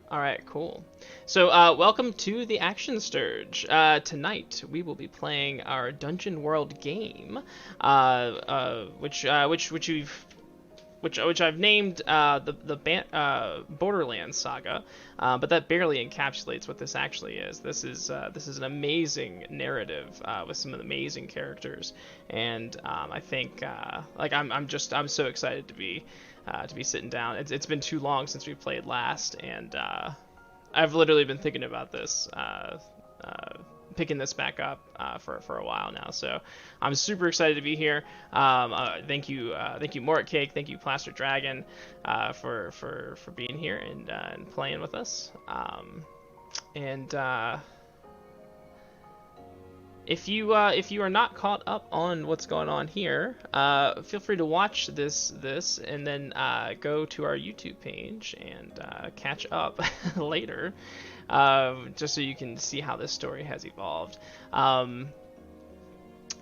All right, cool. So, welcome to the Action Sturge. Tonight we will be playing our Dungeon World game, which I've named the Borderlands Saga, but that barely encapsulates what this actually is. This is an amazing narrative with some amazing characters, and I think I'm so excited to be sitting down. It's been too long since we played last, and I've literally been thinking about this. Picking this back up for a while now, so I'm super excited to be here. Thank you, Mort Cake, thank you, Plaster Dragon, for being here and playing with us. And if you are not caught up on what's going on here, feel free to watch this and then go to our YouTube page and catch up later, just so you can see how this story has evolved. And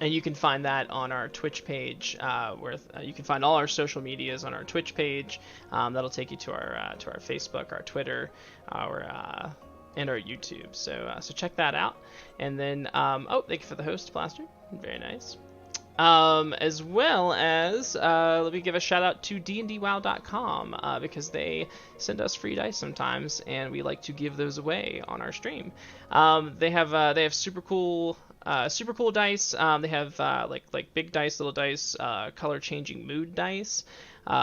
you can find that on our Twitch page, where you can find all our social medias on our Twitch page. That'll take you to our Facebook, our Twitter, and our YouTube. So check that out. And then thank you for the host, Plaster. Very nice. As well as let me give a shout out to dndwow.com, because they send us free dice sometimes, and we like to give those away on our stream. They have super cool dice. They have like big dice, little dice, color changing mood dice,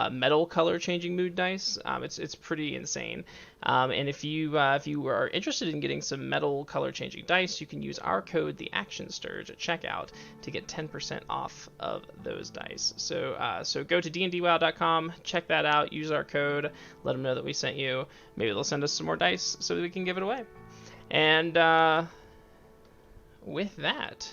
metal color changing mood dice. It's pretty insane. And if you are interested in getting some metal color changing dice, you can use our code theactionsturge at checkout to get 10% off of those dice. So go to dndwow.com, check that out, use our code, let them know that we sent you. Maybe they'll send us some more dice so that we can give it away. And with that,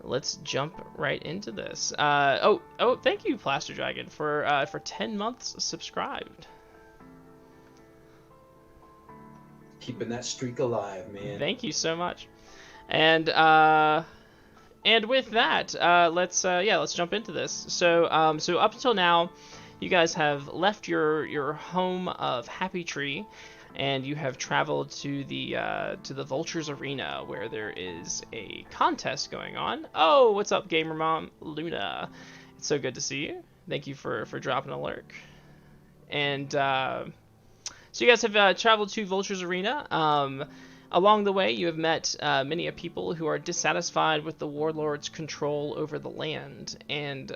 let's jump right into this. Thank you, Plaster Dragon, for 10 months subscribed. Keeping that streak alive, man. Thank you so much. And with that, let's jump into this. So up until now, you guys have left your home of Happy Tree, and you have traveled to the Vultures Arena, where there is a contest going on. Oh, what's up, Gamer Mom Luna? It's so good to see you. Thank you for dropping a lurk. And so you guys have traveled to Vultures Arena. Along the way, you have met many people who are dissatisfied with the warlord's control over the land, and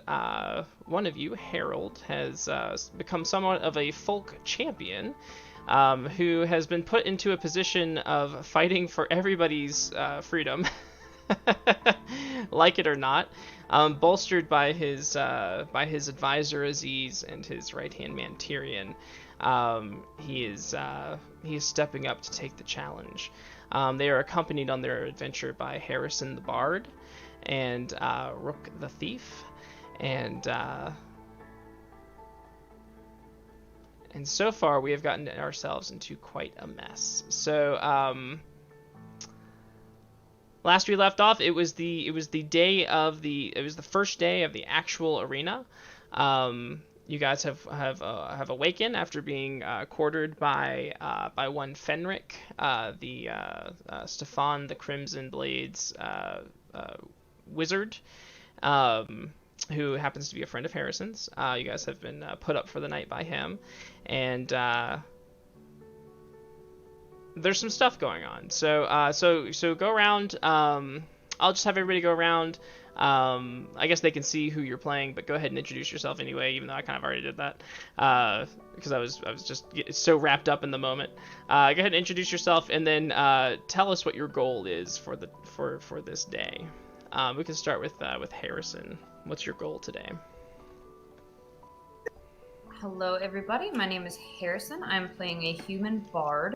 one of you, Harold, has become somewhat of a folk champion, who has been put into a position of fighting for everybody's freedom, like it or not, bolstered by his advisor Aziz and his right-hand man Tyrion. He is stepping up to take the challenge. They are accompanied on their adventure by Harrison the Bard and Rook the Thief, and so far we have gotten ourselves into quite a mess. So last we left off, it was the first day of the actual arena. You guys have awakened after being quartered by one Fenric, the Stefan the Crimson Blades wizard, who happens to be a friend of Harrison's. You guys have been put up for the night by him, and there's some stuff going on. So go around. I'll just have everybody go around. I guess they can see who you're playing, but go ahead and introduce yourself anyway, even though I kind of already did that, because I was just so wrapped up in the moment. Go ahead and introduce yourself, and then tell us what your goal is for this day. We can start with Harrison. What's your goal today? Hello, everybody. My name is Harrison. I'm playing a human bard.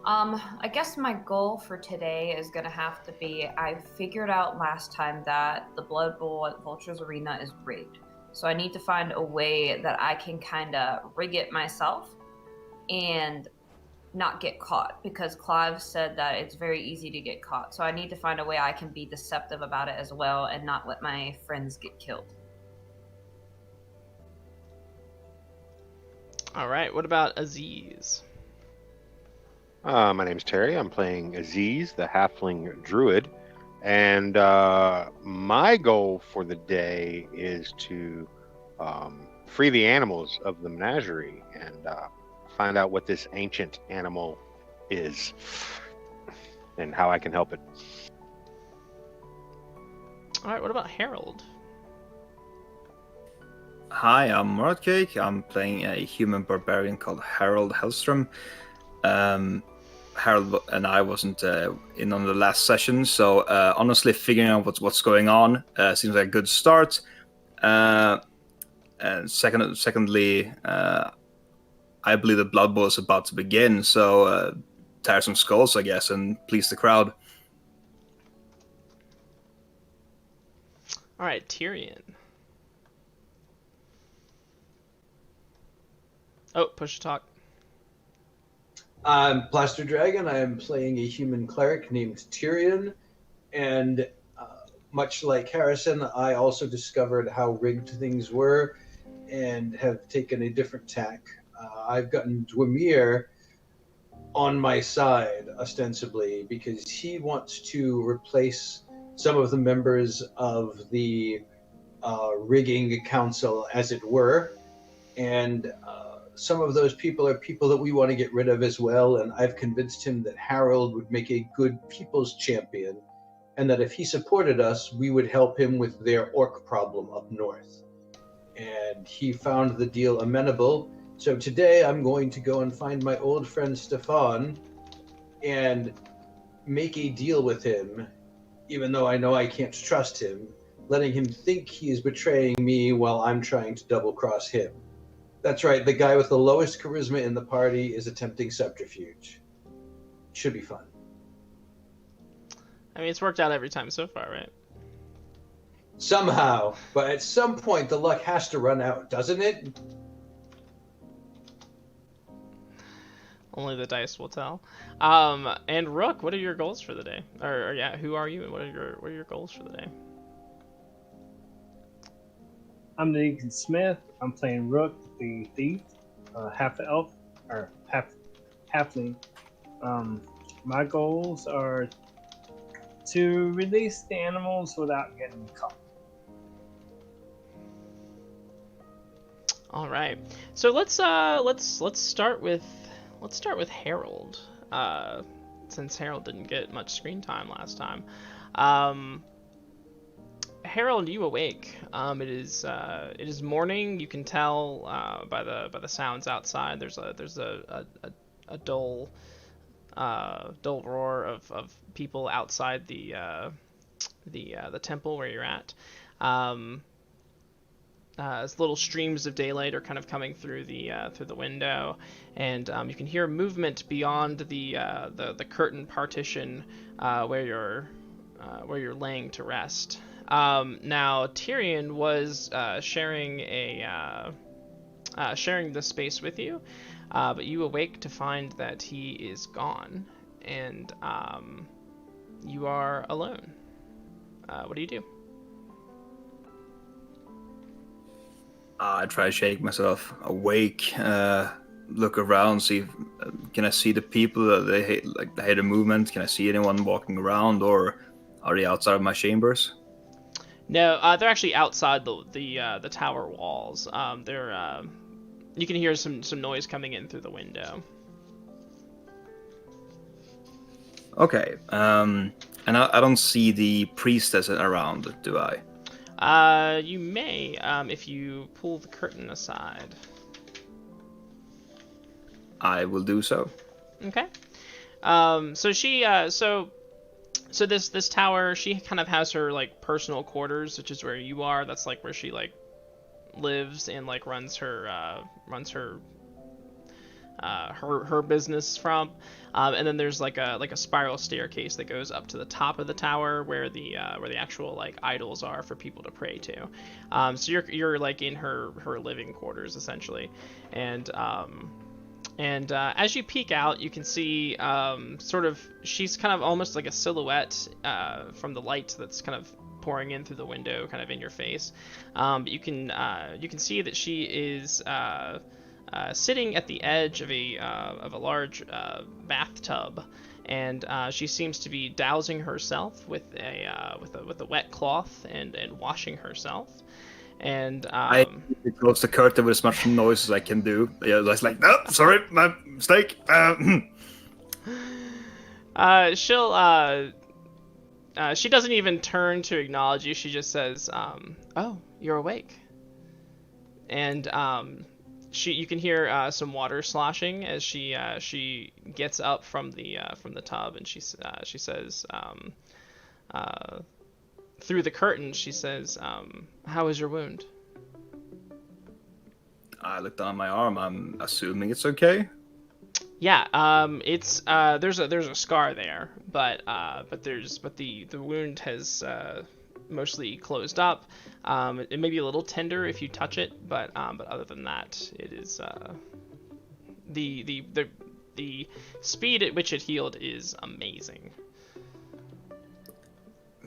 I guess my goal for today is going to have to be, I figured out last time that the Blood Bowl at Vultures Arena is rigged. So I need to find a way that I can kind of rig it myself and not get caught, because Clive said that it's very easy to get caught. So I need to find a way I can be deceptive about it as well and not let my friends get killed. All right. What about Aziz? My name's Terry. I'm playing Aziz, the halfling druid, and my goal for the day is to free the animals of the menagerie and find out what this ancient animal is and how I can help it. All right. What about Harold? Hi, I'm Mordcake. I'm playing a human barbarian called Harold Hellstrom. Harold and I wasn't in on the last session, so honestly, figuring out what's going on seems like a good start. And secondly, I believe the Blood Bowl is about to begin, so tear some skulls, I guess, and please the crowd. All right. Tyrion. Oh, push to talk. I'm Plaster Dragon. I am playing a human cleric named Tyrion, and much like Harrison, I also discovered how rigged things were and have taken a different tack. I've gotten Dwemer on my side, ostensibly, because he wants to replace some of the members of the rigging council, as it were, and some of those people are people that we want to get rid of as well, and I've convinced him that Harold would make a good people's champion, and that if he supported us, we would help him with their orc problem up north. And he found the deal amenable, so today I'm going to go and find my old friend Stefan and make a deal with him, even though I know I can't trust him, letting him think he is betraying me while I'm trying to double-cross him. That's right, the guy with the lowest charisma in the party is attempting subterfuge. Should be fun. I mean, it's worked out every time so far, right? Somehow, but at some point the luck has to run out, doesn't it? Only the dice will tell. And Rook, what are your goals for the day? Or yeah, who are you and what are your goals for the day? I'm Nathan Smith. I'm playing Rook, the thief, half elf or halfling. My goals are to release the animals without getting caught. All right. So let's start with Harold. Since Harold didn't get much screen time last time. Harold, you awake. It is morning. You can tell by the sounds outside. There's a dull roar of people outside the temple where you're at. As little streams of daylight are kind of coming through the window, and you can hear movement beyond the curtain partition where you're laying to rest. Now Tyrion was sharing the space with you, but you awake to find that he is gone, and you are alone. What do you do? I try to shake myself awake, look around, see if, can I see the people? They hear the movement. Can I see anyone walking around, or are they outside of my chambers? No, they're actually outside the tower walls. You can hear some noise coming in through the window. Okay, and I don't see the priestess around, do I? You may, if you pull the curtain aside. I will do so. Okay. So she, so this tower, she kind of has her like personal quarters, which is where you are. That's like where she like lives and like runs her business from. And then there's like a spiral staircase that goes up to the top of the tower where the actual like idols are for people to pray to. So you're like in her living quarters essentially, and as you peek out, you can see sort of she's kind of almost like a silhouette from the light that's kind of pouring in through the window, kind of in your face. But you can see that she is sitting at the edge of a large bathtub, and she seems to be dousing herself with a wet cloth and washing herself. And I close the curtain with as much noise as I can do. Yeah, it's like, no, sorry, my mistake. She doesn't even turn to acknowledge you. She just says, "Oh, you're awake." And you can hear some water sloshing as she gets up from the tub, and she says, through the curtain, she says, "How is your wound?" I look down my arm. I'm assuming it's okay. Yeah, it's there's a scar there, but the wound has mostly closed up. It may be a little tender if you touch it, but other than that, it is the speed at which it healed is amazing.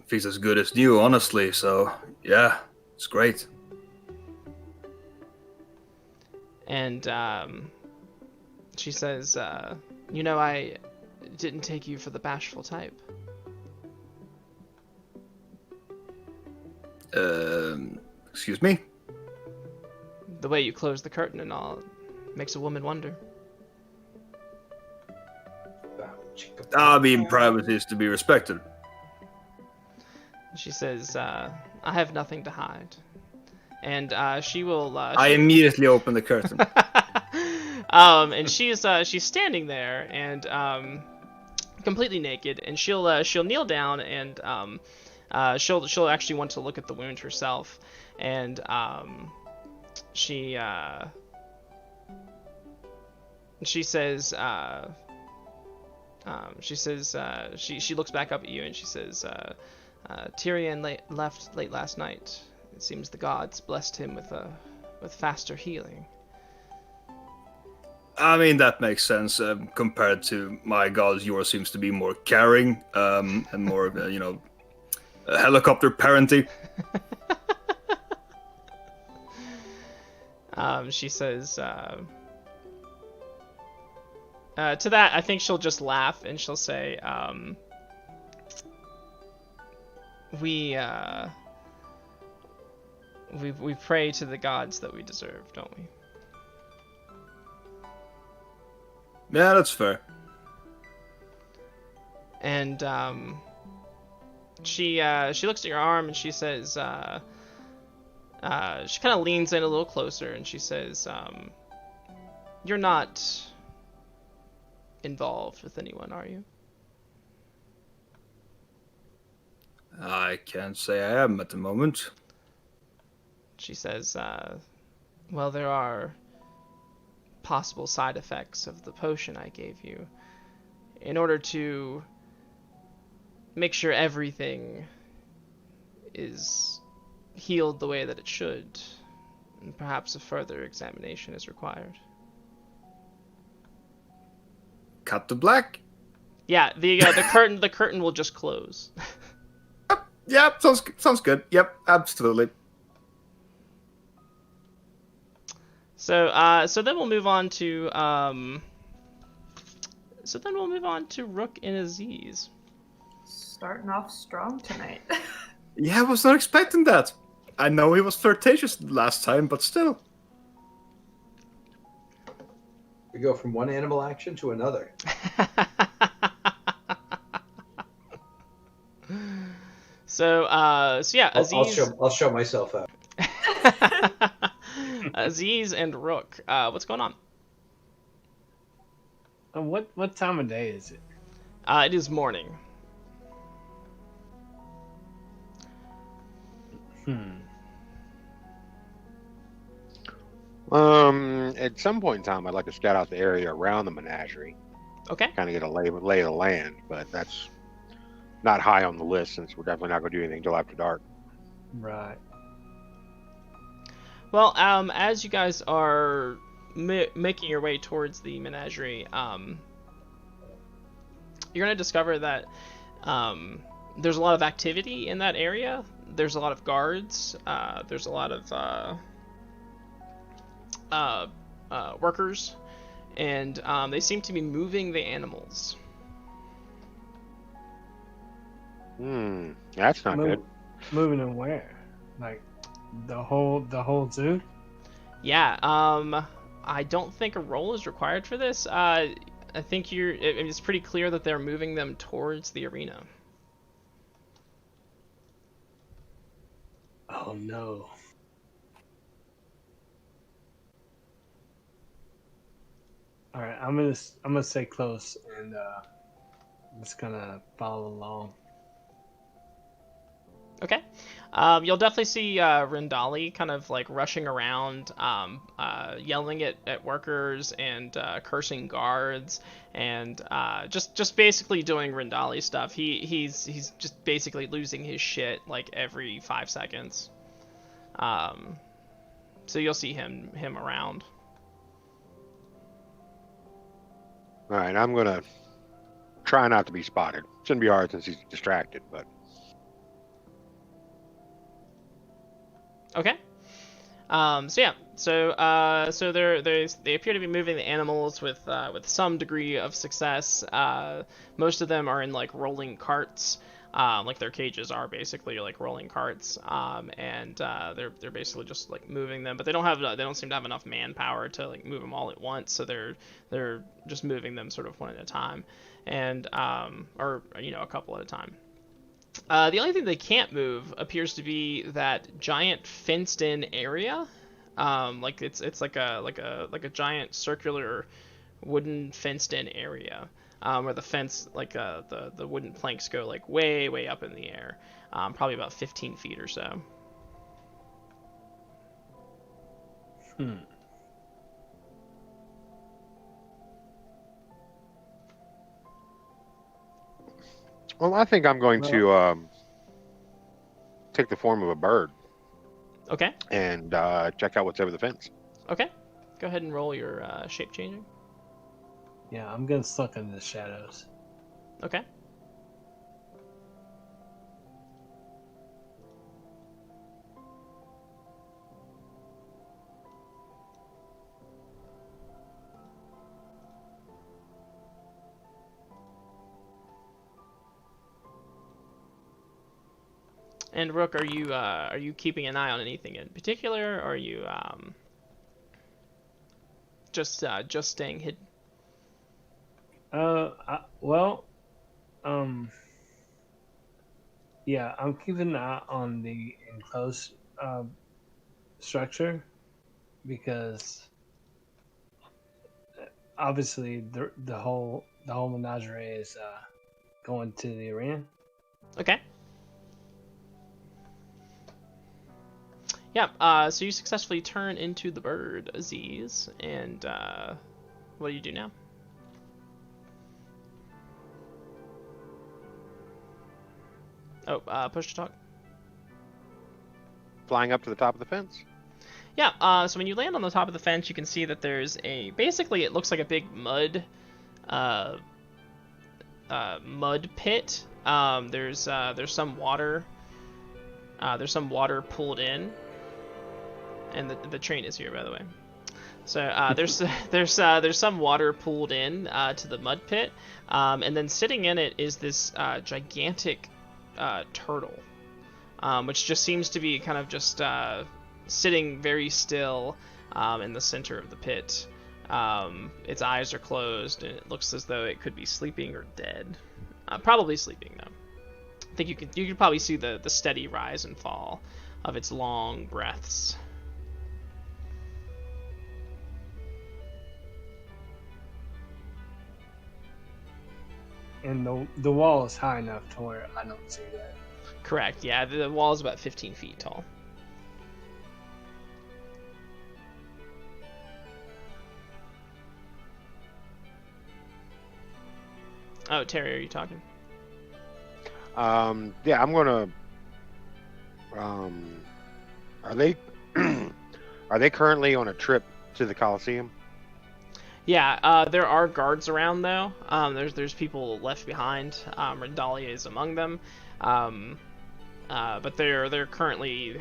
Feels as good as new, honestly. So yeah, it's great. And she says, "You know, I didn't take you for the bashful type." Excuse me? The way you close the curtain and all makes a woman wonder. I mean, privacy is to be respected. She says, "I have nothing to hide." And she will... I immediately open the curtain. And she's standing there and completely naked, and she'll kneel down, and she'll actually want to look at the wound herself, and she says she looks back up at you, and she says, "Tyrion left late last night. It seems the gods blessed him with faster healing." I mean, that makes sense. Compared to my gods, yours seems to be more caring and more, helicopter parenting. She says, to that, I think she'll just laugh, and she'll say, we pray to the gods that we deserve, don't we? Yeah, that's fair. And she looks at your arm, and she says, she kind of leans in a little closer, and she says, "You're not involved with anyone, are you?" I can't say I am at the moment. She says, "Well, there are possible side effects of the potion I gave you. In order to make sure everything is healed the way that it should, and perhaps a further examination is required." Cut to black. Yeah, the curtain will just close. Yeah, sounds good. Yep, absolutely. So then we'll move on to Rook and Aziz. Starting off strong tonight. Yeah, I was not expecting that. I know he was flirtatious last time, but still. We go from one animal action to another. So yeah, Aziz. I'll show myself out. Aziz and Rook, what's going on? What time of day is it? It is morning. At some point in time, I'd like to scout out the area around the menagerie. Okay. Kind of get a lay of the land, but that's not high on the list since we're definitely not going to do anything until after dark. Right. Well, as you guys are making your way towards the menagerie, you're going to discover that there's a lot of activity in that area. There's a lot of guards. There's a lot of workers, and they seem to be moving the animals. That's not good. Moving them where? Like the whole zoo? Yeah. I don't think a roll is required for this. I think it's pretty clear that they're moving them towards the arena. Oh no. All right, I'm gonna stay close and I'm just gonna follow along. Okay. You'll definitely see Rindali kind of like rushing around, yelling at workers and cursing guards, and just basically doing Rindali stuff. He's just basically losing his shit like every 5 seconds. So you'll see him around. All right, I'm gonna try not to be spotted. Shouldn't be hard since he's distracted, but. Okay. So they appear to be moving the animals with some degree of success. Most of them are in like rolling carts, like their cages are basically like rolling carts, and they're basically just like moving them, but they don't seem to have enough manpower to like move them all at once, so they're just moving them sort of one at a time, and or a couple at a time. The only thing they can't move appears to be that giant fenced-in area. Like it's like a giant circular wooden fenced-in area, where the fence, like the wooden planks go like way up in the air, probably about 15 feet or so. Well, I think I'm going to take the form of a bird. Okay. And check out what's over the fence. Okay. Go ahead and roll your shape changing. Yeah, I'm getting stuck in the shadows. Okay. And Rook, are you keeping an eye on anything in particular, or are you just staying hidden? Yeah, I'm keeping an eye on the enclosed structure, because obviously the whole menagerie is going to the arena. Okay. Yeah, so you successfully turn into the bird, Aziz, and what do you do now? Oh, push to talk. Flying up to the top of the fence. Yeah, so when you land on the top of the fence, you can see that there's basically it looks like a big mud pit. There's some water. There's some water pulled in. And the train is here, by the way. So there's some water pooled in to the mud pit, and then sitting in it is this gigantic turtle, which just seems to be kind of just sitting very still in the center of the pit. Its eyes are closed, and it looks as though it could be sleeping or dead. Probably sleeping though. I think you could probably see the steady rise and fall of its long breaths. And the wall is high enough to where I don't see that. Correct, yeah. The wall is about 15 feet tall. Oh, Terry, are you talking? Yeah, I'm gonna. Are they are they currently on a trip to the Coliseum? Yeah, there are guards around though. There's people left behind. Rendalia is among them, but they're currently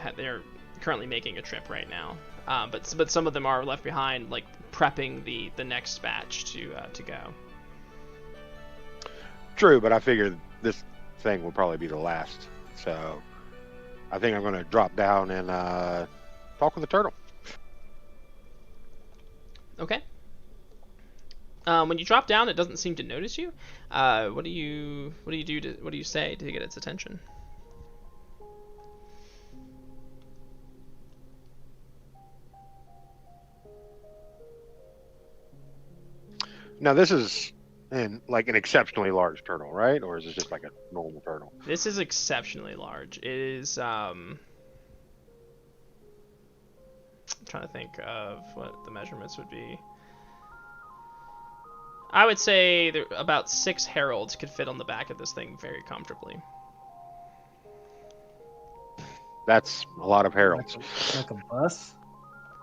making a trip right now. But some of them are left behind, like prepping the next batch to go. True, but I figured this thing will probably be the last. So I think I'm going to drop down and talk with the turtle. Okay. When you drop down, it doesn't seem to notice you. What do you say to get its attention? Now this is like an exceptionally large turtle, right? Or is it just like a normal turtle? This is exceptionally large. It is. I'm trying to think of what the measurements would be. I would say about 6 heralds could fit on the back of this thing very comfortably. That's a lot of heralds. Like a bus?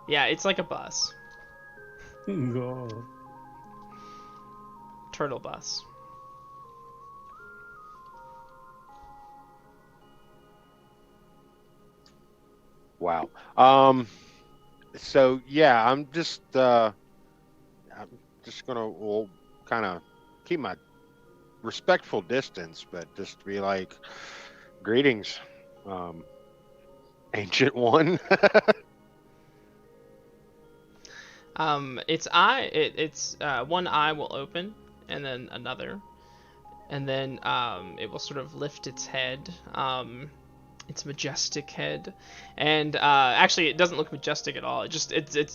Yeah, it's like a bus. Oh. Turtle bus. Wow. So yeah, I'm just gonna kind of keep my respectful distance, but just be like, greetings, ancient one. Its one eye will open, and then another, and then it will sort of lift its head, its majestic head, and actually it doesn't look majestic at all. It's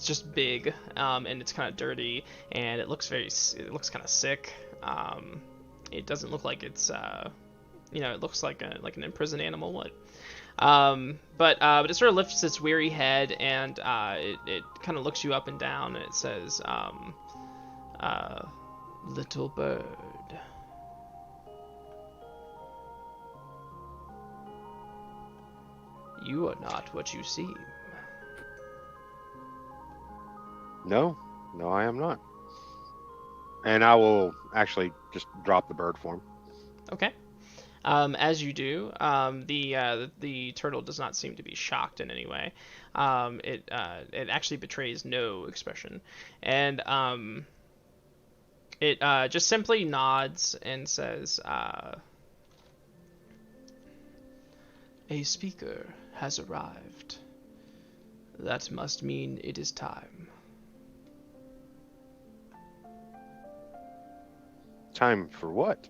just big, and it's kind of dirty, and it looks kind of sick. It doesn't look like it's it looks like an imprisoned animal would. But it sort of lifts its weary head, and it kind of looks you up and down, and it says, little bird, you are not what you seem. No, I am not. And I will actually just drop the bird form. Okay. As you do, the turtle does not seem to be shocked in any way. It actually betrays no expression, and it just simply nods and says, "A speaker has arrived. That must mean it is time." Time for what?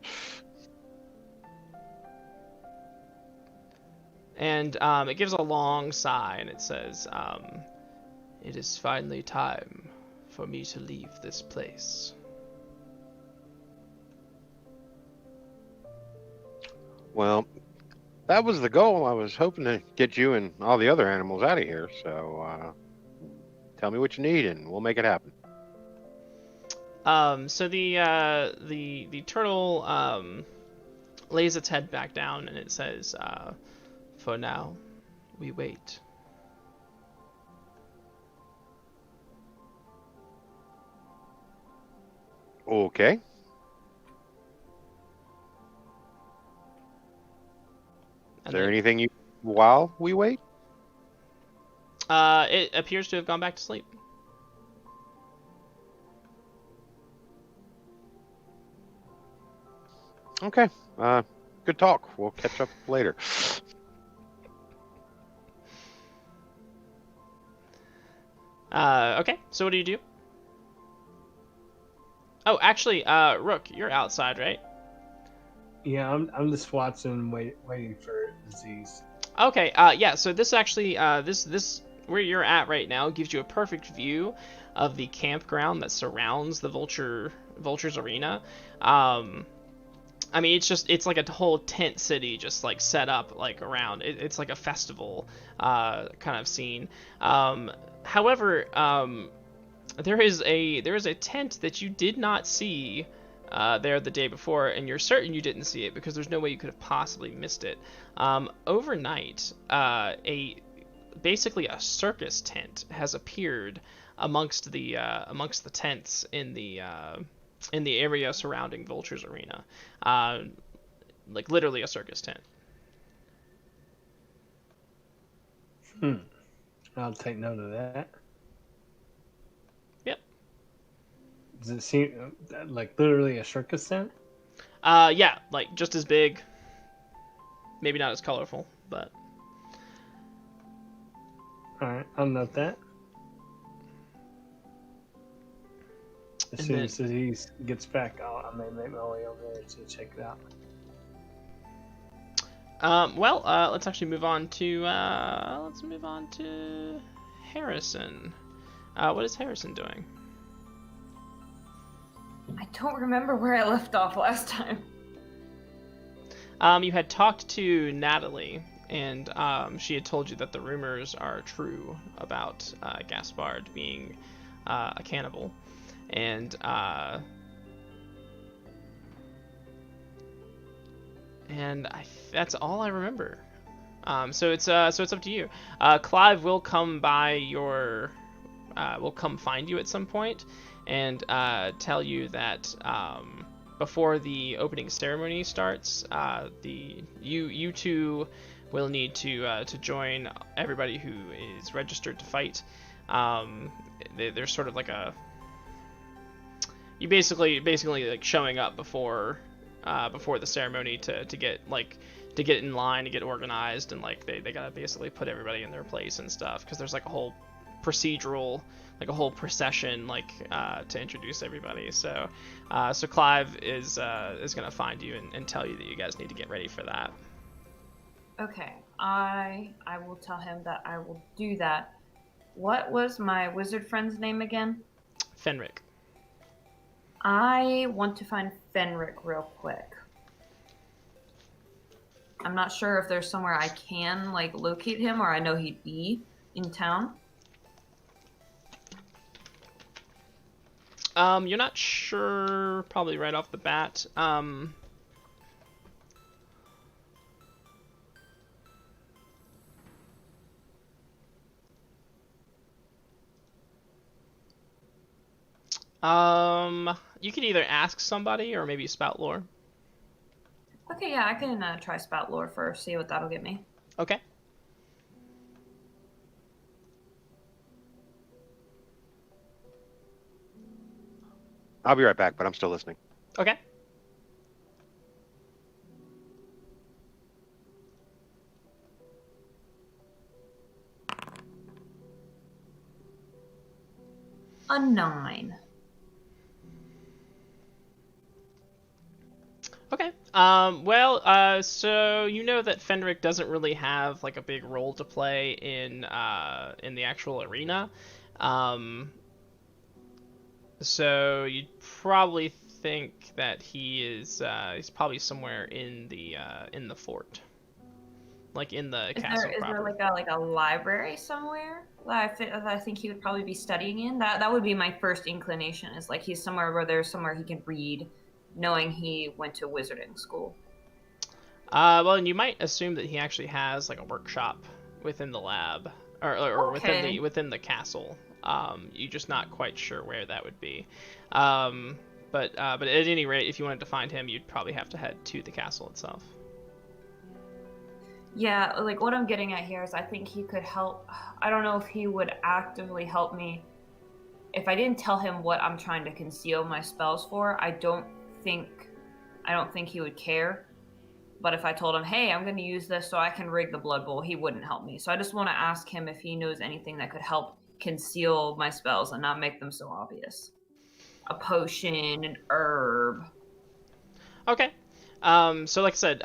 And it gives a long sigh, and it says, "It is finally time for me to leave this place." Well, that was the goal. I was hoping to get you and all the other animals out of here. So tell me what you need, and we'll make it happen. So the turtle lays its head back down, and it says, "For now, we wait." Okay. Is there anything you while we wait? It appears to have gone back to sleep. Okay. Good talk. We'll catch up later. Okay, so what do you do? Oh, actually, Rook, you're outside, right? Yeah, I'm just watching, waiting for disease. Okay, yeah, so this actually, this where you're at right now gives you a perfect view of the campground that surrounds the Vulture's arena. I mean, it's like a whole tent city just like set up like around. It's like a festival kind of scene. However, there is a tent that you did not see there the day before, and you're certain you didn't see it because there's no way you could have possibly missed it. Overnight, basically a circus tent has appeared amongst the tents in the area surrounding Vulture's arena, like literally a circus tent. I'll take note of that. Yep. Does it seem like literally a circus tent? Yeah, like just as big. Maybe not as colorful, but. All right, I'll note that. As soon as he gets back, I may make my way over there to check it out. Let's actually move on to Harrison. What is Harrison doing? I don't remember where I left off last time. You had talked to Natalie, and she had told you that the rumors are true about Gaspard being a cannibal, and that's all I remember. So it's up to you. Clive will come by will come find you at some point, and tell you that before the opening ceremony starts, you two will need to join everybody who is registered to fight. There's sort of like you basically like showing up before the ceremony to get in line, to get organized, and like they gotta basically put everybody in their place and stuff, because there's like a whole procedural, like a whole procession, to introduce everybody. So Clive is gonna find you and tell you that you guys need to get ready for that. Okay, I will tell him that I will do that. What was my wizard friend's name again? Fenric. I want to find Fenric real quick. I'm not sure if there's somewhere I can locate him, or I know he'd be in town. You're not sure, probably right off the bat. You can either ask somebody or maybe spout lore. Okay, yeah, I can try spout lore first, see what that'll get me. Okay. I'll be right back, but I'm still listening. Okay. A 9. Okay. So you know that Fenric doesn't really have like a big role to play in the actual arena. So you'd probably think that he's probably somewhere in the fort, like in the castle. Is there like a library somewhere that I think he would probably be studying in? That would be my first inclination. Is like he's somewhere where there's somewhere he can read, knowing he went to wizarding school. Well, and you might assume that he actually has like a workshop within the lab, or Okay. within the castle. You're just not quite sure where that would be. But at any rate, if you wanted to find him, you'd probably have to head to the castle itself. Yeah, like what I'm getting at here is I think he could help. I don't know if he would actively help me if I didn't tell him what I'm trying to conceal my spells for. I don't think he would care. But if I told him, hey, I'm going to use this so I can rig the Blood Bowl, he wouldn't help me. So I just want to ask him if he knows anything that could help conceal my spells and not make them so obvious. A potion, an herb. Okay. So like I said,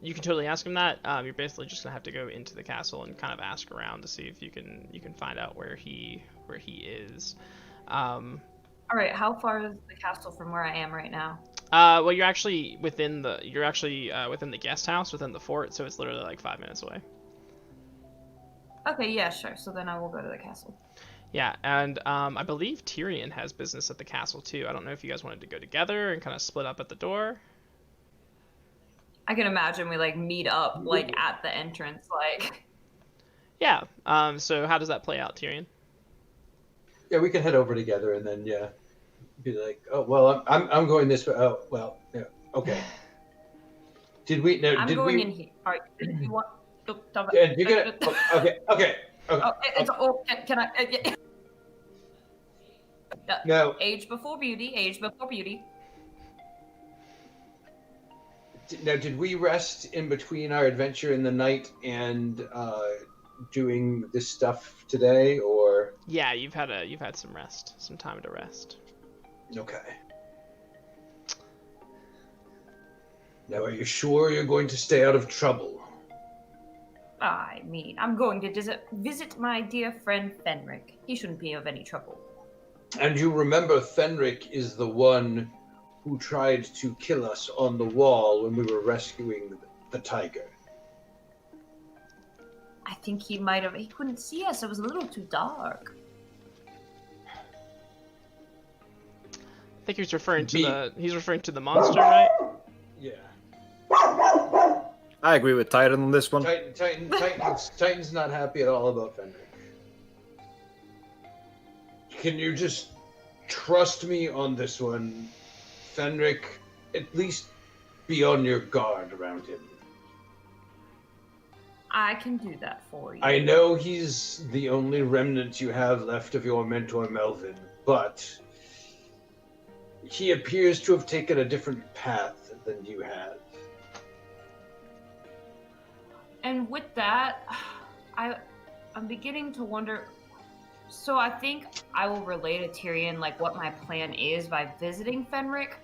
you can totally ask him that. You're basically just gonna have to go into the castle and kind of ask around to see if you can find out where he is. All right, how far is the castle from where I am right now? Well, you're actually within the guest house within the fort, so it's literally like 5 minutes away. Okay, yeah, sure. So then I will go to the castle. Yeah, and I believe Tyrion has business at the castle too. I don't know if you guys wanted to go together and kind of split up at the door. I can imagine we meet up at the entrance Yeah. So how does that play out, Tyrion? Yeah, we can head over together and then be like, oh well, I'm going this way. Oh well, yeah, okay. Did we? No, I'm did going we? in here. All right, you want? And you're gonna. Okay. Oh, it's, oh, can I? Now, Age before beauty, age before beauty. did we rest in between our adventure in the night and doing this stuff today, or? Yeah, you've had some rest, some time to rest. Okay. Now, are you sure you're going to stay out of trouble? I mean, I'm going to visit my dear friend Fenric. He shouldn't be of any trouble. And you remember Fenric is the one who tried to kill us on the wall when we were rescuing the tiger. I think he might have. He couldn't see us. It was a little too dark. I think he's referring to the monster, right? Yeah. I agree with Titan on this one. Titan's not happy at all about Fenric. Can you just trust me on this one? Fenric, at least be on your guard around him. I can do that for you. I know he's the only remnant you have left of your mentor Melvin, but he appears to have taken a different path than you have. And with that, I'm beginning to wonder. So I think I will relay to Tyrion like what my plan is by visiting Fenric,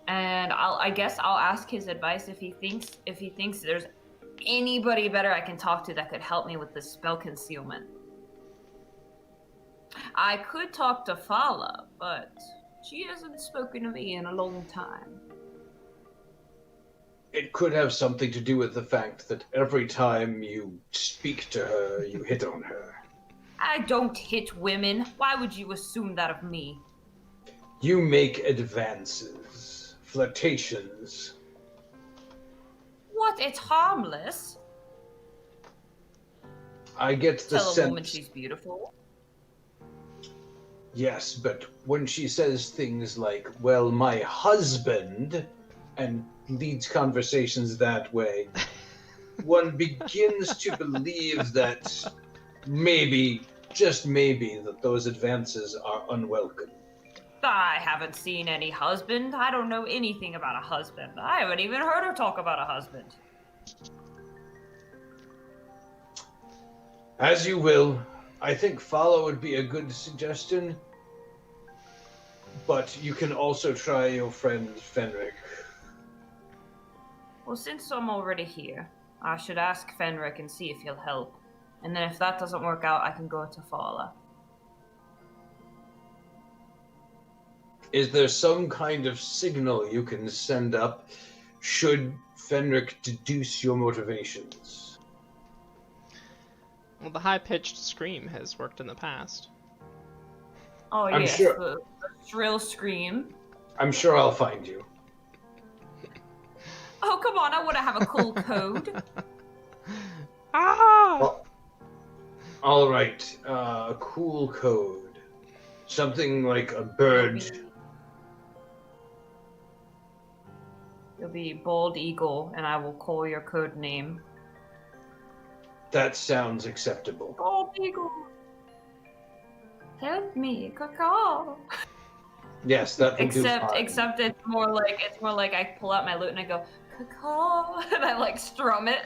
and I guess I'll ask his advice if he thinks there's anybody better I can talk to that could help me with this spell concealment. I could talk to Fala, but she hasn't spoken to me in a long time. It could have something to do with the fact that every time you speak to her, you hit on her. I don't hit women. Why would you assume that of me? You make advances, flirtations. What? It's harmless. I get the Tell sense. a woman she's beautiful. Yes, but when she says things like, well, my husband, and leads conversations that way, one begins to believe that maybe, just maybe, that those advances are unwelcome. I haven't seen any husband. I don't know anything about a husband. I haven't even heard her talk about a husband. As you will. I think follow would be a good suggestion. But you can also try your friend Fenric. Well, since I'm already here, I should ask Fenric and see if he'll help. And then if that doesn't work out, I can go to Fala. Is there some kind of signal you can send up should Fenric deduce your motivations? Well, the high-pitched scream has worked in the past. Oh, I'm yes, sure. the shrill scream. I'm sure I'll find you. Oh, come on, I want to have a cool code. Ah! Well, all right, a cool code. Something like a bird. You'll be Bald Eagle, and I will call your code name. That sounds acceptable. Bald Eagle! Help me, caw. Yes, that will do fine. Except it's more like I pull out my lute and I go, caw, and I like strum it.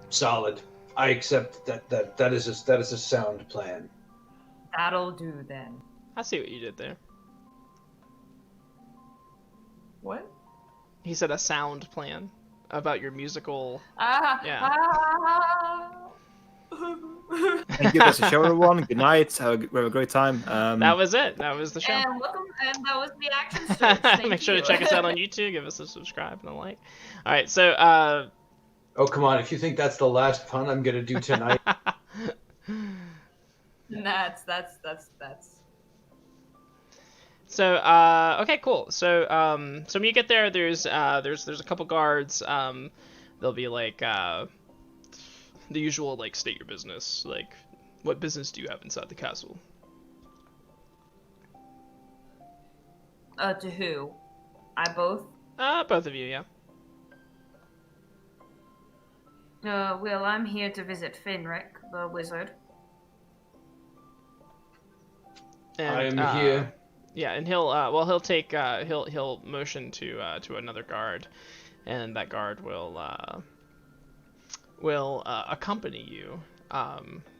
Solid. I accept that is a sound plan. That'll do then. I see what you did there. What? He said a sound plan about your musical. Yeah. Thank you. That's the show, everyone. Good night. Have a great time. That was it. That was the show. And welcome, and that was the action sturge. Make sure to check us out on YouTube. Give us a subscribe and a like. All right, so Oh, come on. If you think that's the last pun I'm going to do tonight. That's. So okay, cool. So so when you get there, there's a couple guards. They'll be like the usual, like, state your business. Like, what business do you have inside the castle? To who? I both? Both of you, yeah. Well, I'm here to visit Finric, the wizard. And, I'm here. Yeah, and he'll motion to another guard, and that guard will accompany you,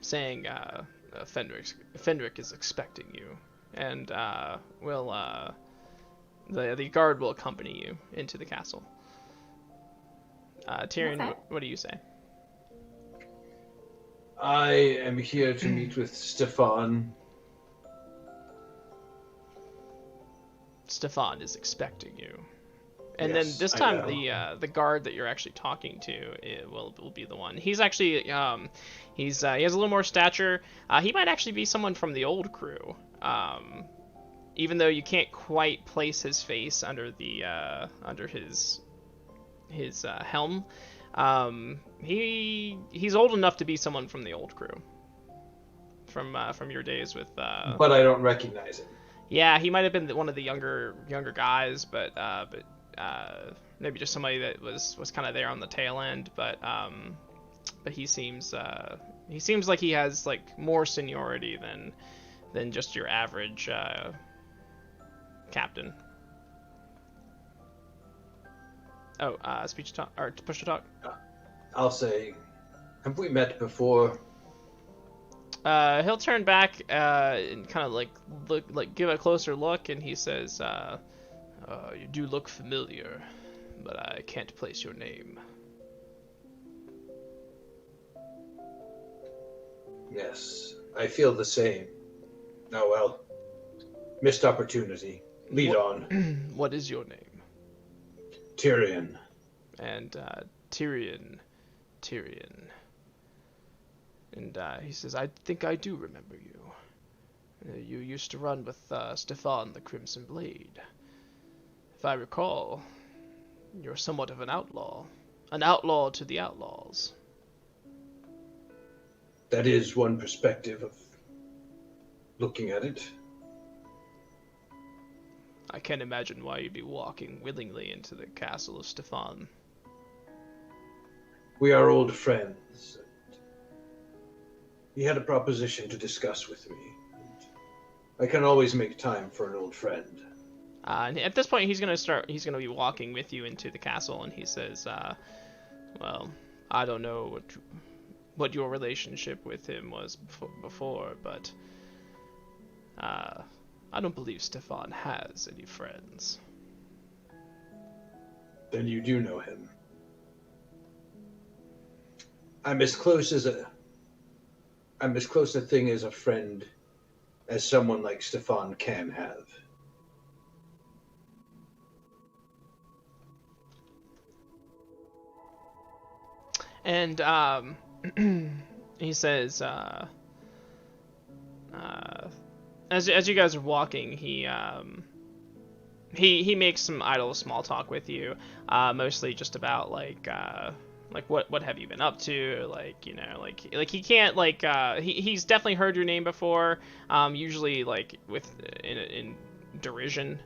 saying Fenric is expecting you, and the guard will accompany you into the castle. Tyrion, Okay. what do you say? I am here to meet with Stefan. Stefan is expecting you. And Yes, then this I time know. the guard that you're actually talking to will be the one. He's actually he has a little more stature. He might actually be someone from the old crew. Even though you can't quite place his face under his helm. He's old enough to be someone from the old crew. From your days with But I don't recognize him. Yeah, he might have been one of the younger guys, but maybe just somebody that was kind of there on the tail end. But he seems like he has like more seniority than just your average captain. Oh, speech to talk or push to talk. I'll say, have we met before? He'll turn back and kind of give a closer look, and he says, "You do look familiar, but I can't place your name." Yes, I feel the same. Oh well, missed opportunity. Lead on. What is your name? Tyrion. And Tyrion. And he says, "I think I do remember you. You used to run with Stefan the Crimson Blade. If I recall, you're somewhat of an outlaw to the outlaws." That is one perspective of looking at it. I can't imagine why you'd be walking willingly into the castle of Stefan. We are old friends. He had a proposition to discuss with me. I can always make time for an old friend. And at this point, he's gonna be walking with you into the castle, and he says, "Well, I don't know what your relationship with him was before, but I don't believe Stefan has any friends." Then you do know him. I'm as close a thing as a friend as someone like Stefan can have. And he says, as you guys are walking, he makes some idle small talk with you, mostly just about like what have you been up to, like he can't he's definitely heard your name before, usually like in derision,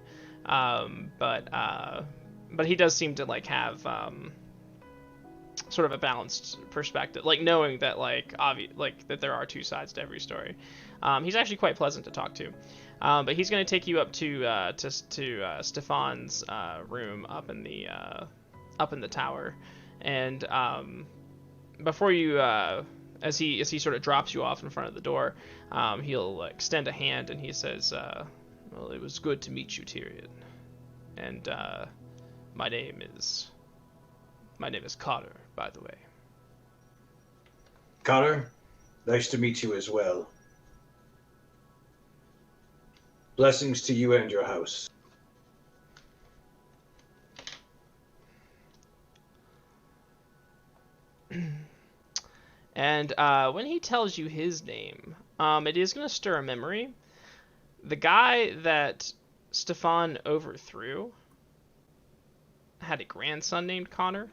but he does seem to like have sort of a balanced perspective, like knowing that that there are two sides to every story. He's actually quite pleasant to talk to, but he's going to take you up to Stefan's room up in the tower, and before you as he sort of drops you off in front of the door, he'll extend a hand and he says, "Well, it was good to meet you, Tyrion, and my name is Cotter, by the way." Connor, nice to meet you as well. Blessings to you and your house. And when he tells you his name, it is going to stir a memory. The guy that Stefan overthrew had a grandson named Connor,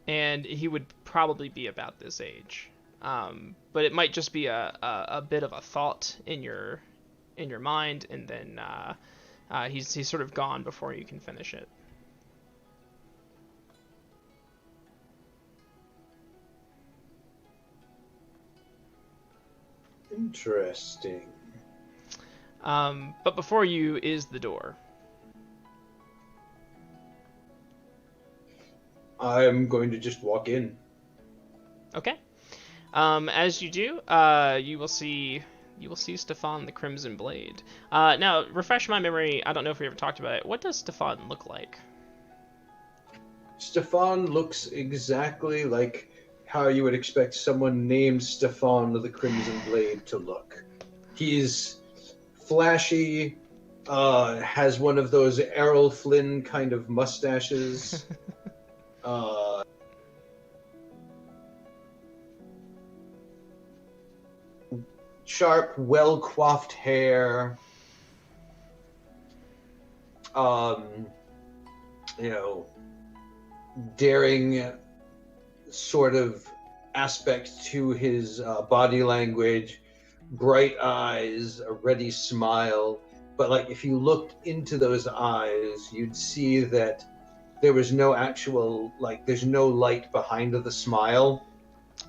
and he would probably be about this age. But it might just be a bit of a thought in your mind, and then he's sort of gone before you can finish it. Interesting. But before you is the door. I'm going to just walk in. Okay. As you do, you will see Stefan the Crimson Blade. Now, refresh my memory. I don't know if we ever talked about it. What does Stefan look like? Stefan looks exactly like how you would expect someone named Stefan the Crimson Blade to look. He's flashy, has one of those Errol Flynn kind of mustaches. Sharp, well-coiffed hair. Daring sort of aspect to his body language, bright eyes, a ready smile. But like if you looked into those eyes, you'd see that there was no actual, like, there's no light behind the smile.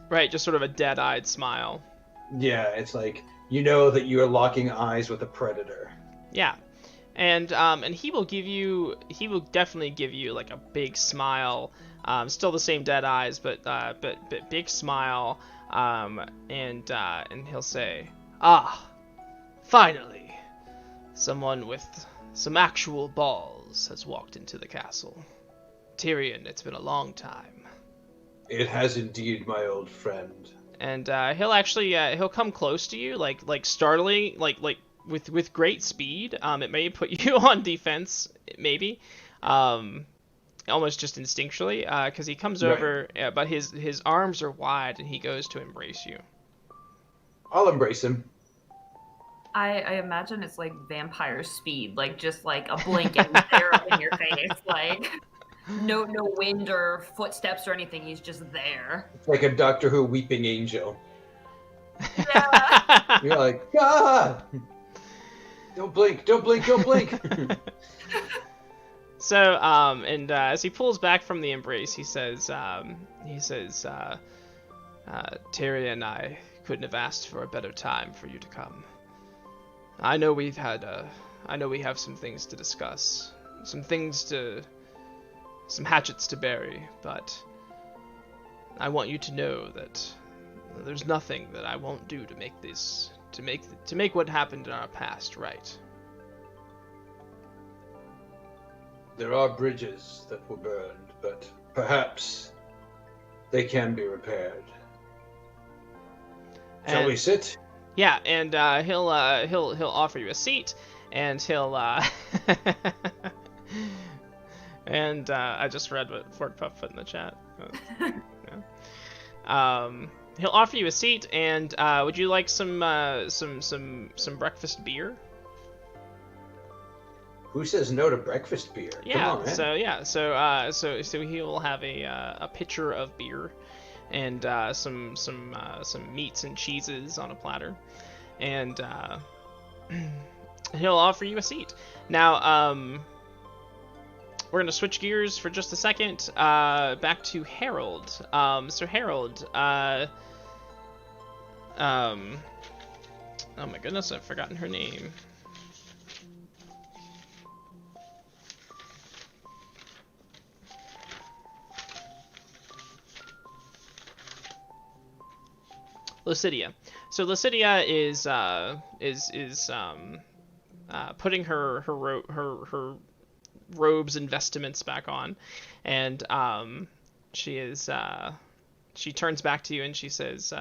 Right, just sort of a dead-eyed smile. Yeah, it's like, you know that you are locking eyes with a predator. Yeah. And he will definitely give you like a big smile, still the same dead eyes, but big smile, and he'll say, "Ah, finally, someone with some actual balls has walked into the castle. Tyrion, it's been a long time." It has indeed, my old friend. And he'll come close to you, like startling, like with great speed. It may put you on defense, maybe, almost just instinctually, because he comes over, but his arms are wide and he goes to embrace you. I'll embrace him. I imagine it's like vampire speed, like just like a blink and there in your face, like no wind or footsteps or anything. He's just there. It's like a Doctor Who weeping angel. Yeah. You're like, ah! Don't blink, don't blink, don't blink. So, as he pulls back from the embrace, he says, Tyrion, I couldn't have asked for a better time for you to come. I know we have some things to discuss, some hatchets to bury, but I want you to know that there's nothing that I won't do to make what happened in our past right. There are bridges that were burned, but perhaps they can be repaired. Shall we sit? Yeah, and he'll offer you a seat, and he'll and I just read what Fort Puff put in the chat. He'll offer you a seat, and would you like some breakfast beer? Who says no to breakfast beer? Yeah. Come on, man. So he will have a pitcher of beer, and some meats and cheeses on a platter, and he'll offer you a seat. Now, we're gonna switch gears for just a second. Back to Harold. So Harold, oh my goodness, I've forgotten her name. Lucidia. So Lucidia is putting her robes and vestments back on, and she turns back to you and she says,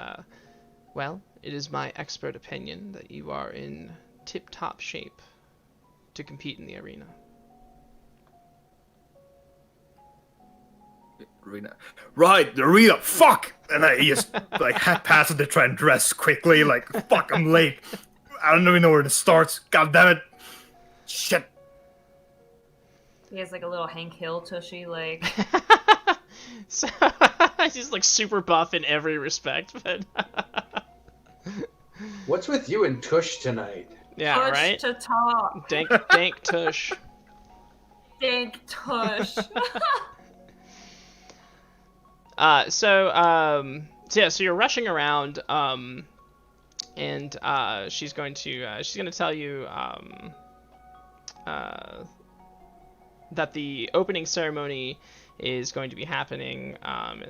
well, it is my expert opinion that you are in tip-top shape to compete in the arena. Arena. Right, the arena. Fuck! And I just like haphazard to try and dress quickly. Like, fuck, I'm late. I don't even know where to start. God damn it! Shit. He has like a little Hank Hill tushy, like. So he's like super buff in every respect, but. What's with you and Tush tonight? Yeah, Tush right. To talk. Dank Tush. Dank Tush. So you're rushing around, and she's going to tell you that the opening ceremony is going to be happening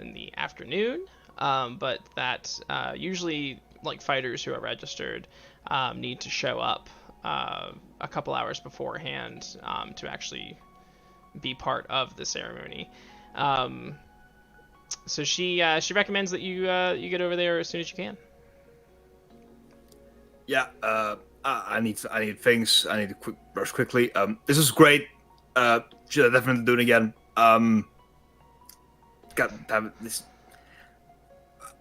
in the afternoon, but that usually like fighters who are registered need to show up a couple hours beforehand to actually be part of the ceremony. So she recommends that you get over there as soon as you can. Yeah, I need things. I need to rush quickly. This is great. Should I definitely do it again? God damn it! This.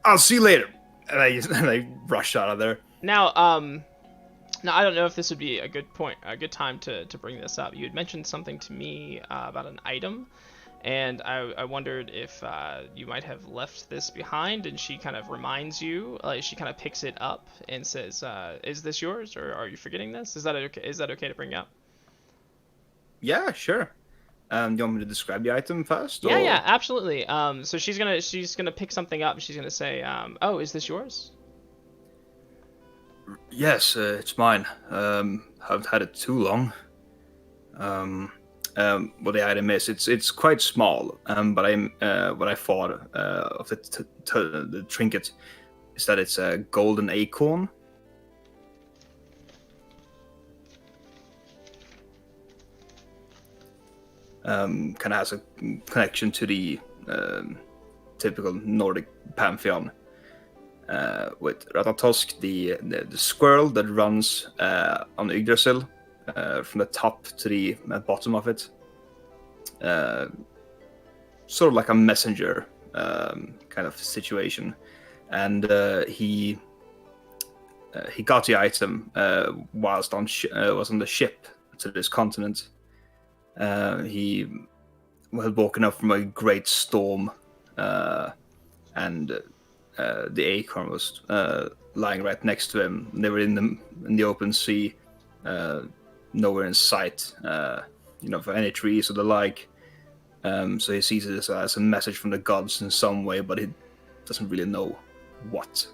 I'll see you later. And I rush out of there. Now, I don't know if this would be a good time to bring this up. You had mentioned something to me about an item, and I wondered if you might have left this behind. And she kind of reminds you, she kind of picks it up and says, "Is this yours, or are you forgetting this? Is that okay? Is that okay to bring up?" Yeah, sure. Do you want me to describe the item first? Yeah, yeah, absolutely. So she's gonna pick something up. And she's gonna say, "Oh, is this yours?" Yes, it's mine. Haven't had it too long. What the item is, it's quite small. But what I thought of the trinket is that it's a golden acorn. Kind of has a connection to the typical Nordic pantheon. With Ratatosk, the squirrel that runs on Yggdrasil, from the top to the bottom of it. Sort of like a messenger kind of situation. And he got the item whilst was on the ship to this continent. He had woken up from a great storm, and the acorn was lying right next to him. They were in the open sea, nowhere in sight, for any trees or the like. So he sees it as a message from the gods in some way, but he doesn't really know what.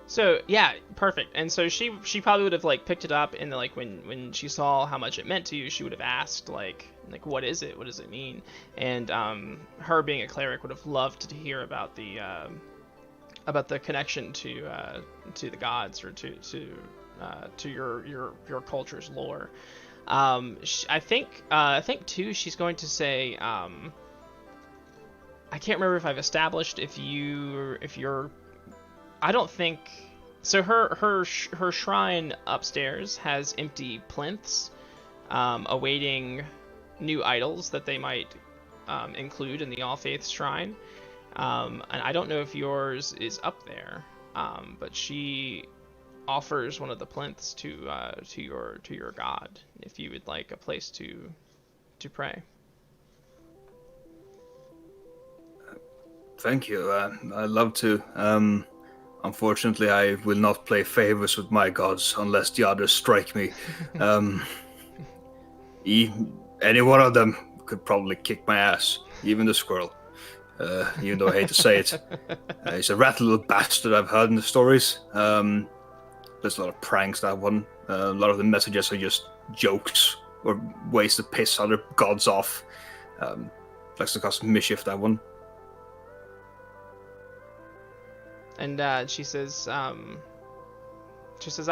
So yeah, perfect. And so she probably would have picked it up, and when she saw how much it meant to you, she would have asked like what is it? What does it mean? And her being a cleric would have loved to hear about the connection to the gods, or to your culture's lore. I think too she's going to say, I can't remember if I've established if you're. I don't think so. Her shrine upstairs has empty plinths, awaiting new idols that they might include in the All Faiths shrine. And I don't know if yours is up there, but she offers one of the plinths to your god if you would like a place to pray. Thank you. I'd love to. Unfortunately, I will not play favors with my gods unless the others strike me. Any one of them could probably kick my ass, even the squirrel. Even though I hate to say it. He's a ratty little bastard I've heard in the stories. There's a lot of pranks, that one. A lot of the messages are just jokes or ways to piss other gods off. Likes to cause mischief, that one. And she says, I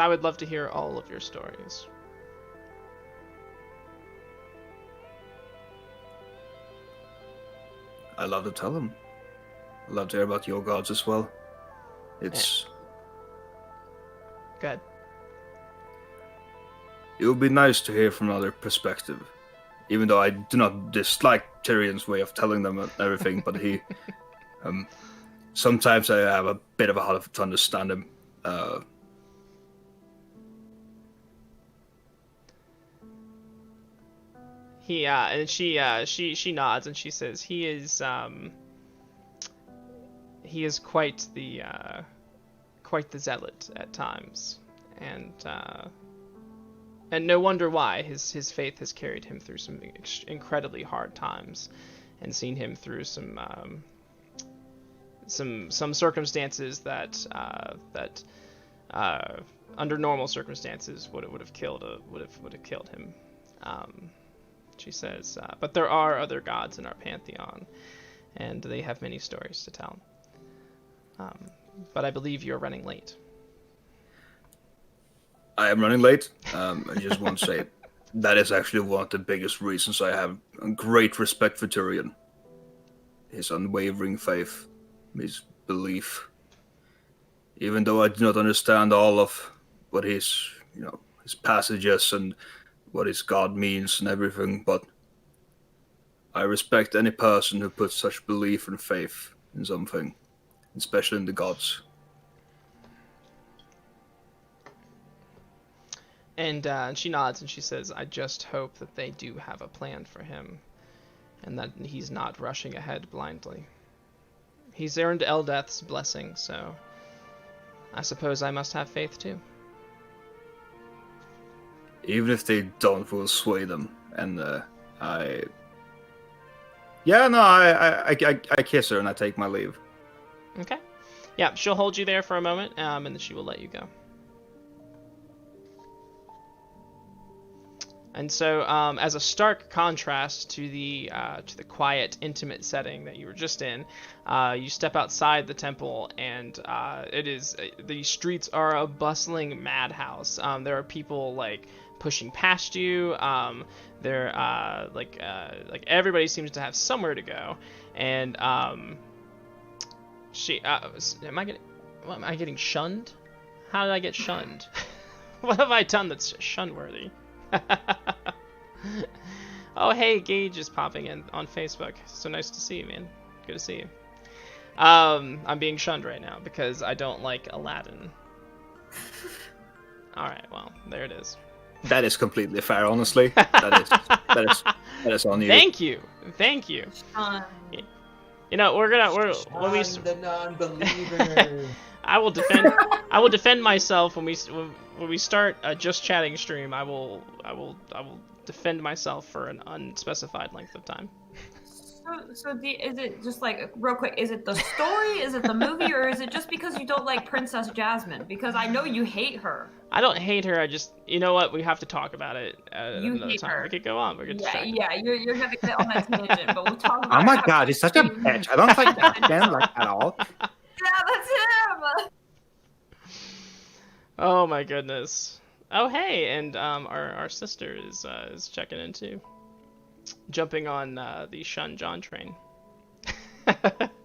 would love to hear all of your stories. I love to tell them. I love to hear about your gods as well. It's... Good. It would be nice to hear from another perspective. Even though I do not dislike Tyrion's way of telling them everything, but he... sometimes I have a bit of a hard to understand him. And she nods and she says he is quite the zealot at times, and no wonder why. His faith has carried him through some incredibly hard times, and seen him through some some circumstances that under normal circumstances would have killed him. She says, but there are other gods in our pantheon, and they have many stories to tell. But I believe you're running late. I am running late. I just want to say that is actually one of the biggest reasons I have a great respect for Tyrion. His unwavering faith, his belief. Even though I do not understand all of what his passages and what his God means and everything, but I respect any person who puts such belief and faith in something, especially in the gods. And she nods and she says, I just hope that they do have a plan for him, and that he's not rushing ahead blindly. He's earned Eldeth's blessing, so I suppose I must have faith too. Even if they don't, we'll sway them. And I kiss her and I take my leave. Okay. Yeah, she'll hold you there for a moment, and then she will let you go. And so, as a stark contrast to the quiet, intimate setting that you were just in, you step outside the temple, and the streets are a bustling madhouse. There are people like pushing past you. Like everybody seems to have somewhere to go, and am I getting shunned? How did I get shunned? What have I done that's shun-worthy? Oh, hey, Gage is popping in on Facebook. So nice to see you, man. Good to see you. I'm being shunned right now because I don't like Aladdin. Alright, well, there it is. That is completely fair, honestly. That is on you. Thank you. You know, when we the non-believer. I will defend myself when we start a just chatting stream. I will defend myself for an unspecified length of time. So is it just like real quick? Is it the story? Is it the movie? Or is it just because you don't like Princess Jasmine? Because I know you hate her. I don't hate her. I just, you know what? We have to talk about it You another hate time. her. We could go on. We're gonna You're gonna get on that tangent, but we'll talk about. Oh my god, he's such a bitch. I don't like that man like at all. Yeah, that's him. Oh my goodness. Oh hey, and our sister is checking in too, jumping on the Shun John train.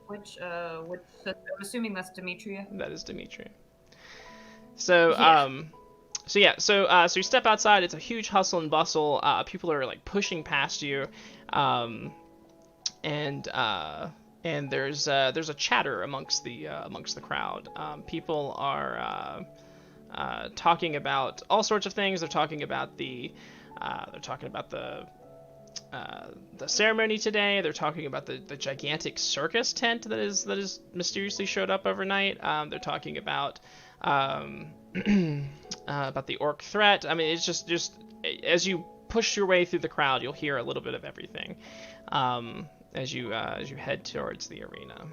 Which I'm assuming that's Demetria. That is Demetria. So Yeah. So you step outside. It's a huge hustle and bustle. People are like pushing past you, and there's a chatter amongst the crowd. People are talking about all sorts of things. They're talking about the ceremony today. They're talking about the gigantic circus tent that is mysteriously showed up overnight. They're talking about the orc threat. I mean, it's just as you push your way through the crowd, you'll hear a little bit of everything as you head towards the arena.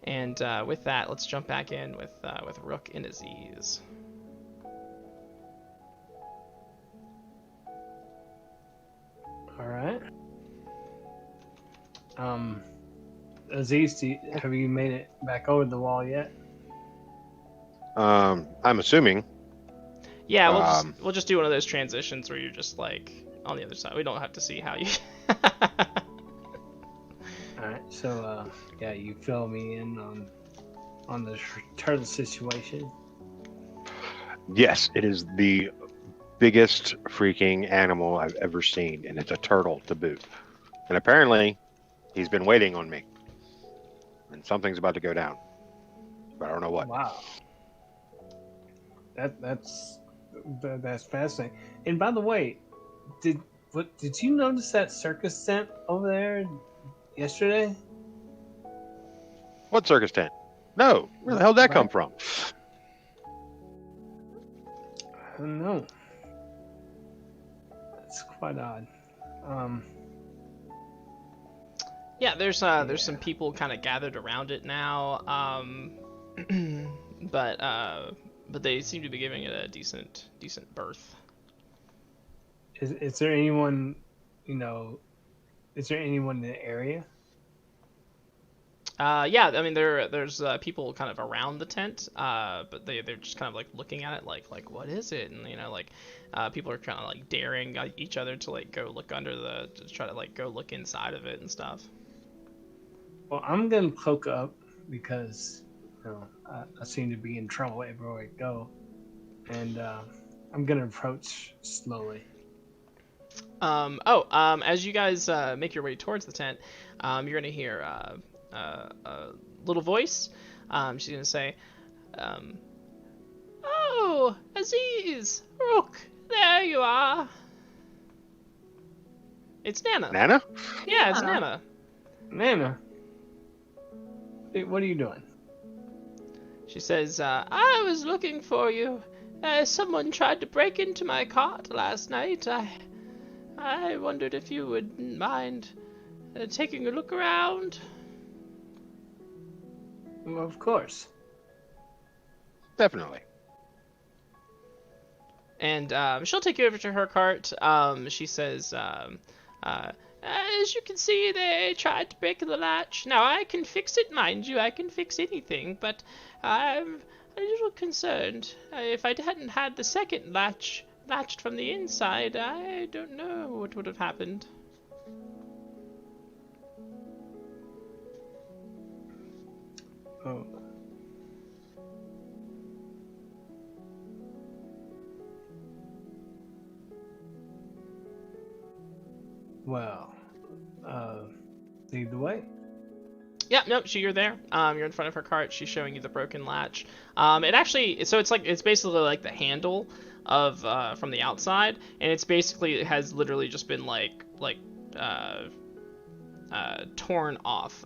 And with that, let's jump back in with Rook and Aziz. All right. Aziz, have you made it back over the wall yet? I'm assuming. Yeah, we'll just do one of those transitions where you're just like on the other side. We don't have to see how you. All right. So you fill me in on the turtle situation. Yes, it is the biggest freaking animal I've ever seen, and it's a turtle to boot. And apparently, he's been waiting on me. And something's about to go down. But I don't know what. Wow. That's fascinating. And by the way, did you notice that circus tent over there yesterday? What circus tent? No. Where the hell did that come from? I don't know. That's quite odd. Yeah, there's some people kind of gathered around it now, but they seem to be giving it a decent berth. Is there anyone, you know, is there anyone in the area? Yeah, I mean there's people kind of around the tent, but they're just kind of like looking at it like what is it? And like people are kind of like daring each other to like go look to try to like go look inside of it and stuff. Well, I'm gonna cloak up because I seem to be in trouble everywhere I go, and I'm gonna approach slowly. As you guys make your way towards the tent, you're gonna hear a little voice. She's gonna say, "Oh, Aziz, Rook, there you are." It's Nana. Nana? Yeah, it's Nana. Nana, hey, what are you doing? She says, "I was looking for you. Someone tried to break into my cart last night. I wondered if you would mind taking a look around." Well, of course. Definitely. And she'll take you over to her cart. She says, "As you can see, they tried to break the latch. Now, I can fix it, mind you. I can fix anything, but I'm a little concerned. If I hadn't had the second latch latched from the inside, I don't know what would have happened." Oh. Well, lead the way. Yeah, nope, you're there. You're in front of her cart. She's showing you the broken latch. It's basically like the handle of from the outside, and it has literally just been torn off.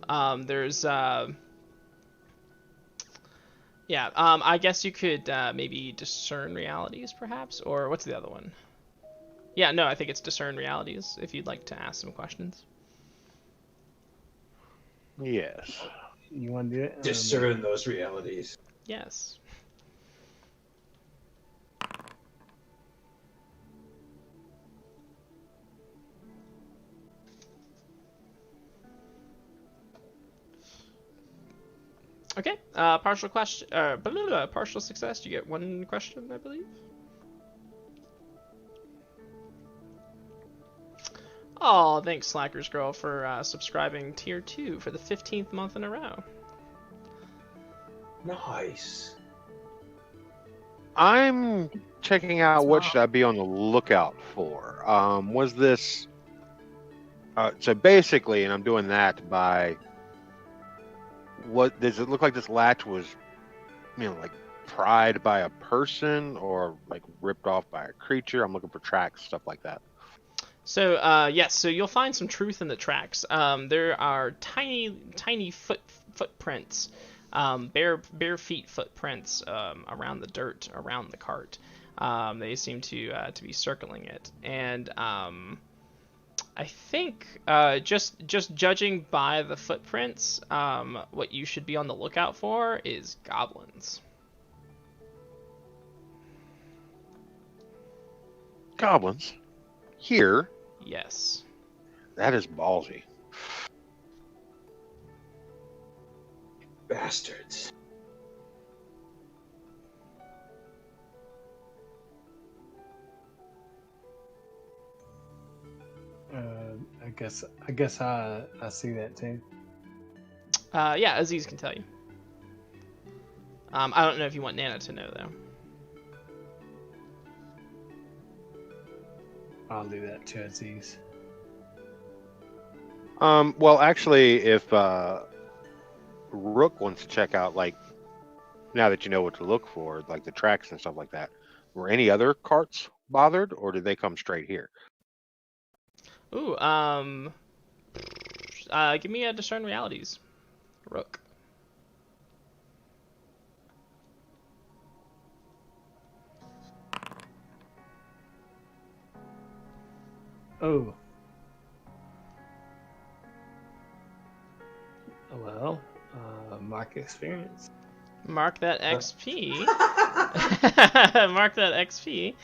I guess you could maybe discern realities, perhaps, or what's the other one? Yeah, no, I think it's discern realities. If you'd like to ask some questions. Yes. You want to do it? Discern those realities. Yes. Okay. Partial success. You get one question, I believe. Oh, thanks, Slackers Girl, for subscribing tier 2 for the 15th month in a row. Nice. I'm checking out what should I be on the lookout for. Was this so basically, and I'm doing that by what does it look like this latch was, like pried by a person or like ripped off by a creature? I'm looking for tracks, stuff like that. So, yes, so you'll find some truth in the tracks. There are tiny footprints, bare feet footprints around the dirt around the cart. They seem to be circling it, and I think just judging by the footprints, what you should be on the lookout for is goblins. Goblins? Here? Yes. That is ballsy. Bastards. I guess I see that too. Yeah, Aziz can tell you. I don't know if you want Nana to know, though. I'll do that to Aziz. Well, actually, if Rook wants to check out, like, now that you know what to look for, like the tracks and stuff like that, were any other carts bothered, or did they come straight here? Ooh, give me a discern realities, Rook. Oh. mark experience. Mark that XP. Mark that XP.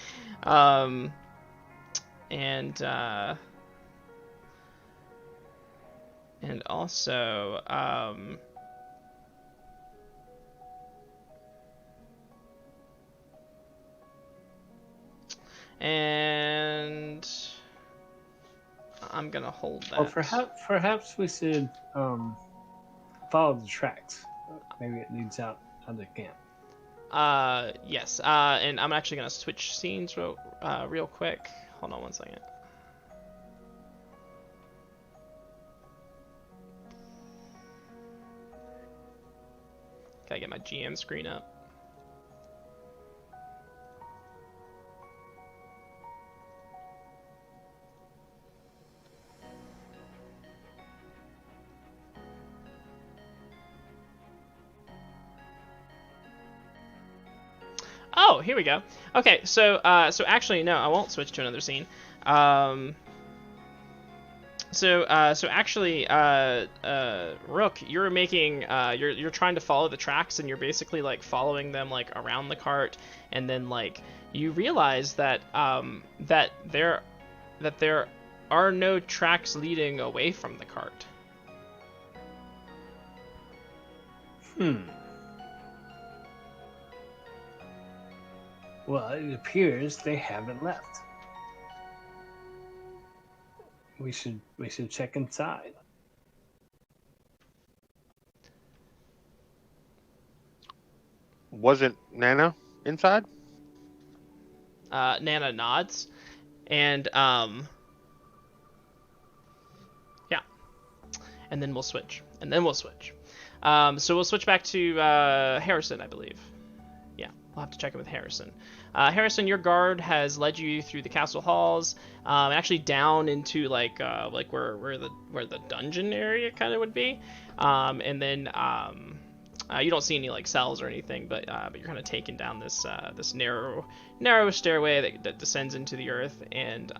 And also, and I'm gonna hold that. Or perhaps we should follow the tracks. Maybe it leads out of the camp. Yes. And I'm actually gonna switch scenes real quick. Hold on one second. Gotta get my GM screen up. Oh, here we go. Okay, so actually no, I won't switch to another scene. So actually, Rook, you're making, you're trying to follow the tracks, and you're basically like following them like around the cart, and then like you realize that that there are no tracks leading away from the cart. Well, it appears they haven't left. We should check inside. Wasn't Nana inside? Nana nods, and yeah, and then we'll switch, so we'll switch back to Harrison, I believe. Yeah, we'll have to check in with Harrison. Harrison, your guard has led you through the castle halls, actually down into like where the dungeon area kind of would be, and then you don't see any like cells or anything, but you're kind of taken down this narrow stairway that descends into the earth, and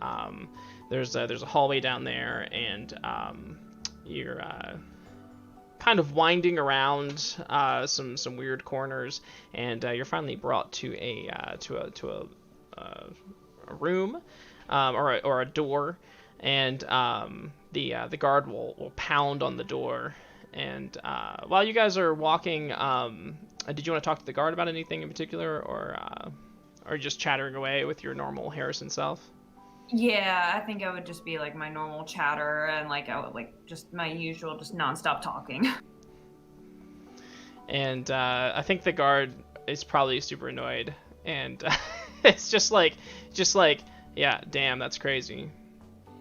there's a hallway down there, and you're kind of winding around some weird corners, and you're finally brought to a room or a door, and the guard will pound on the door. And while you guys are walking, did you want to talk to the guard about anything in particular, or just chattering away with your normal Harrison self? Yeah, I think I would just be like my normal chatter, and like I would like just my usual, just nonstop talking. And I think the guard is probably super annoyed, and it's just like, yeah, damn, that's crazy.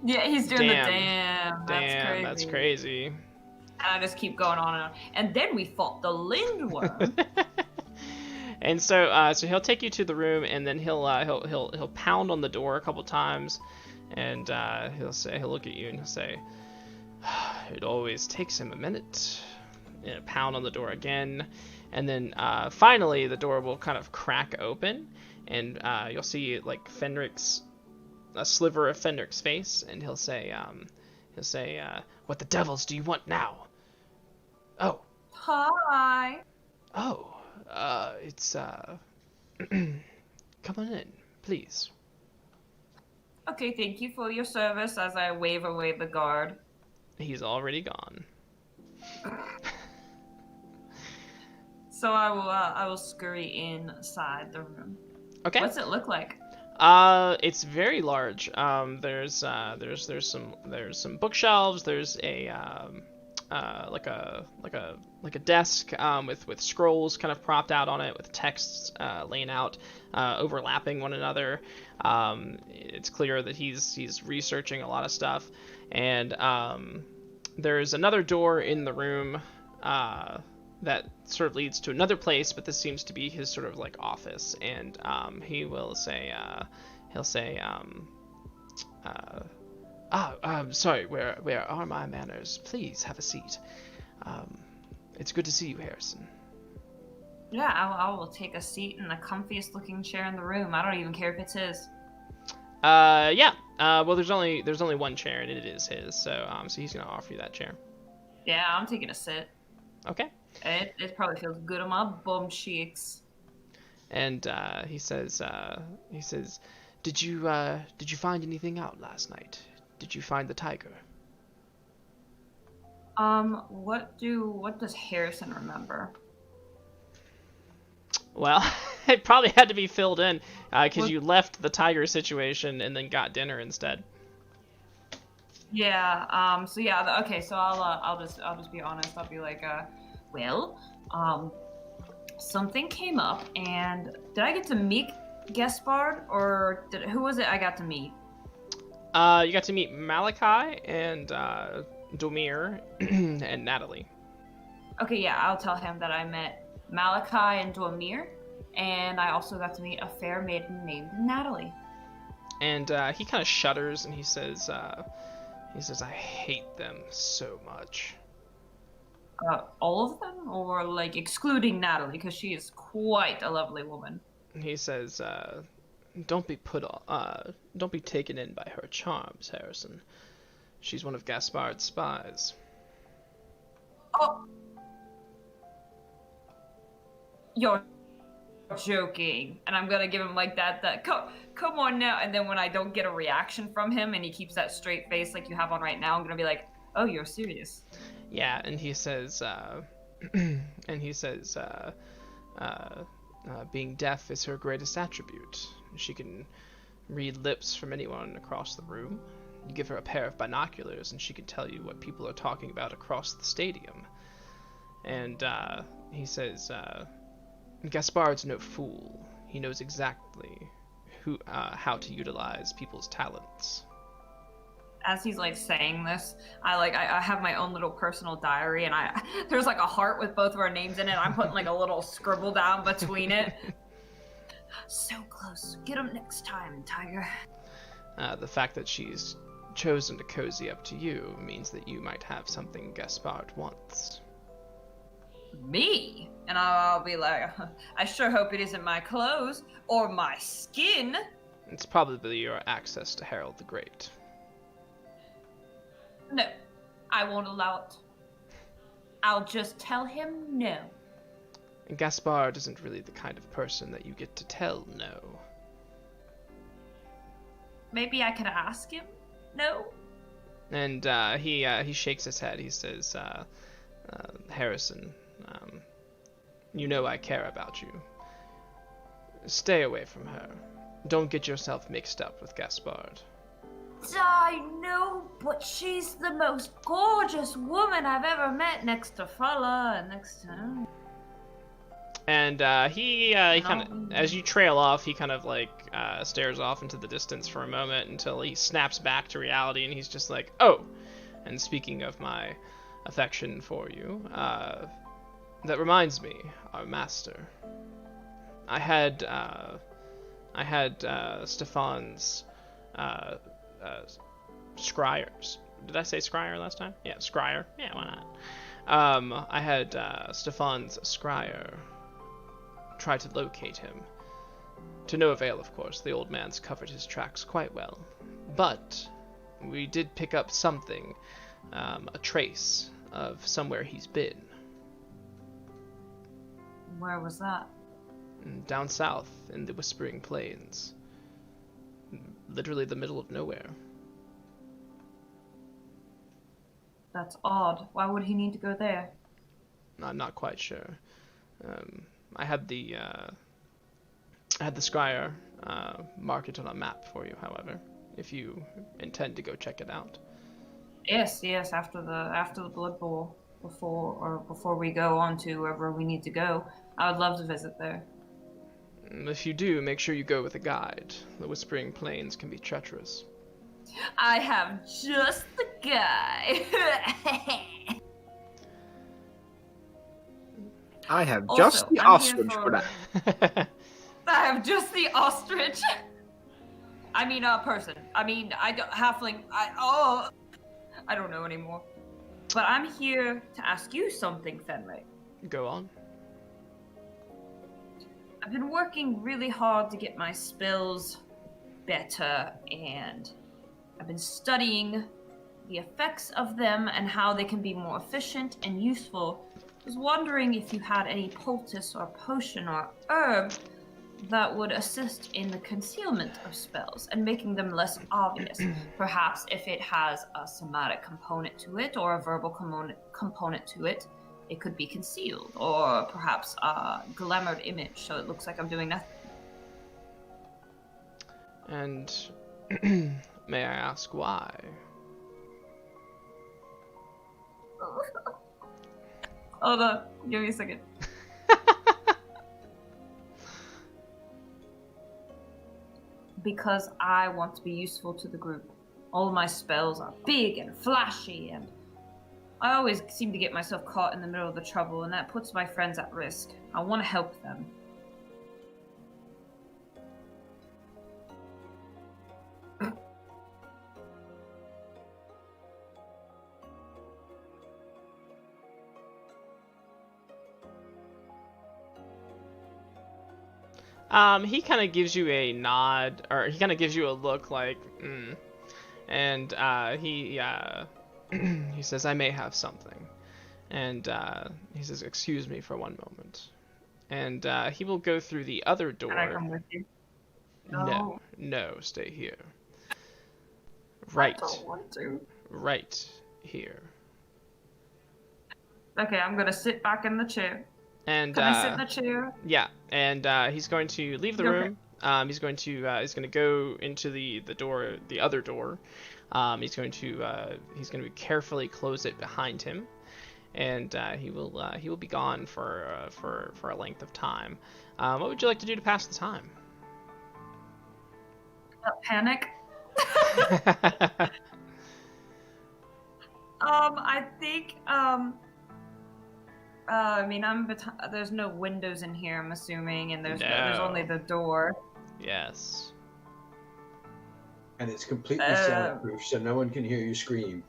Yeah, he's doing Damn. the damn. That's crazy. And I just keep going on and on. And then we fought the Lindworm. And so he'll take you to the room, and then he'll pound on the door a couple times, and he'll look at you and he'll say, "It always takes him a minute." And pound on the door again, and then finally the door will kind of crack open, and you'll see like a sliver of Fenric's face, and he'll say, "What the devils do you want now?" "Oh." Hi. "Oh. It's come on in, please." Okay, thank you for your service, as I wave away the guard. He's already gone. So I will scurry inside the room. Okay. What's it look like? It's very large. There's some bookshelves. There's a like a desk with scrolls kind of propped out on it, with texts laying out, overlapping one another. It's clear that he's researching a lot of stuff, and there's another door in the room that sort of leads to another place, but this seems to be his sort of like office, and he'll say, sorry, where are my manners? Please have a seat. It's good to see you, Harrison. Yeah, I will take a seat in the comfiest looking chair in the room. I don't even care if it's his. Yeah. Well, there's only one chair, and it is his, so he's gonna offer you that chair. Yeah, I'm taking a sit. Okay. It probably feels good on my bum cheeks. And he says, did you find anything out last night? Did you find the tiger? What does Harrison remember? Well, it probably had to be filled in because you left the tiger situation and then got dinner instead. Yeah. So yeah. Okay. So I'll just be honest. I'll be like, well, something came up, and did I get to meet Gaspard, or who was it I got to meet? You got to meet Malachi and Domir and Natalie. Okay, yeah, I'll tell him that I met Malachi and Domir, and I also got to meet a fair maiden named Natalie. And he kind of shudders and he says, I hate them so much. All of them, or like excluding Natalie, because she is quite a lovely woman. He says, don't be taken in by her charms, Harrison. She's one of Gaspard's spies. Oh, you're joking. And I'm gonna give him like that come on now. And then when I don't get a reaction from him and he keeps that straight face like you have on right now, I'm gonna be like, oh, you're serious. Yeah, and he says, being deaf is her greatest attribute. She can read lips from anyone across the room. You give her a pair of binoculars and she can tell you what people are talking about across the stadium. And he says, Gaspard's no fool. He knows exactly how to utilize people's talents. As he's like saying this, I have my own little personal diary, and there's like a heart with both of our names in it. I'm putting like a little scribble down between it. So close. Get him next time, Tiger. The fact that she's chosen to cozy up to you means that you might have something Gaspard wants. Me? And I'll be like, I sure hope it isn't my clothes or my skin. It's probably your access to Harold the Great. No, I won't allow it. I'll just tell him no. And Gaspard isn't really the kind of person that you get to tell no. Maybe I could ask him no? And he shakes his head. He says, Harrison, you know I care about you. Stay away from her. Don't get yourself mixed up with Gaspard. I know, but she's the most gorgeous woman I've ever met, next to Fala and next to him. And he kind of, as you trail off, he kind of like stares off into the distance for a moment until he snaps back to reality, and he's just like, oh, and speaking of my affection for you, that reminds me, our master. I had Stefan's scryers. Did I say scryer last time? Yeah, scryer. Yeah, why not? I had Stefan's scryer try to locate him. To no avail, of course. The old man's covered his tracks quite well. But we did pick up something, a trace of somewhere he's been. Where was that? Down south, in the Whispering Plains. Literally the middle of nowhere. That's odd. Why would he need to go there? I'm not quite sure. I had the scryer mark it on a map for you, however, if you intend to go check it out. Yes, after the Blood Bowl, before we go on to wherever we need to go, I would love to visit there. If you do, make sure you go with a guide. The Whispering Plains can be treacherous. I have just the guy. I have Also, just the I'm ostrich here for that. I have just the ostrich. I mean, person. I mean, I don't halfling. I don't know anymore. But I'm here to ask you something, Fenway. Go on. I've been working really hard to get my spells better, and I've been studying the effects of them and how they can be more efficient and useful was wondering if you had any poultice or potion or herb that would assist in the concealment of spells and making them less obvious. Perhaps if it has a somatic component to it or a verbal component to it, it could be concealed, or perhaps a glamoured image so it looks like I'm doing nothing. And may I ask why? Hold on, give me a second. Because I want to be useful to the group. All of my spells are big and flashy, and I always seem to get myself caught in the middle of the trouble, and that puts my friends at risk. I want to help them. He kind of gives you a nod, or he kind of gives you a look like, and he he says, "I may have something," and he says, "Excuse me for one moment," and he will go through the other door. Can I come with you? No, stay here. Right. I don't want to. Right here. Okay, I'm gonna sit back in the chair. And Can I sit in the chair? yeah, and he's going to leave the room. He's going to go into the door, the other door. He's going to carefully close it behind him, and he will be gone for a length of time. What would you like to do to pass the time? Panic. I think I mean, there's no windows in here, I'm assuming, and there's only the door. Yes. And it's completely soundproof, so no one can hear you scream.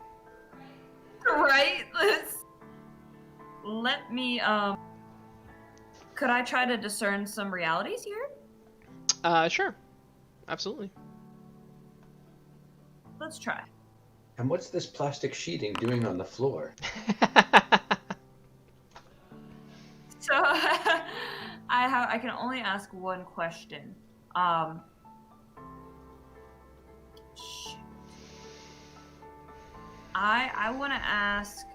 Right? Let me, could I try to discern some realities here? Sure. Absolutely. Let's try. And what's this plastic sheeting doing on the floor? So, I can only ask one question. Shoot. I want to ask.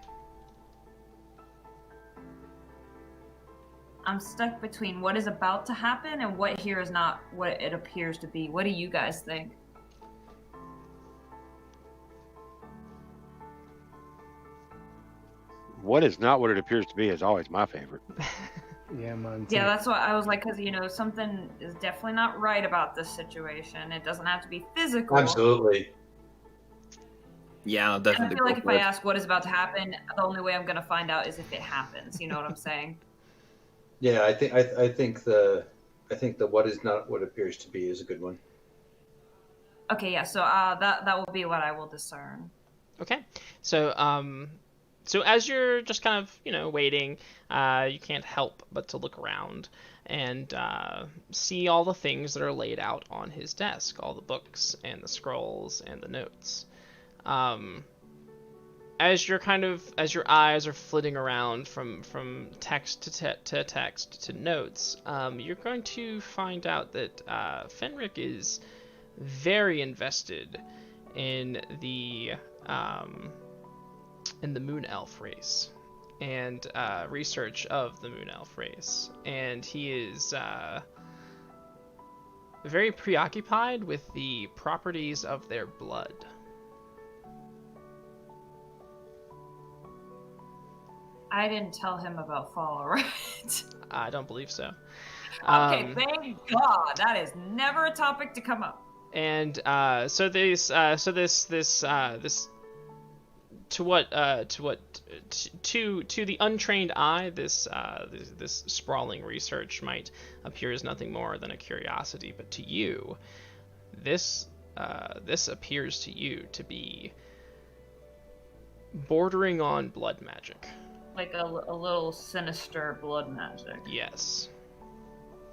I'm stuck between what is about to happen and what here is not what it appears to be. What do you guys think? What is not what it appears to be is always my favorite. Yeah, mine too. Yeah, that's what I was like, because, something is definitely not right about this situation. It doesn't have to be physical. Absolutely. Yeah, I'll And definitely I feel like go if for I it. ask what is about to happen, the only way I'm going to find out is if it happens. You know what I'm saying? Yeah, I think the what is not what appears to be is a good one. Okay, yeah, so that will be what I will discern. Okay. So as you're just kind of, waiting, you can't help but to look around and see all the things that are laid out on his desk, all the books and the scrolls and the notes. As your eyes are flitting around from text to text to notes, you're going to find out that Fenric is very invested in the Moon Elf race and research of the Moon Elf race, and he is very preoccupied with the properties of their blood. I didn't tell him about fall, right? I don't believe so. Okay, thank God. That is never a topic to come up. And so this to the untrained eye, this sprawling research might appear as nothing more than a curiosity, but to you, this appears to you to be bordering on blood magic. Like a little sinister blood magic. Yes.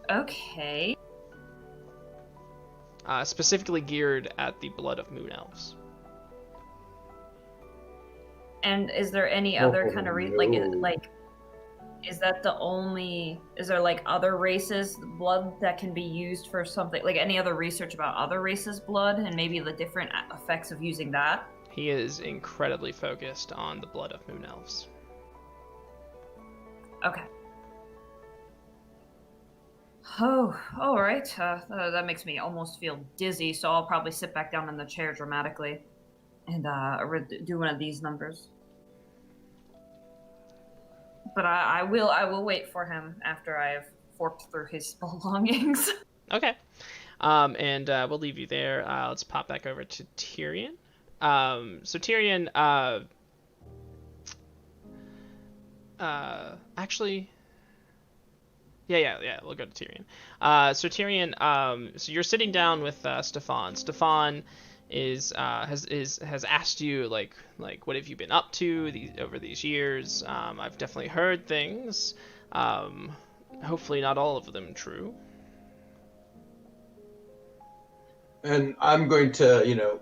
Okay. Specifically geared at the blood of moon elves. And is there any other kind of is that the only? Is there like other races' blood that can be used for something? Like any other research about other races' blood and maybe the different effects of using that? He is incredibly focused on the blood of moon elves. Okay. Oh, all right. That makes me almost feel dizzy, so I'll probably sit back down in the chair dramatically and do one of these numbers. But I will wait for him after I have forked through his belongings. Okay. And we'll leave you there. Let's pop back over to Tyrion. So Tyrion, actually, yeah, we'll go to Tyrion. So Tyrion, so you're sitting down with Stefan. Stefan has asked you like what have you been up to over these years? I've definitely heard things. Hopefully not all of them true. And I'm going to,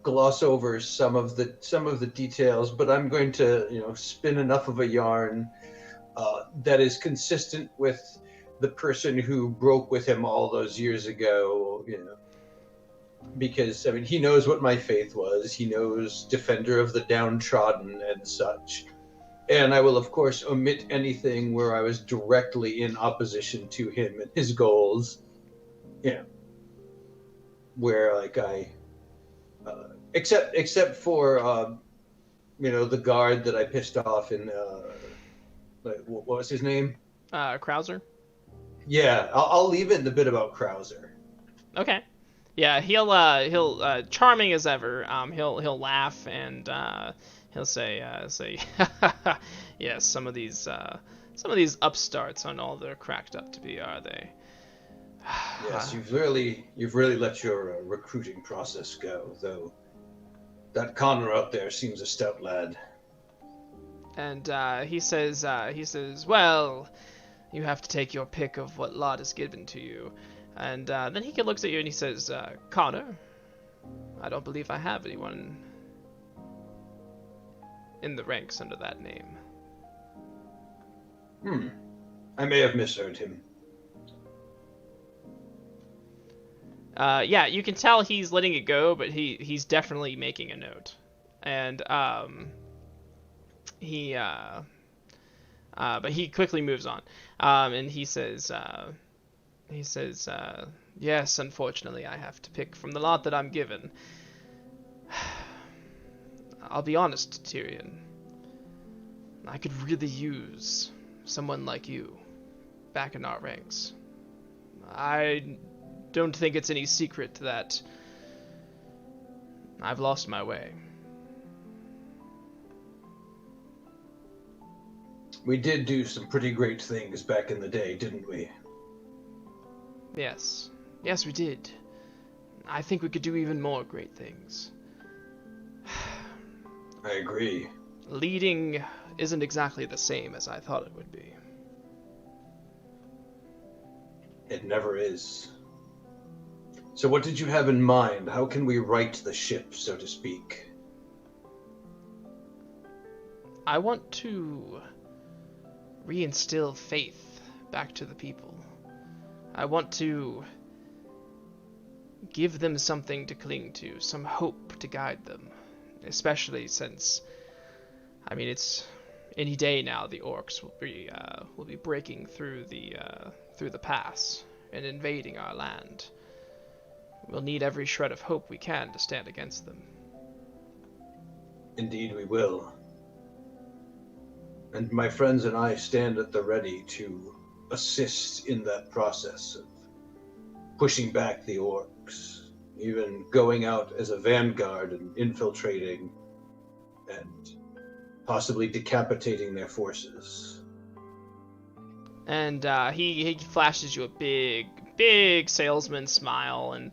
gloss over some of the details, but I'm going to, spin enough of a yarn that is consistent with the person who broke with him all those years ago, because he knows what my faith was. He knows defender of the downtrodden and such. And I will, of course, omit anything where I was directly in opposition to him and his goals. Where except for the guard that I pissed off in what was his name? Krauser. Yeah, I'll leave it in the bit about Krauser. Okay. Yeah, he'll charming as ever. He'll laugh and he'll say yes, some of these upstarts aren't all they're cracked up to be, are they? Yes, you've really let your recruiting process go, though. That Connor out there seems a stout lad. And he says, well, you have to take your pick of what lot is given to you. And then he looks at you and he says, Connor, I don't believe I have anyone in the ranks under that name. I may have misheard him. Yeah, you can tell he's letting it go, but he's definitely making a note. And but he quickly moves on. And he says, yes, unfortunately, I have to pick from the lot that I'm given. I'll be honest, Tyrion. I could really use someone like you back in our ranks. I don't think it's any secret that I've lost my way. We did do some pretty great things back in the day, didn't we? Yes, we did. I think we could do even more great things. I agree. Leading isn't exactly the same as I thought it would be. It never is. So what did you have in mind? How can we right the ship, so to speak? I want to reinstill faith back to the people. I want to give them something to cling to, some hope to guide them. Especially since, it's any day now the orcs will be breaking through the pass and invading our land. We'll need every shred of hope we can to stand against them. Indeed we will. And my friends and I stand at the ready to assist in that process of pushing back the orcs, even going out as a vanguard and infiltrating and possibly decapitating their forces. And he flashes you a big salesman smile, and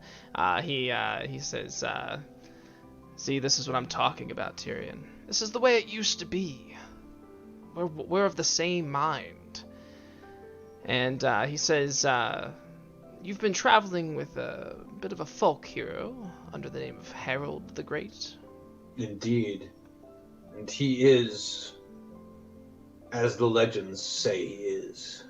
he says, see, this is what I'm talking about, Tyrion. This is the way it used to be. We're of the same mind. And he says, you've been traveling with a bit of a folk hero under the name of Harold the Great. Indeed. And he is as the legends say he is.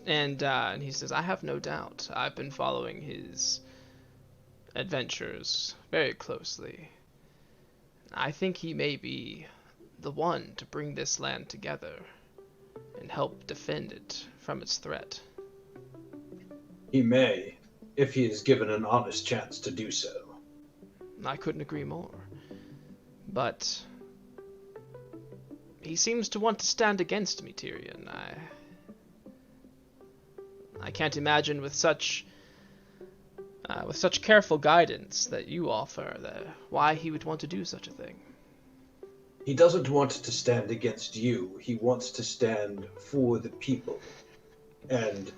And he says, I have no doubt. I've been following his adventures very closely. I think he may be the one to bring this land together and help defend it from its threat. He may, if he is given an honest chance to do so. I couldn't agree more. But he seems to want to stand against me, Tyrion. I can't imagine with such careful guidance that you offer why he would want to do such a thing. He doesn't want to stand against you. He wants to stand for the people. And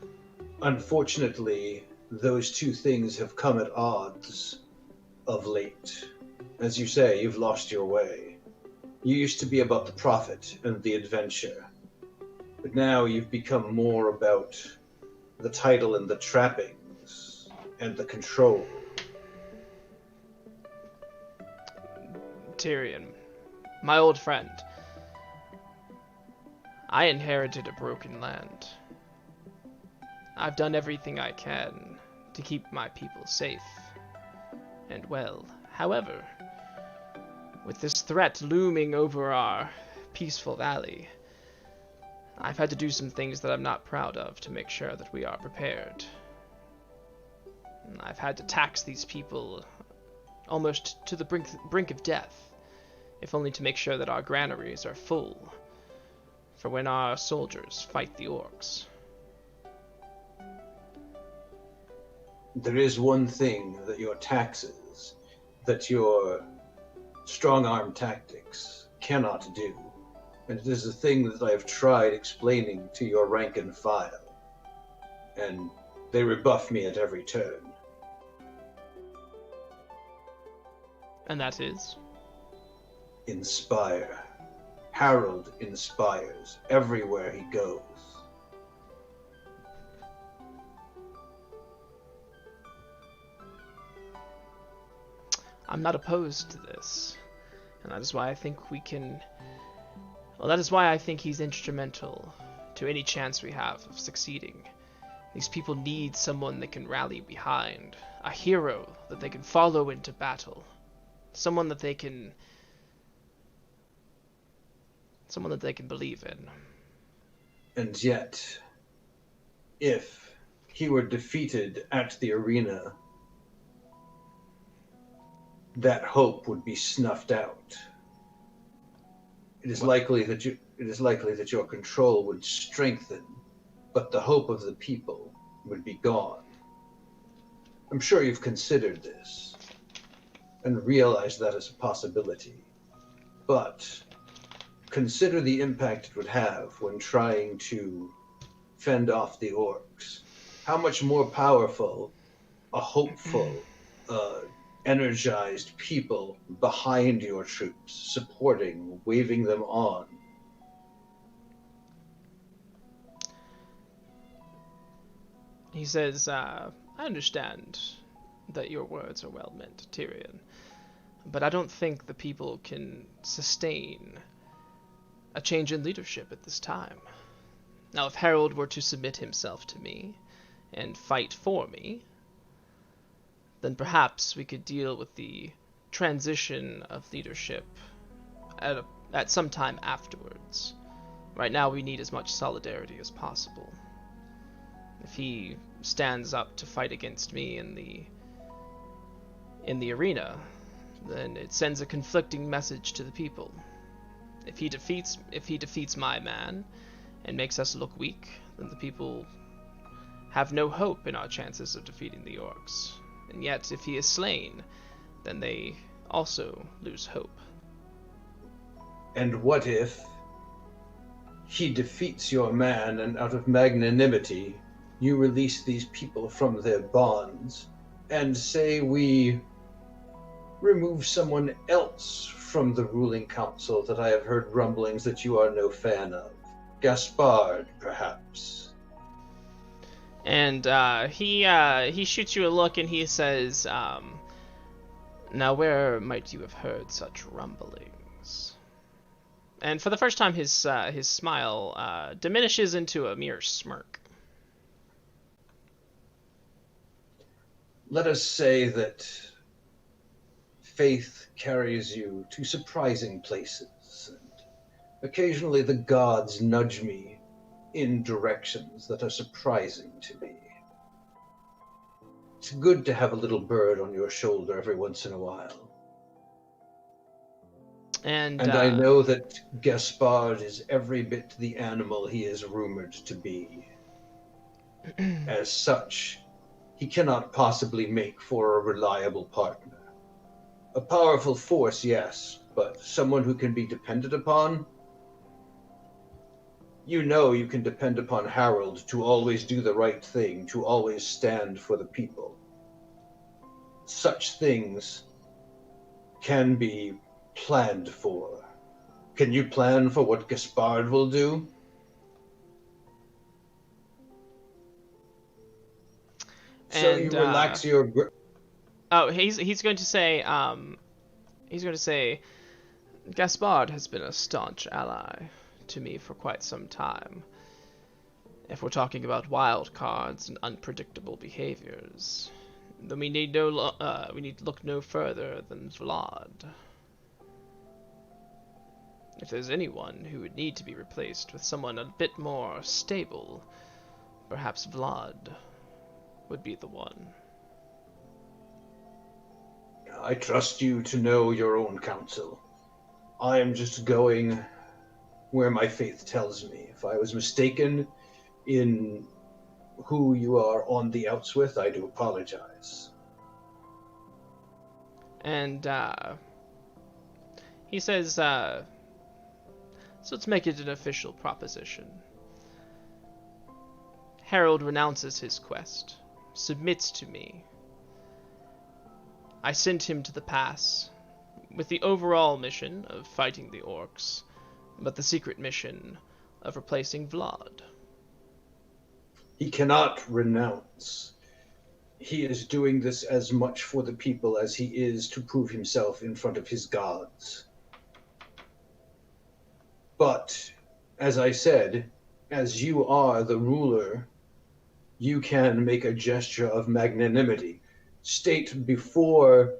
unfortunately, those two things have come at odds of late. As you say, you've lost your way. You used to be about the profit and the adventure. But now you've become more about the title and the trappings and the control. Tyrion, my old friend, I inherited a broken land. I've done everything I can to keep my people safe and well. However, with this threat looming over our peaceful valley, I've had to do some things that I'm not proud of to make sure that we are prepared. I've had to tax these people almost to the brink of death, if only to make sure that our granaries are full for when our soldiers fight the orcs. There is one thing that your taxes, that your strong-arm tactics cannot do, and it is a thing that I have tried explaining to your rank and file, and they rebuff me at every turn. And that is? Inspire. Harold inspires everywhere he goes. I'm not opposed to this, and that is why I think we can... Well, that is why I think he's instrumental to any chance we have of succeeding. These people need someone they can rally behind, a hero that they can follow into battle, someone that they can believe in. And yet, if he were defeated at the arena, that hope would be snuffed out. It is likely that your control would strengthen, but the hope of the people would be gone. I'm sure you've considered this and realized that as a possibility. But consider the impact it would have when trying to fend off the orcs. How much more powerful a hopeful, energized people behind your troops, supporting, waving them on. He says, I understand that your words are well meant, Tyrion, but I don't think the people can sustain a change in leadership at this time. Now, if Harold were to submit himself to me and fight for me, then perhaps we could deal with the transition of leadership at some time afterwards. Right now, we need as much solidarity as possible. If he stands up to fight against me in the arena, then it sends a conflicting message to the people. If he defeats my man and makes us look weak, then the people have no hope in our chances of defeating the orcs. And yet, if he is slain, then they also lose hope. And what if he defeats your man, and out of magnanimity, you release these people from their bonds, and say we remove someone else from the ruling council that I have heard rumblings that you are no fan of? Gaspard, perhaps? And he shoots you a look and he says, now where might you have heard such rumblings? And for the first time, his smile diminishes into a mere smirk. Let us say that faith carries you to surprising places, and occasionally the gods nudge me in directions that are surprising to me. It's good to have a little bird on your shoulder every once in a while. And I know that Gaspard is every bit the animal he is rumored to be. As such, he cannot possibly make for a reliable partner. A powerful force, yes, but someone who can be depended upon? You know you can depend upon Harold to always do the right thing, to always stand for the people. Such things can be planned for. Can you plan for what Gaspard will do? So you relax your grip. Oh, he's going to say Gaspard has been a staunch ally to me for quite some time. If we're talking about wild cards and unpredictable behaviors, then we need to look no further than Vlad. If there's anyone who would need to be replaced with someone a bit more stable, perhaps Vlad would be the one. I trust you to know your own counsel. I am just going where my faith tells me. If I was mistaken in who you are on the outs with, I do apologize. And he says, so let's make it an official proposition. Harold renounces his quest, submits to me. I sent him to the pass with the overall mission of fighting the orcs, but the secret mission of replacing Vlad. He cannot renounce. He is doing this as much for the people as he is to prove himself in front of his gods. But, as I said, as you are the ruler, you can make a gesture of magnanimity. State before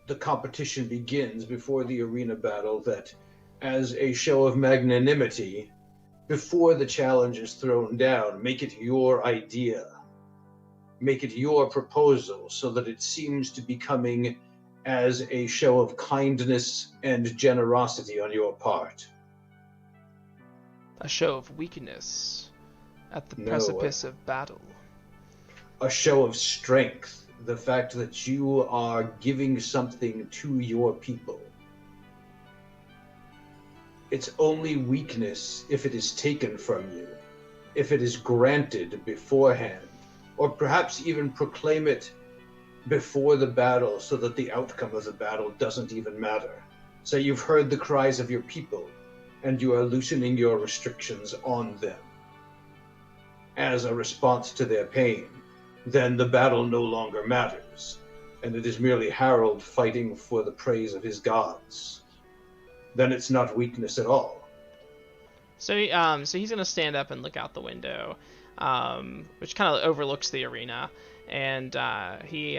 the competition begins, before the arena battle, that as a show of magnanimity, before the challenge is thrown down, make it your idea. Make it your proposal so that it seems to be coming as a show of kindness and generosity on your part. A show of weakness at the No, precipice of battle. A show of strength. The fact that you are giving something to your people. It's only weakness if it is taken from you, if it is granted beforehand, or perhaps even proclaim it before the battle so that the outcome of the battle doesn't even matter. So you've heard the cries of your people, and you are loosening your restrictions on them. As a response to their pain, then the battle no longer matters, and it is merely Harold fighting for the praise of his gods. Then it's not weakness at all. So he's gonna stand up and look out the window, which kind of overlooks the arena, and he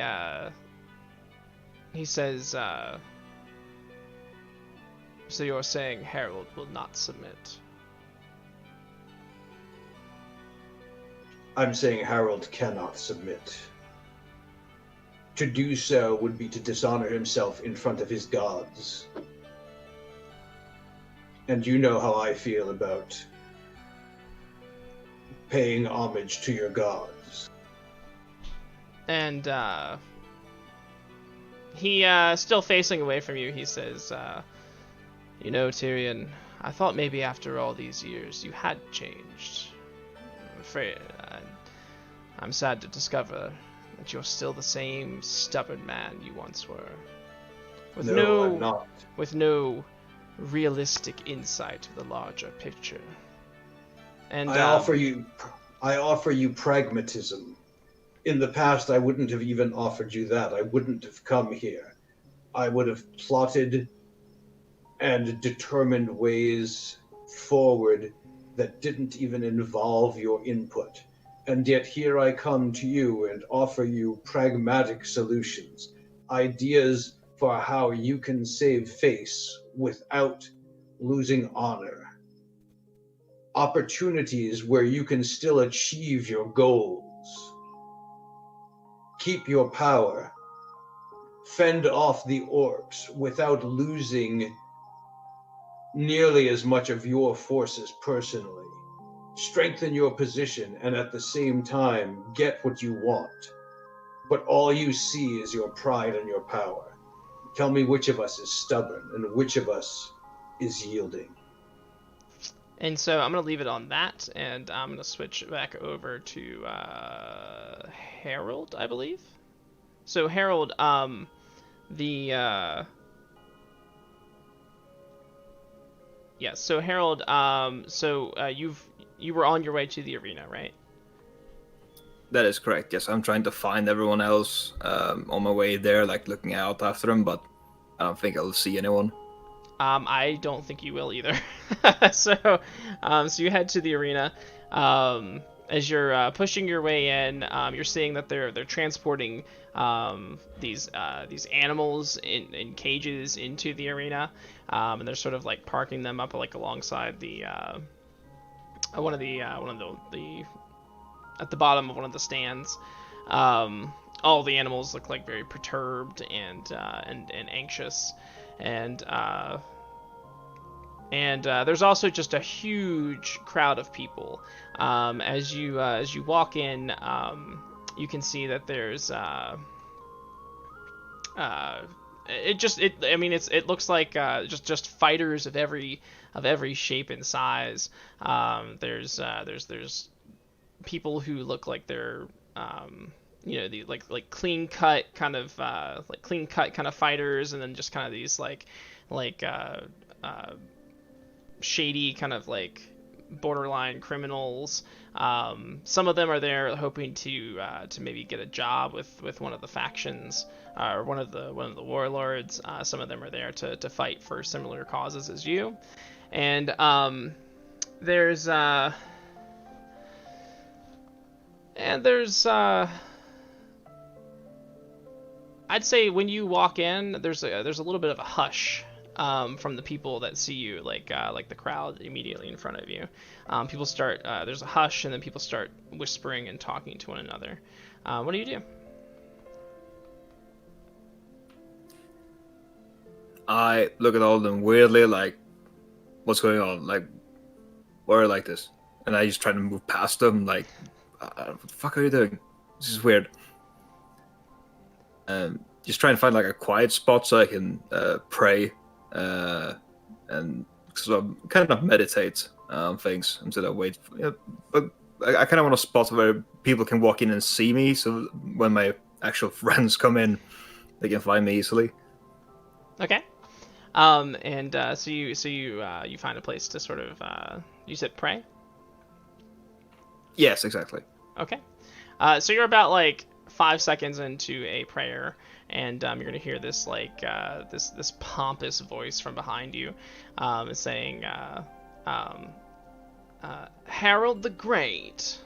says, "So you're saying Harold will not submit?" I'm saying Harold cannot submit. To do so would be to dishonor himself in front of his gods. And you know how I feel about paying homage to your gods. And he, still facing away from you, he says, "You know, Tyrion, I thought maybe after all these years you had changed. I'm afraid I'm sad to discover that you're still the same stubborn man you once were. With I'm not. With no realistic insight of the larger picture." And I offer you pragmatism. In the past, I wouldn't have even offered you that. I wouldn't have come here. I would have plotted and determined ways forward that didn't even involve your input. And yet here I come to you and offer you pragmatic solutions, ideas for how you can save face without losing honor. Opportunities where you can still achieve your goals. Keep your power. Fend off the orcs without losing nearly as much of your forces personally. Strengthen your position and at the same time get what you want. But all you see is your pride and your power. Tell me which of us is stubborn and which of us is yielding. And so I'm going to leave it on that, and I'm going to switch back over to Harold, I believe. So Harold, Yes, so Harold, you were on your way to the arena, right? That is correct. Yes, I'm trying to find everyone else on my way there, like looking out after them, but I don't think I'll see anyone. I don't think you will either. So you head to the arena. As you're pushing your way in, you're seeing that they're transporting these animals in cages into the arena, and they're sort of like parking them up like alongside the one of the at the bottom of one of the stands. All the animals look like very perturbed and anxious, and there's also just a huge crowd of people. As you walk in, you can see that there's it looks like just fighters of every shape and size. There's people who look like they're the like clean cut kind of fighters, and then just kind of these like shady kind of like borderline criminals. Some of them are there hoping to maybe get a job with one of the factions or one of the warlords. Some of them are there to fight for similar causes as you. And there's I'd say when you walk in, there's a little bit of a hush from the people that see you, like the crowd immediately in front of you. People start there's a hush, and then people start whispering and talking to one another. What do you do? I look at all of them weirdly, like, what's going on? Like, why are you like this? And I just try to move past them, like, what the fuck are you doing? This is weird. Just trying to find like a quiet spot so I can pray and sort of kind of meditate on things instead of wait. But I kind of want a spot where people can walk in and see me, so when my actual friends come in, they can find me easily. Okay. So you find a place to sort of you said pray? Yes, exactly. Okay. So you're about like 5 seconds into a prayer, and you're gonna hear this like this pompous voice from behind you, saying, "Harold the Great."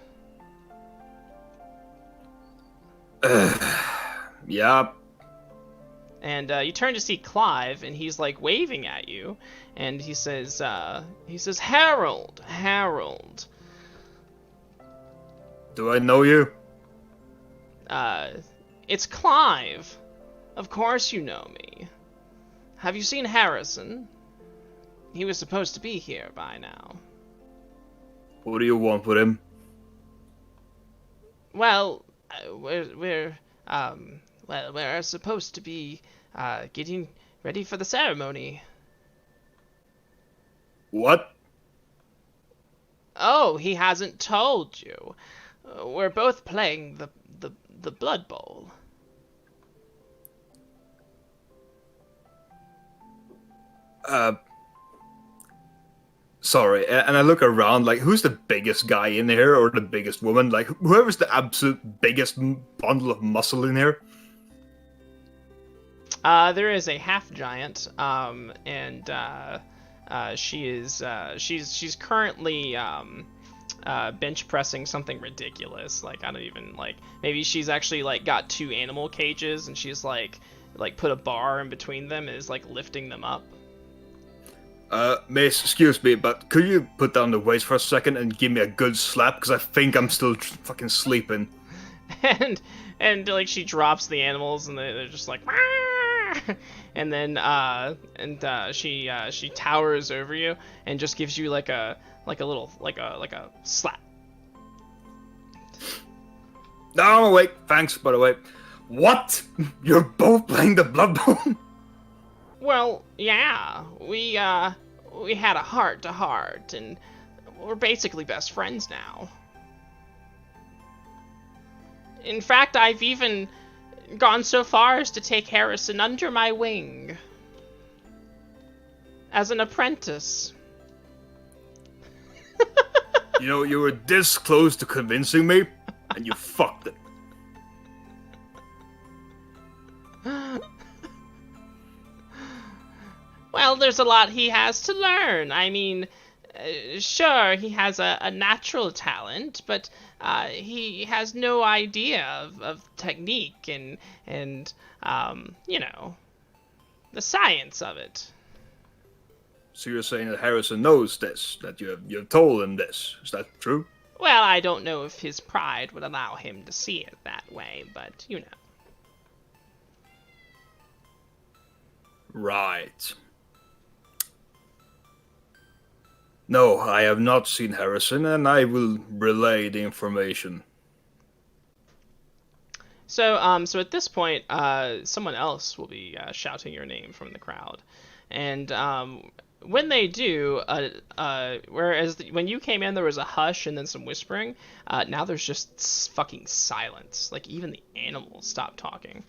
Yeah. And you turn to see Clive, and he's like waving at you, and he says, "Harold, Harold." Do I know you? It's Clive. Of course you know me. Have you seen Harrison? He was supposed to be here by now. What do you want with him? Well, we're supposed to be getting ready for the ceremony. What? Oh, he hasn't told you. We're both playing the Blood Bowl. Sorry, and I look around, like, who's the biggest guy in here, or the biggest woman? Like, whoever's the absolute biggest bundle of muscle in here? There is a half giant, and she's currently bench pressing something ridiculous. Like, I don't even, like, maybe she's actually like got 2 animal cages and she's like put a bar in between them and is like lifting them up. Miss, excuse me, but could you put down the weights for a second and give me a good slap? Because I think I'm still fucking sleeping. and like she drops the animals and they're just like, and then she towers over you and just gives you like a little slap. No, I'm awake. Thanks, by the way. What? You're both playing the Blood Bowl? Well, yeah, we had a heart-to-heart, and we're basically best friends now. In fact, I've even gone so far as to take Harrison under my wing as an apprentice. You know, you were this close to convincing me, and you fucked it. Well, there's a lot he has to learn. I mean, sure, he has a natural talent, but he has no idea of technique and you know, the science of it. So you're saying that Harrison knows this, that you have told him this. Is that true? Well, I don't know if his pride would allow him to see it that way, but you know. Right. No, I have not seen Harrison, and I will relay the information. So, so at this point, someone else will be shouting your name from the crowd, and when they do, whereas when you came in there was a hush and then some whispering, now there's just fucking silence. Like even the animals stop talking,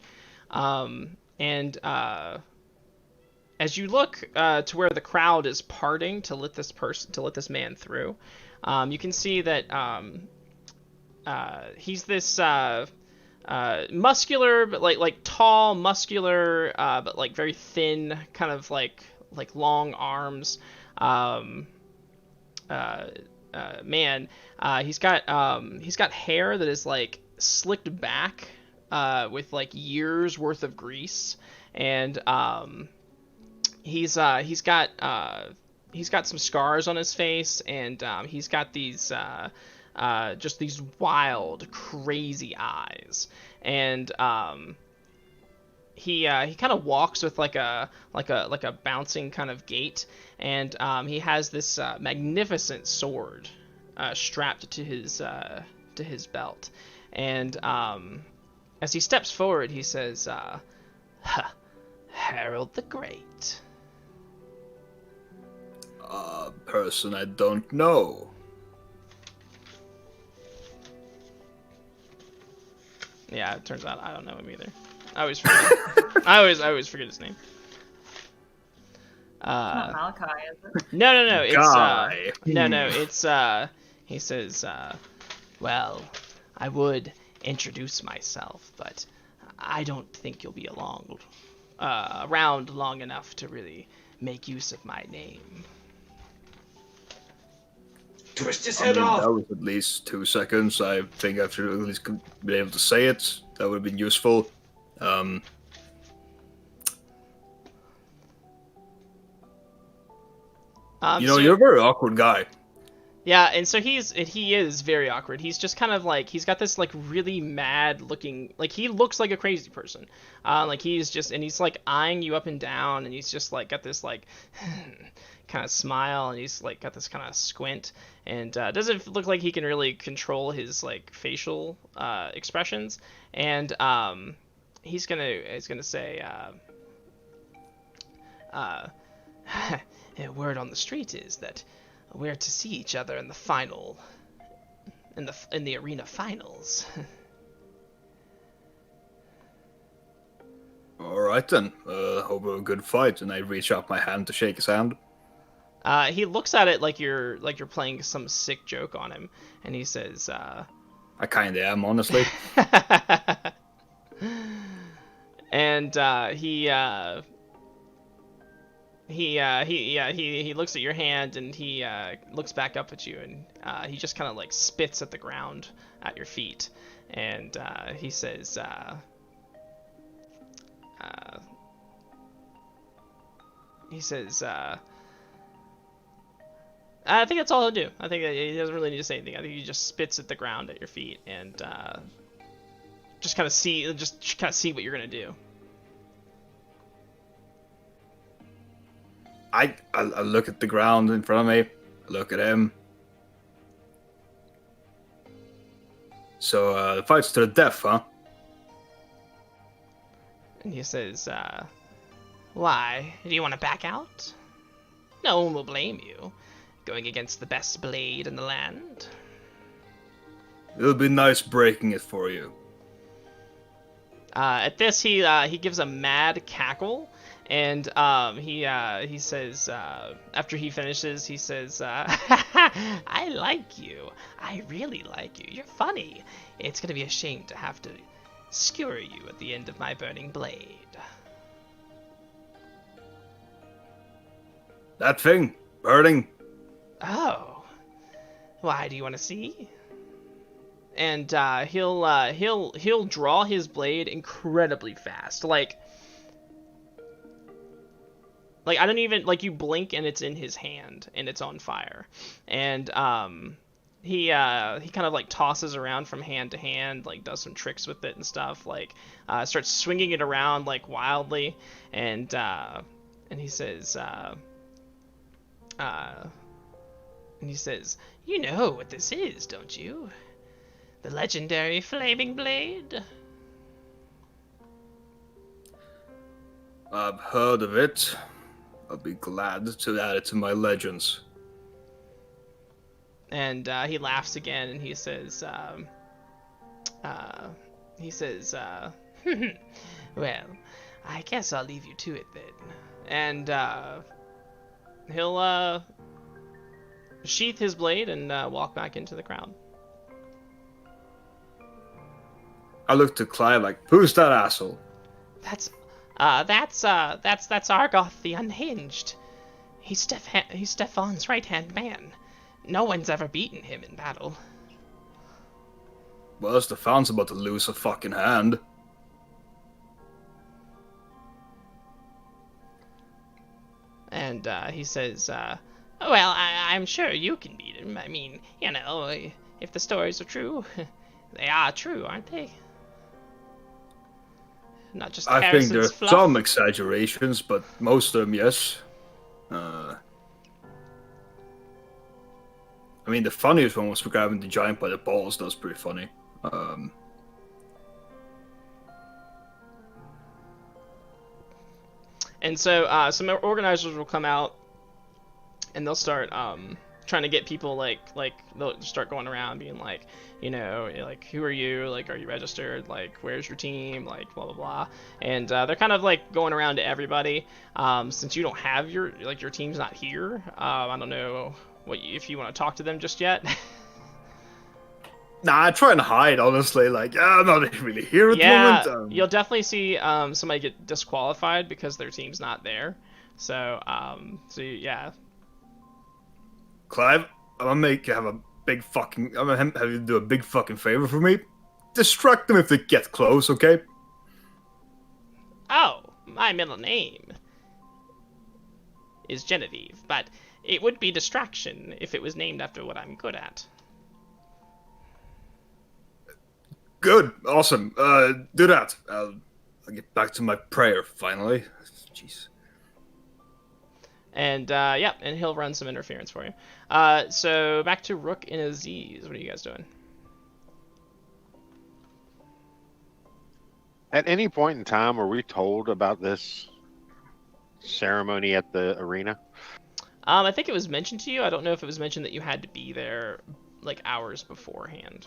and as you look to where the crowd is parting to let this man through, you can see that he's this muscular, but like tall, muscular, but like very thin, kind of like long arms man. He's got hair that is like slicked back with like years worth of grease, and he's got some scars on his face, and he's got these just these wild, crazy eyes, and he kind of walks with like a bouncing kind of gait, and he has this magnificent sword strapped to his belt, and as he steps forward, he says, "Harold the Great." Person I don't know. Yeah, it turns out I don't know him either. I always forget. I always forget his name. It's not Malachi, is it? No. It's Guy. no. It's he says, well, I would introduce myself, but I don't think you'll be around long enough to really make use of my name. Twist his I head mean, off. that was at least 2 seconds. I think I should at least be able to say it. That would have been useful. So, You're a very awkward guy. Yeah, and so he is very awkward. He's just kind of like, he's got this like really mad looking, like he looks like a crazy person. Like he's like eyeing you up and down, and he's just like got this like kind of smile, and he's like got this kind of squint, and doesn't look like he can really control his like facial expressions. And he's gonna say, word on the street is that we're to see each other in the arena finals. All right then. Hope a good fight. And I reach out my hand to shake his hand. He looks at it like you're playing some sick joke on him, and he says, I kinda am, honestly. And he looks at your hand, and he looks back up at you, and he just kind of like spits at the ground at your feet, and he says, I think that's all he'll do. I think that he doesn't really need to say anything. I think he just spits at the ground at your feet, and just kind of see what you're gonna do. I look at the ground in front of me. I look at him. So the fight's to the death, huh? And he says, why? Do you want to back out? No one will blame you. Going against the best blade in the land. It'll be nice breaking it for you. At this, he gives a mad cackle, and he says, after he finishes, he says, I like you. I really like you. You're funny. It's gonna be a shame to have to skewer you at the end of my burning blade. That thing, burning. Oh, why do you want to see? And he'll draw his blade incredibly fast. Like I don't even, like, you blink and it's in his hand and it's on fire. And he kind of like tosses around from hand to hand, like does some tricks with it and stuff, like starts swinging it around like wildly, and he says, you know what this is, don't you? The legendary flaming blade? I've heard of it. I'll be glad to add it to my legends. And he laughs again, and he says, well, I guess I'll leave you to it then. And he'll sheath his blade and walk back into the crowd. I look to Clive like, who's that asshole? That's Argoth the Unhinged. He's Stefan's right-hand man. No one's ever beaten him in battle. Well, Stefan's about to lose a fucking hand. And he says, well, I'm sure you can beat him. I mean, you know, if the stories are true, they are true, aren't they? Not just I think there's fluff. some exaggerations, but most of them, yes. I mean, the funniest one was for grabbing the giant by the balls. That was pretty funny. And so some organizers will come out, and they'll start trying to get people, like they'll start going around being like, you know, like, who are you? Like, are you registered? Like, where's your team? Like, blah, blah, blah. And they're kind of like going around to everybody. Since you don't have your team's not here, I don't know if you want to talk to them just yet. Nah, I try and hide, honestly. Like, I'm not really here at the moment. You'll definitely see somebody get disqualified because their team's not there. So, yeah. Clive, I'm gonna make you have a big fucking... I'm gonna have you do a big fucking favor for me. Distract them if they get close, okay? Oh, my middle name is Genevieve, but it would be distraction if it was named after what I'm good at. Good, awesome. Do that. I'll get back to my prayer finally. Jeez. And and he'll run some interference for you. So back to Rook and Aziz. What are you guys doing? At any point in time, were we told about this ceremony at the arena? I think it was mentioned to you. I don't know if it was mentioned that you had to be there like hours beforehand.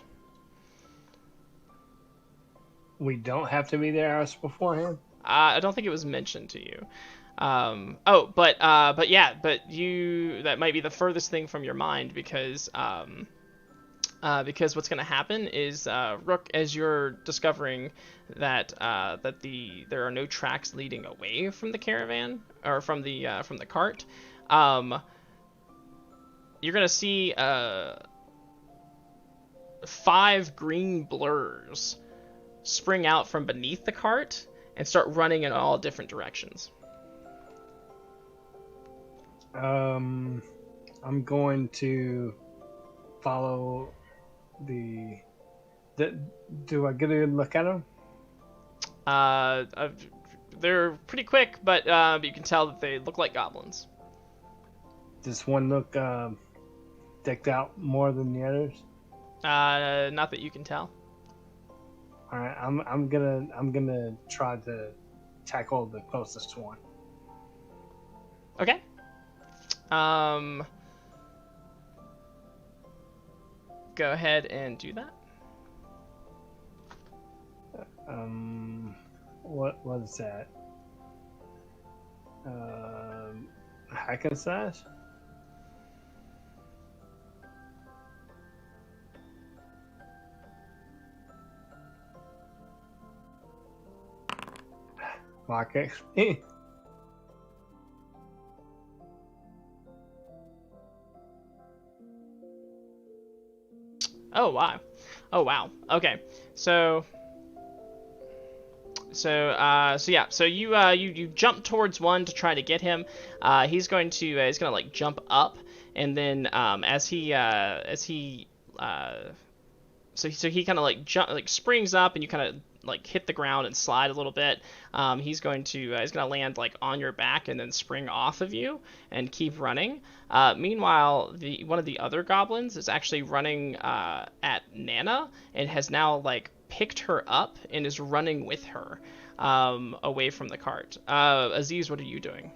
We don't have to be there hours beforehand. I don't think it was mentioned to you. But you, that might be the furthest thing from your mind, because because what's going to happen is, Rook, as you're discovering that there are no tracks leading away from the caravan or from the cart, you're going to see 5 green blurs spring out from beneath the cart and start running in all different directions. I'm going to follow do I get a good look at them? They're pretty quick, but you can tell that they look like goblins. Does one look decked out more than the others? Not that you can tell. All right, I'm gonna try to tackle the closest one. Okay. Go ahead and do that. What is that? Hack and slash? Mark XP. Oh wow. Oh wow. Okay. So yeah. So you jump towards one to try to get him. He's gonna like jump up, and then so he kind of like springs up, and you kind of like hit the ground and slide a little bit. He's gonna land like on your back and then spring off of you and keep running. Meanwhile, one of the other goblins is actually running at Nana and has now like picked her up and is running with her away from the cart. Aziz, what are you doing?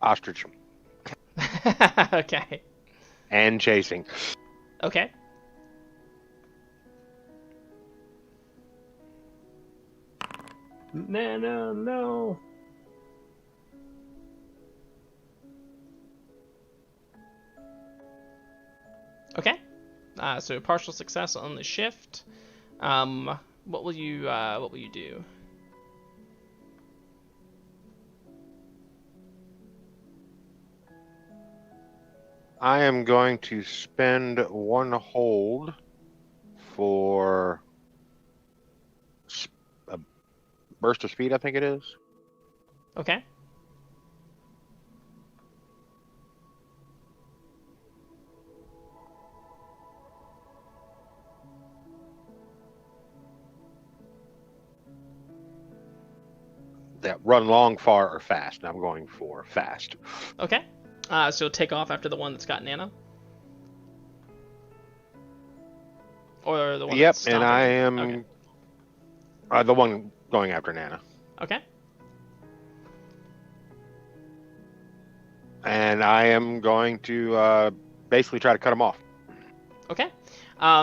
Ostrich. Okay. And chasing. Okay. No. Okay. So partial success on the shift. What will you do? I am going to spend 1 hold for a burst of speed, I think it is. Okay. That run long, far, or fast. And I'm going for fast. Okay. So take off after the one that's got Nana? Or the one Yep, that's and stomping? I am Okay. the one going after Nana. Okay. And I am going to basically try to cut him off. Okay.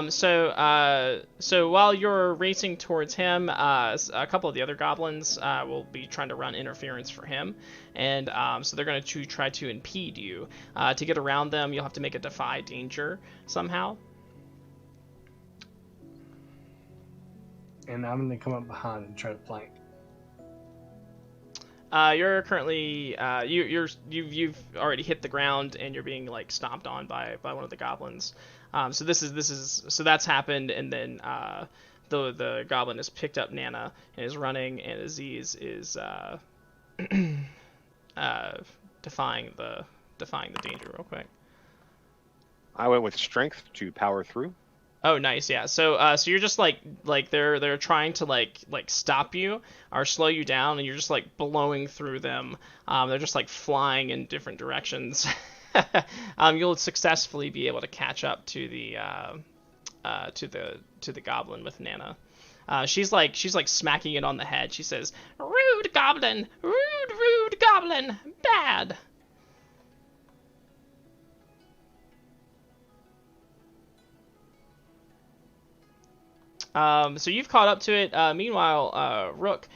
So while you're racing towards him, a couple of the other goblins will be trying to run interference for him, and so they're going to try to impede you. To get around them, you'll have to make a defy danger somehow. And I'm gonna come up behind and try to flank. You're currently you've already hit the ground and you're being like stomped on by one of the goblins. So that's happened, and then the goblin has picked up Nana and is running, and Aziz is defying the danger real quick. I went with strength to power through. Oh, nice, yeah. So you're just like they're trying to like stop you or slow you down, and you're just like blowing through them. They're just like flying in different directions. You'll successfully be able to catch up to the goblin with Nana. She's like smacking it on the head. She says, "Rude goblin, rude goblin, bad." So you've caught up to it. Meanwhile, Rook,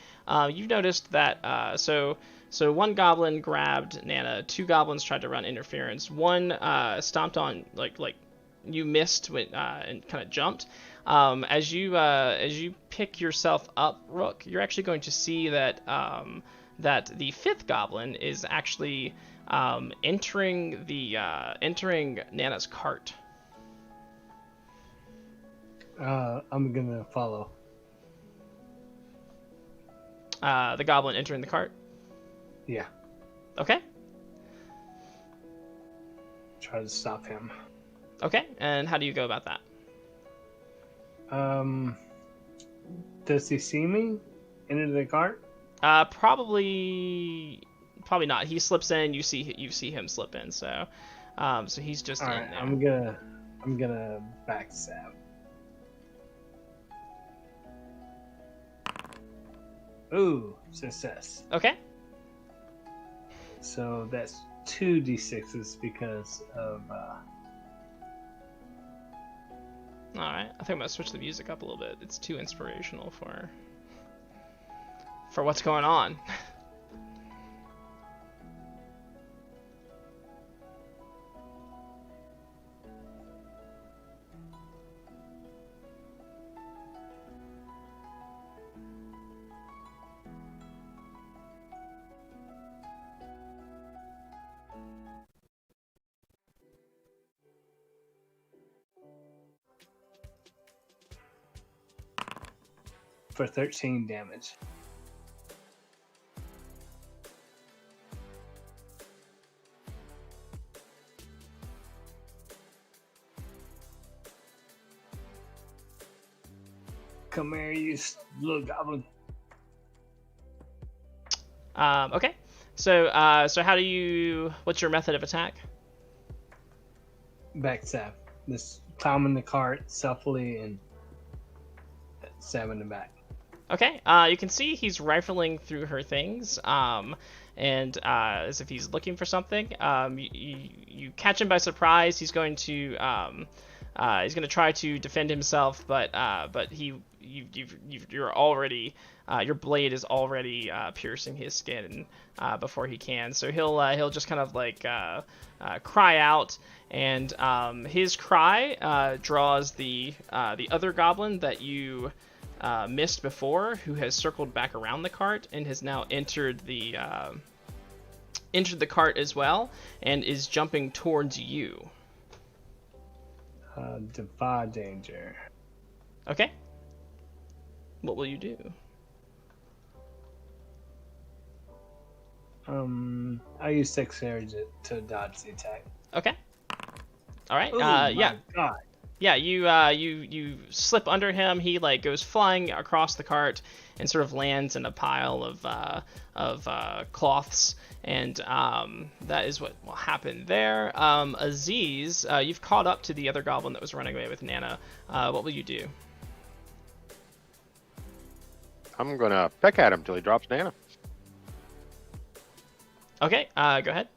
you've noticed that So one goblin grabbed Nana, 2 goblins tried to run interference. One stomped on like you missed and kind of jumped. As you pick yourself up, Rook, you're actually going to see that that the 5th goblin is actually entering Nana's cart. I'm gonna follow. The goblin entering the cart. Yeah, Okay. try to stop him. Okay. And how do you go about that? Does he see me into the cart? Probably not. He slips in. You see him slip in. So he's just All in right, there. I'm gonna backstab. Ooh, success. Okay. So that's 2d6s because of All right. I think I'm gonna switch the music up a little bit. It's too inspirational for what's going on. for 13 damage. Come here, you little goblin. Okay. So how do you? What's your method of attack? Backstab. Just climbing the cart stealthily and stab in the back. Okay. You can see he's rifling through her things. And as if he's looking for something. You catch him by surprise. He's going to try to defend himself, but you're already your blade is already piercing his skin before he can. So he'll just kind of like cry out, and his cry draws the other goblin that you missed before, who has circled back around the cart and has now entered the cart as well, and is jumping towards you. Defy danger. Okay. What will you do? I use dexterity to dodge the attack. Okay. All right. Oh my Yeah. God. Yeah. You slip under him. He like goes flying across the cart and sort of lands in a pile of cloths, and that is what will happen there. Aziz, you've caught up to the other goblin that was running away with Nana. What will you do? I'm gonna peck at him till he drops Nana. Okay. Go ahead.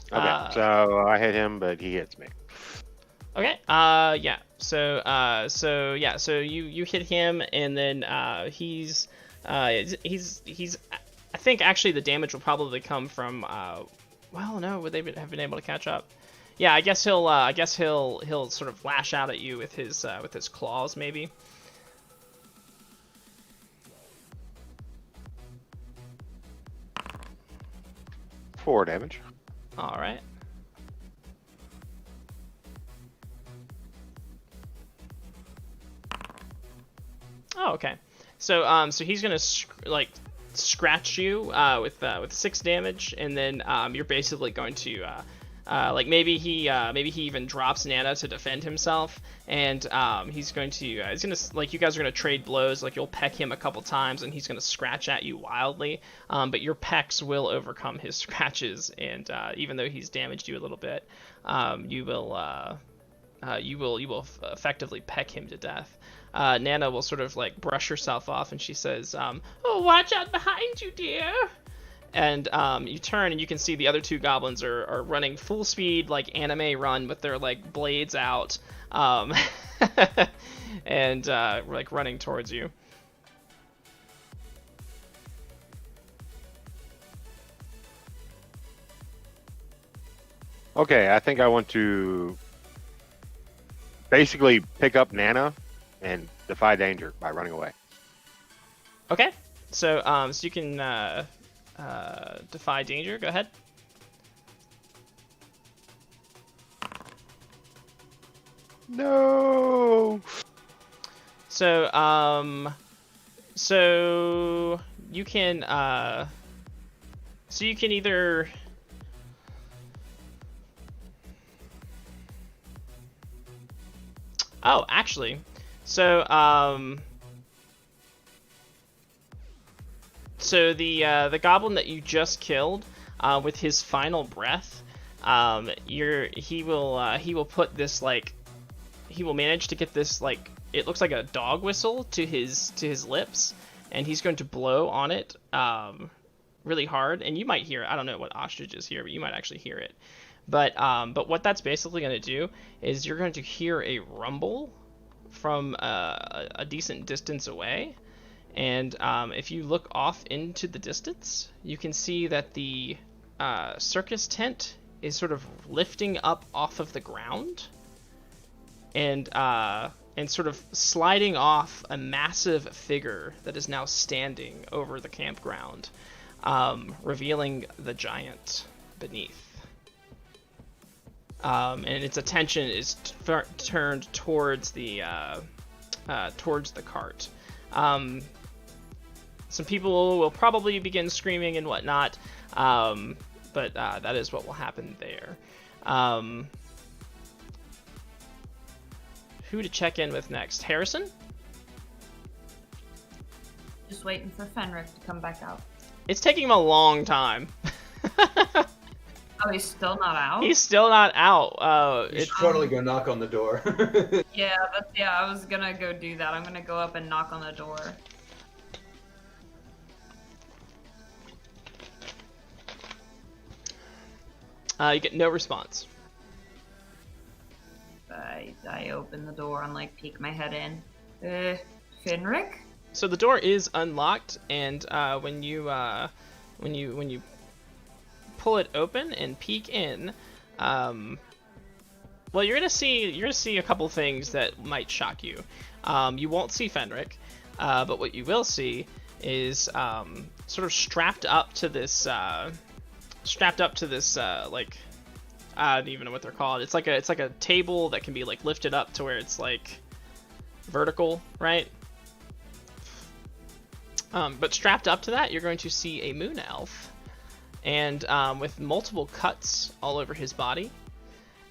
Okay, so I hit him, but he hits me. Okay. Yeah. So you hit him, and then he's. I think actually the damage will probably come from. Well, no, would they have been able to catch up? Yeah, I guess he'll sort of lash out at you with his claws, maybe. Four damage. All right. Oh, okay. So he's gonna scratch you with 6 damage, and then you're basically going to like maybe he even drops Nana to defend himself, and he's gonna like, you guys are gonna trade blows. Like, you'll peck him a couple times, and he's gonna scratch at you wildly. But your pecks will overcome his scratches, and even though he's damaged you a little bit, you will you will effectively peck him to death. Nana will sort of like brush herself off, and she says, "Oh, watch out behind you, dear." And you turn, and you can see the other two goblins are running full speed, like anime run, with their like blades out, and like running towards you. Okay, I think I want to basically pick up Nana and defy danger by running away. Okay, so so you can defy danger. Go ahead. No. So so you can either oh, actually, so so the goblin that you just killed, with his final breath, he will put this like, he will manage to get this like, it looks like a dog whistle to his lips, and he's going to blow on it really hard, and you might hear it. I don't know what ostriches hear, but you might actually hear it. But what that's basically going to do is you're going to hear a rumble from a decent distance away, and if you look off into the distance, you can see that the circus tent is sort of lifting up off of the ground, and sort of sliding off a massive figure that is now standing over the campground, revealing the giant beneath. And its attention is turned towards the cart. Some people will probably begin screaming and whatnot, but that is what will happen there. Who to check in with next? Harrison? Just waiting for Fenric to come back out. It's taking him a long time. Oh, he's still not out? He's still not out. He's totally gonna knock on the door. Yeah, I was gonna go do that. I'm gonna go up and knock on the door. You get no response. I open the door and like peek my head in. Fenric? So the door is unlocked, and when you pull it open and peek in, well, you're gonna see a couple things that might shock you. You won't see Fenric, but what you will see is sort of strapped up to this like, I don't even know what they're called. It's like a table that can be like lifted up to where it's like vertical, right? But strapped up to that, you're going to see a moon elf, and with multiple cuts all over his body,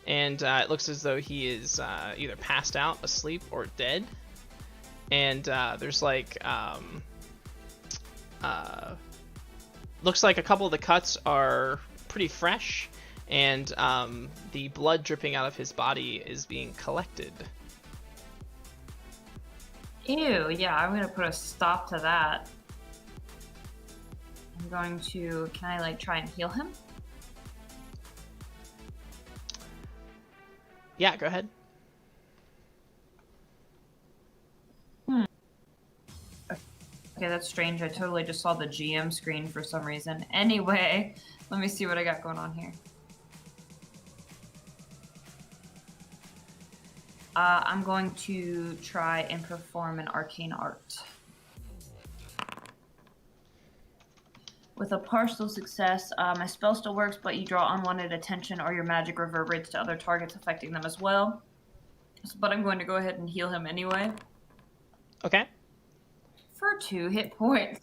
and it looks as though he is either passed out, asleep, or dead. And there's like looks like a couple of the cuts are pretty fresh, and the blood dripping out of his body is being collected. Ew, yeah, I'm gonna put a stop to that. I'm going to, can I like try and heal him? Yeah, go ahead. Okay, that's strange. I totally just saw the GM screen for some reason. Anyway, let me see what I got going on here. I'm going to try and perform an arcane art. With a partial success, my spell still works, but you draw unwanted attention or your magic reverberates to other targets, affecting them as well. But I'm going to go ahead and heal him anyway. Okay. For 2 hit points.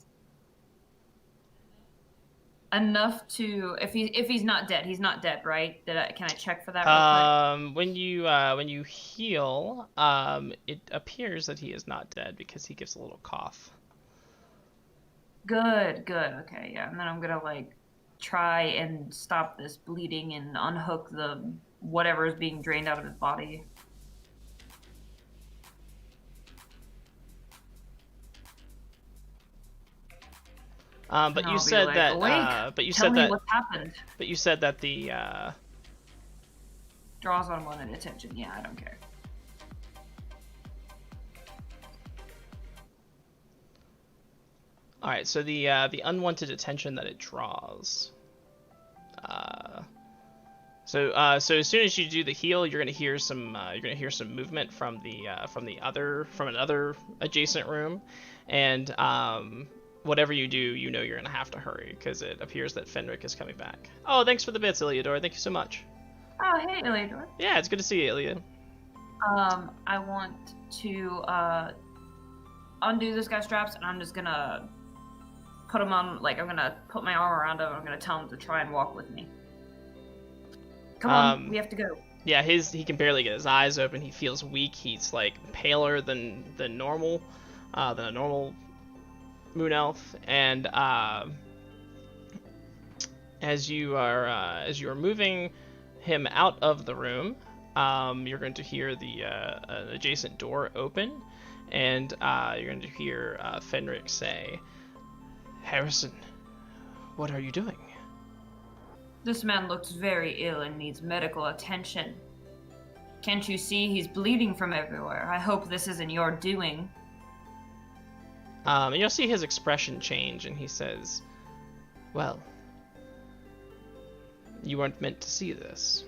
Enough to, if he's not dead, he's not dead, right? Can I check for that real quick? When you heal, it appears that he is not dead because he gives a little cough. Good. Okay, yeah. And then I'm gonna like try and stop this bleeding and unhook the whatever is being drained out of his body. But And you I'll be said like, that. "Awake, But you tell said me that. what's happened." But you said that the. Draws unwanted attention. Yeah, I don't care. All right. So the unwanted attention that it draws. So as soon as you do the heal, you're gonna hear some movement from another adjacent room, and whatever you do, you know you're gonna have to hurry because it appears that Fenric is coming back. Oh, thanks for the bits, Iliador. Thank you so much. Oh, hey, Eleodor. Yeah, it's good to see you, Ilia. I want to undo this guy's straps, and I'm just gonna put him on. Like, I'm gonna put my arm around him. And I'm gonna tell him to try and walk with me. Come on, we have to go. Yeah, he can barely get his eyes open. He feels weak. He's like paler than normal, than a normal moon elf. And as you are moving him out of the room, you're going to hear the an adjacent door open, and you're going to hear Fenric say, "Harrison, what are you doing?" This man looks very ill and needs medical attention. Can't you see he's bleeding from everywhere? I hope this isn't your doing. And you'll see his expression change, and he says, "Well, you weren't meant to see this."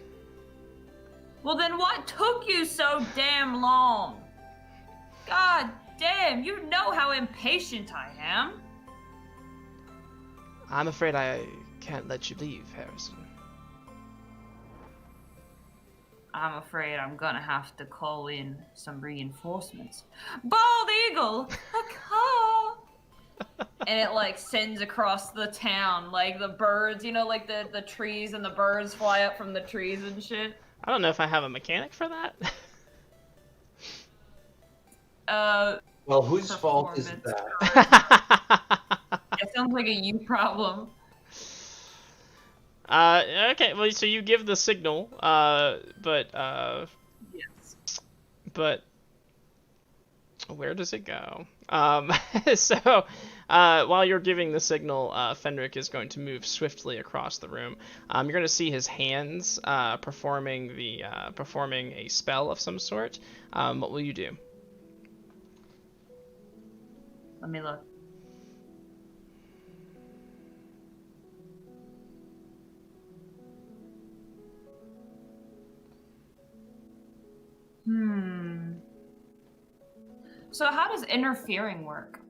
Well, then what took you so damn long? God damn, you know how impatient I am. I'm afraid I can't let you leave, Harrison. I'm afraid I'm gonna have to call in some reinforcements. Bald eagle, a car. And it like sends across the town, like the birds, you know, like the trees and the birds fly up from the trees and shit. I don't know if I have a mechanic for that. Well, whose fault is Performance. that? It sounds like a you problem. Okay, well, so you give the signal, but Yes. but where does it go? So, while you're giving the signal, Fenric is going to move swiftly across the room. You're going to see his hands performing a spell of some sort. What will you do? Let me look. So how does interfering work?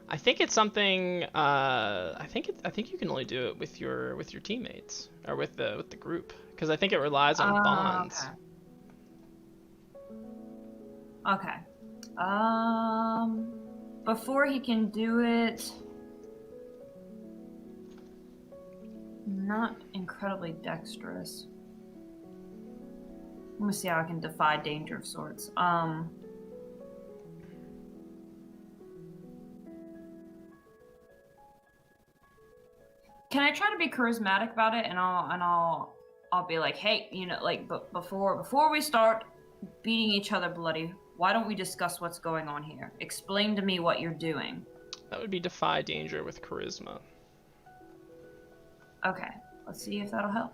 I think it's something. I think you can only do it with your teammates or with the group, because I think it relies on bonds. Okay. Before he can do it, not incredibly dexterous. Let me see how I can defy danger of sorts. Can I try to be charismatic about it, and I'll be like, hey, you know, like, but before we start beating each other bloody, why don't we discuss what's going on here? Explain to me what you're doing. That would be defy danger with charisma. Okay, let's see if that'll help.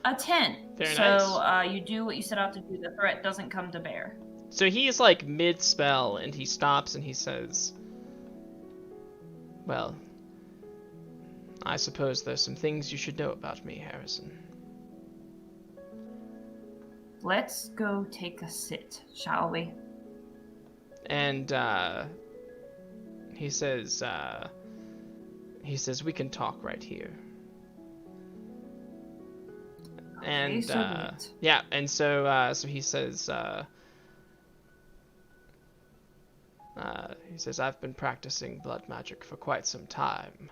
A 10. Very so nice. You do what you set out to do. The threat doesn't come to bear. So he's like mid-spell, and he stops and he says, "Well, I suppose there's some things you should know about me, Harrison." Let's go take a sit, shall we? And he says, "We can talk right here." And so be it. yeah, and so he says, "I've been practicing blood magic for quite some time.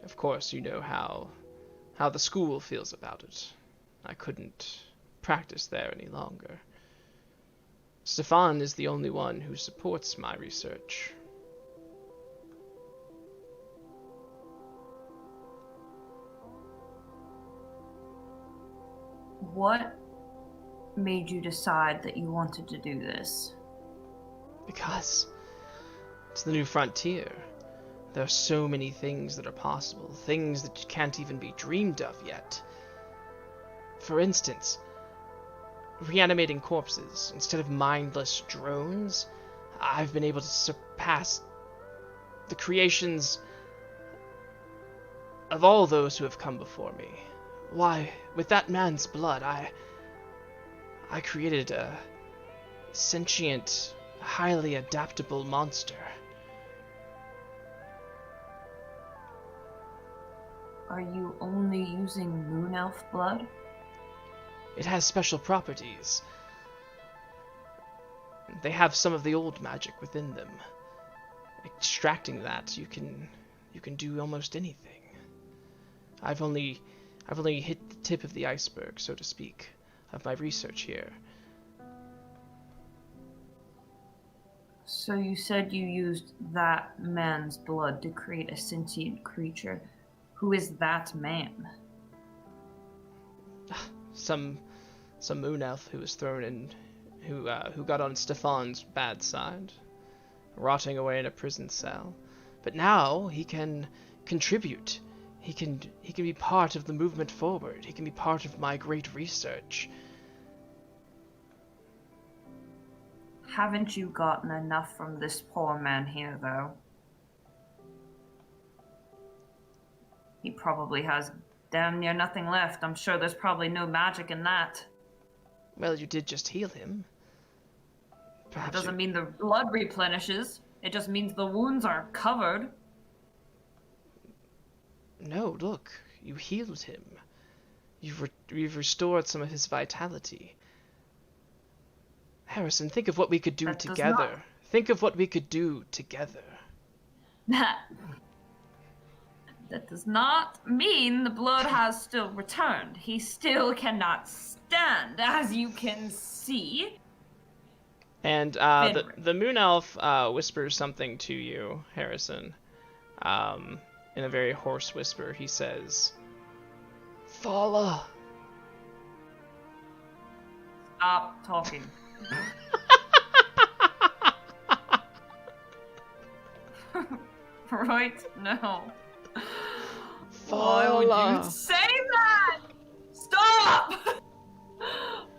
Of course, you know how the school feels about it. I couldn't practice there any longer. Stefan is the only one who supports my research." What made you decide that you wanted to do this? Because it's the new frontier. There are so many things that are possible, things that can't even be dreamed of yet. For instance, reanimating corpses instead of mindless drones. I've been able to surpass the creations of all those who have come before me. Why, with that man's blood, I created a sentient, highly adaptable monster. Are you only using moon elf blood? It has special properties. They have some of the old magic within them. Extracting that, you can do almost anything. I've only hit the tip of the iceberg, so to speak, of my research here. So you said you used that man's blood to create a sentient creature. Who is that man? Some moon elf who was thrown in, who got on Stefan's bad side, rotting away in a prison cell. But now he can contribute. He can be part of the movement forward. He can be part of my great research. Haven't you gotten enough from this poor man here, though? He probably has damn near nothing left. I'm sure there's probably no magic in that. Well, you did just heal him. That doesn't mean the blood replenishes. It just means the wounds are covered. No, look. You healed him. You've restored some of his vitality. Harrison, think of what we could do together. Think of what we could do together. That does not mean the blood has still returned. He still cannot stand, as you can see. And the moon elf whispers something to you, Harrison. In a very hoarse whisper, he says, "Thala." Stop talking. Right? No. Why would you say that? Stop!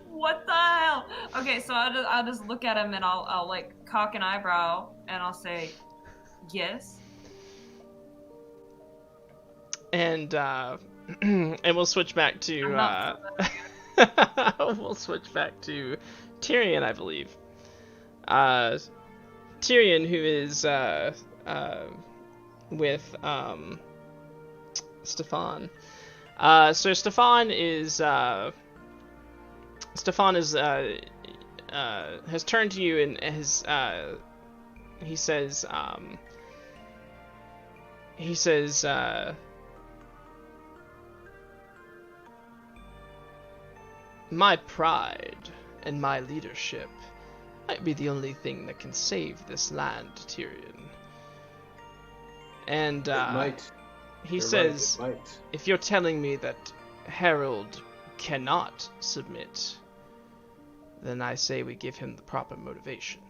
What the hell? Okay, so I'll just look at him and I'll like cock an eyebrow and I'll say, yes. And and we'll switch back to we'll switch back to Tyrion, I believe. Tyrion, who is with Stefan. So Stefan has turned to you and he says my pride and my leadership might be the only thing that can save this land, Tyrion. And It might. he You're says, right, it might. if you're telling me that Harold cannot submit, then I say we give him the proper motivation.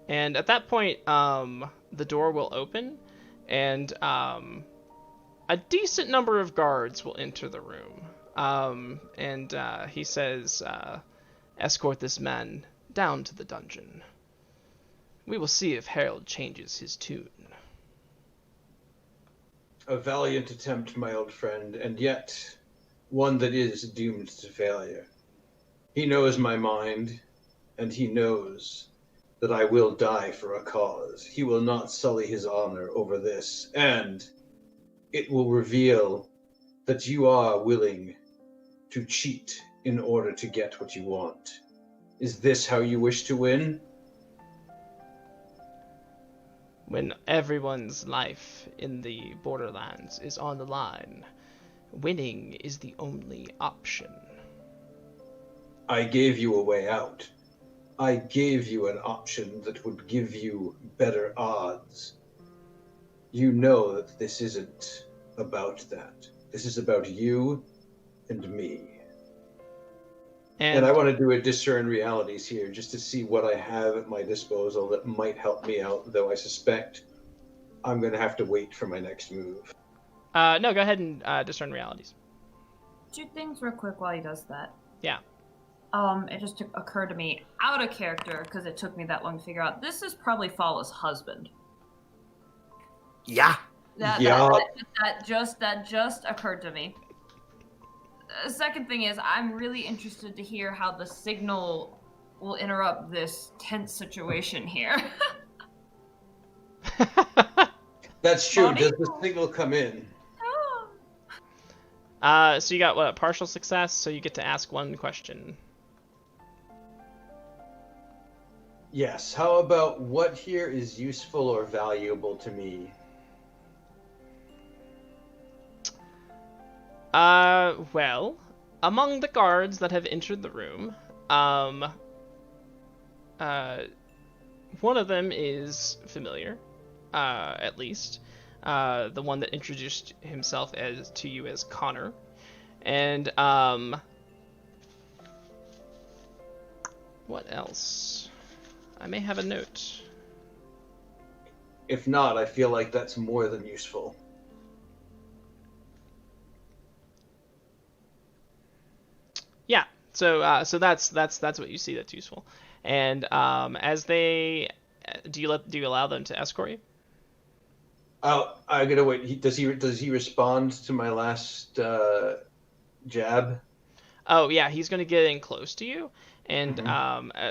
And at that point, the door will open, and a decent number of guards will enter the room. And he says, escort this man down to the dungeon. We will see if Harold changes his tune. A valiant attempt, my old friend, and yet one that is doomed to failure. He knows my mind, and he knows that I will die for a cause. He will not sully his honor over this, and it will reveal that you are willing to cheat in order to get what you want. Is this how you wish to win? When everyone's life in the Borderlands is on the line, winning is the only option. I gave you a way out. I gave you an option that would give you better odds. You know that this isn't about that. This is about you and me. And I want to do a discern realities here just to see what I have at my disposal that might help me out, though I suspect I'm going to have to wait for my next move. No, go ahead and discern realities. 2 things real quick while he does that. Yeah. It just occurred to me, out of character, because it took me that long to figure out, this is probably Fala's husband. Yeah. That just occurred to me. The second thing is, I'm really interested to hear how the signal will interrupt this tense situation here. That's true. Body? Does the signal come in? So you got what, a partial success, so you get to ask 1 question. Yes. How about what here is useful or valuable to me? Well, among the guards that have entered the room, one of them is familiar, at least. The one that introduced himself to you as Connor. And, what else? I may have a note. If not, I feel like that's more than useful. Yeah. So that's what you see that's useful. And as they, do you allow them to escort you? Oh, I gotta wait. Does he respond to my last jab? Oh yeah, he's gonna get in close to you, and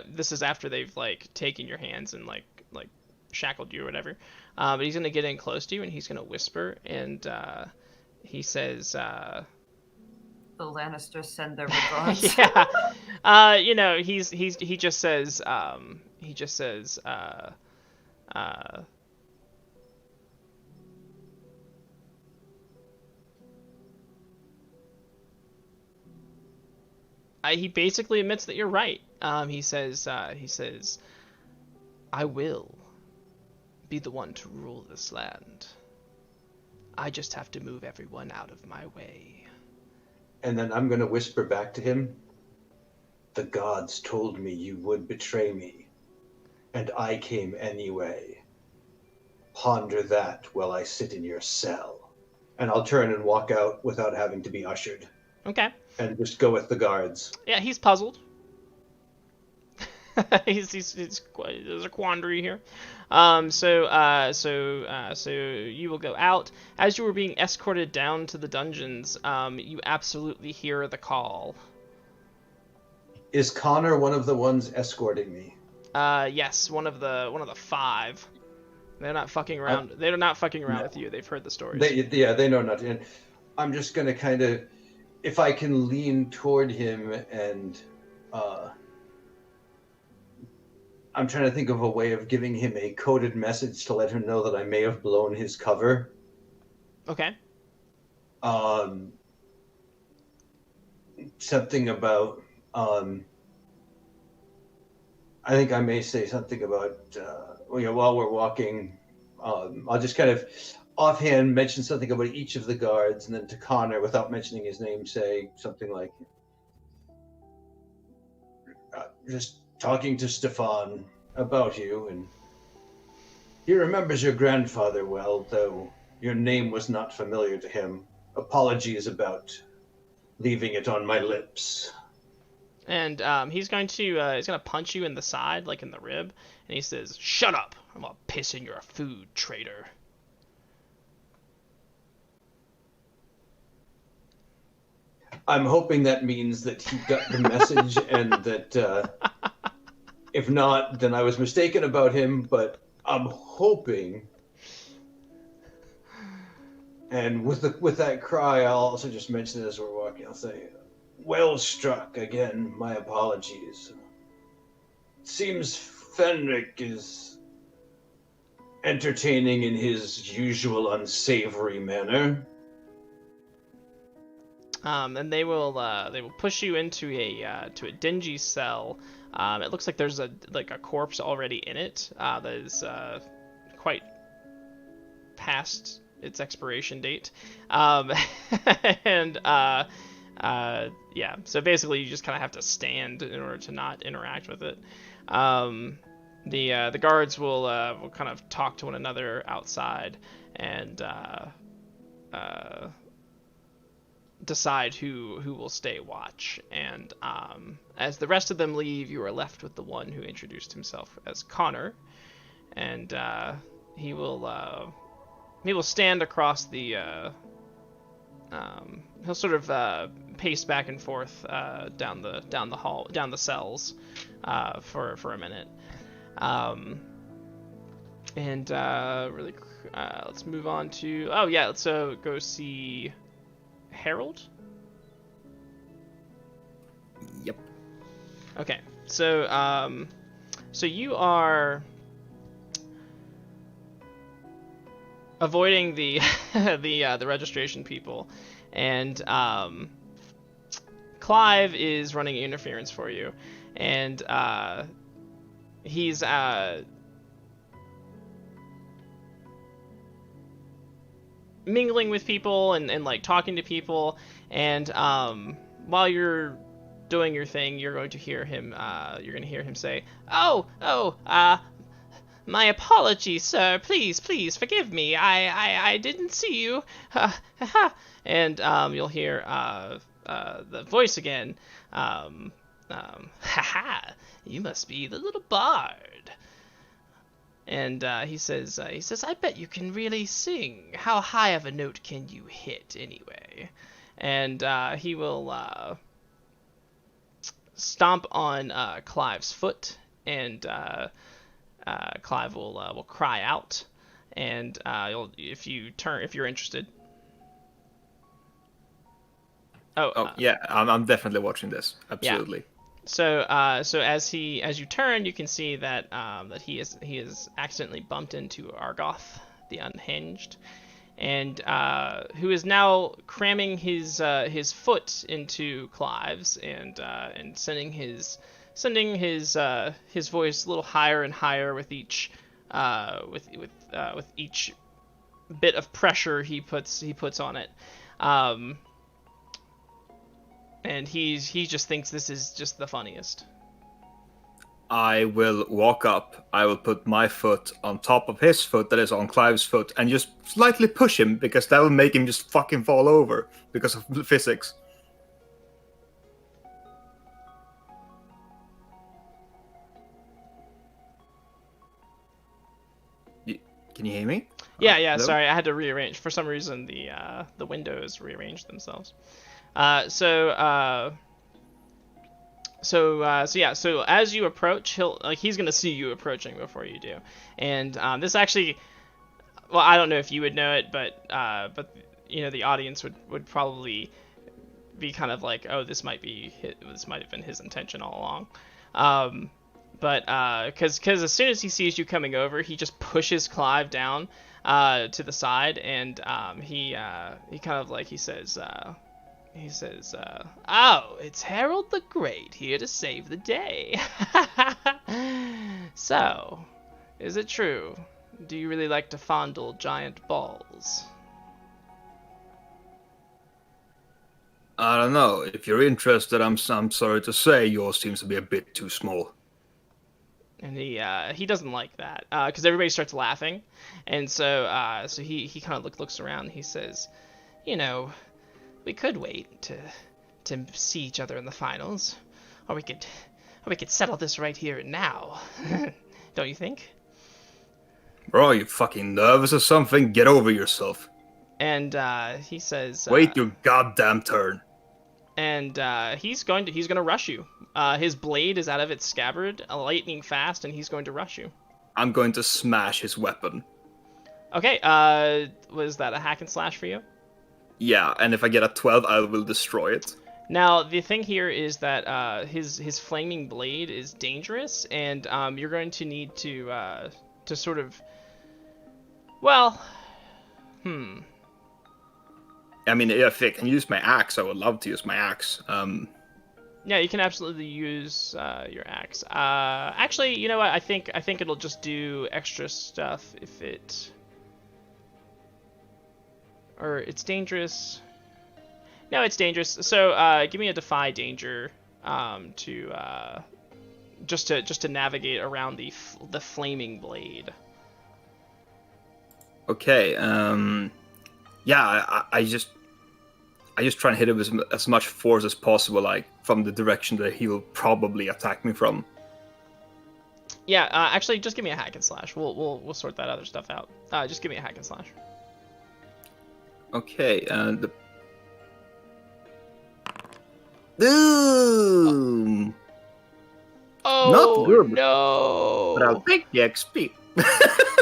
this is after they've like taken your hands and like shackled you or whatever. But he's gonna get in close to you and he's gonna whisper, and he says, "The Lannisters send their regards." Yeah, he just says he basically admits that you're right. He says, I will be the one to rule this land. I just have to move everyone out of my way. And then I'm going to whisper back to him, the gods told me you would betray me, and I came anyway. Ponder that while I sit in your cell. And I'll turn and walk out without having to be ushered. Okay. And just go with the guards. Yeah, he's puzzled. There's a quandary here. So you will go out. As you were being escorted down to the dungeons, you absolutely hear the call. Is Connor one of the ones escorting me? Yes, one of the 5. They're not fucking around. They're not fucking around with you. They've heard the stories. They know not to. And I'm just gonna kind of, if I can lean toward him and, I'm trying to think of a way of giving him a coded message to let him know that I may have blown his cover. Okay. Something about, I think I may say something about, while we're walking, I'll just kind of offhand mention something about each of the guards, and then to Connor, without mentioning his name, say something like, just talking to Stefan about you, and he remembers your grandfather well, though your name was not familiar to him. Apologies about leaving it on my lips. And he's gonna punch you in the side, like in the rib, and he says, "Shut up! I'm gonna piss in your food, traitor." I'm hoping that means that he got the message, and that if not, then I was mistaken about him, but I'm hoping. And with that cry, I'll also just mention it as we're walking. I'll say, well struck. Again, my apologies. It seems Fenric is entertaining in his usual unsavory manner. And they will push you into a dingy cell. It looks like there's a corpse already in it that is quite past its expiration date, and Yeah, so basically you just kind of have to stand in order to not interact with it. The guards will kind of talk to one another outside and decide who will stay watch. And as the rest of them leave, you are left with the one who introduced himself as Connor, and he will stand across the. He'll sort of pace back and forth down the hall, down the cells, for a minute. Really, let's move on to. Oh yeah, let's go see Harold. Yep. Okay, so you are avoiding the the registration people, and Clive is running interference for you, and he's mingling with people and like talking to people, and while you're doing your thing, you're going to hear him say, my apologies, sir. Please forgive me. I didn't see you. And you'll hear the voice again. You must be the little bard. And he says, I bet you can really sing. How high of a note can you hit, anyway? And he will stomp on Clive's foot, and Clive will cry out, and if you're interested. Yeah, I'm definitely watching this. Absolutely. Yeah. So as you turn, you can see that he has accidentally bumped into Argoth, the Unhinged, and who is now cramming his foot into Clive's, and sending his voice a little higher and higher with each with each bit of pressure he puts on it. And he just thinks this is just the funniest. I will walk up. I will put my foot on top of his foot that is on Clive's foot and just slightly push him, because that will make him just fucking fall over because of the physics. Can you hear me? Yeah. Hello? Sorry, I had to rearrange. For some reason, the windows rearranged themselves. So as you approach, he's gonna see you approaching before you do, and this actually, well, I don't know if you would know it, but the audience would probably be kind of like, oh, this might have been his intention all along, but because as soon as he sees you coming over, he just pushes Clive down to the side, and he kind of like he says, oh, it's Harold the Great, here to save the day. So, is it true? Do you really like to fondle giant balls? I don't know. If you're interested, I'm sorry to say, yours seems to be a bit too small. And he doesn't like that, because everybody starts laughing, and so he kind of looks around, and he says, we could wait to see each other in the finals, or we could settle this right here and now. Don't you think? Bro, you fucking nervous or something? Get over yourself. And he says, wait your goddamn turn. And he's gonna rush you. His blade is out of its scabbard, lightning fast, and he's going to rush you. I'm going to smash his weapon. Okay. Was that a hack and slash for you? Yeah, and if I get a 12, I will destroy it. Now, the thing here is that his flaming blade is dangerous, and you're going to need to sort of, well, I mean, if I can use my axe, I would love to use my axe. Yeah, you can absolutely use your axe. Actually, you know what? I think it'll just do extra stuff if it's dangerous. No, it's dangerous. So give me a defy danger to just to navigate around the flaming blade. Okay. Yeah, I just try and hit him with as much force as possible, like from the direction that he will probably attack me from. Yeah, actually, just give me a hack and slash. We'll sort that other stuff out. Just give me a hack and slash. Okay, Boom! Oh, Not good. no! But I'll take the XP.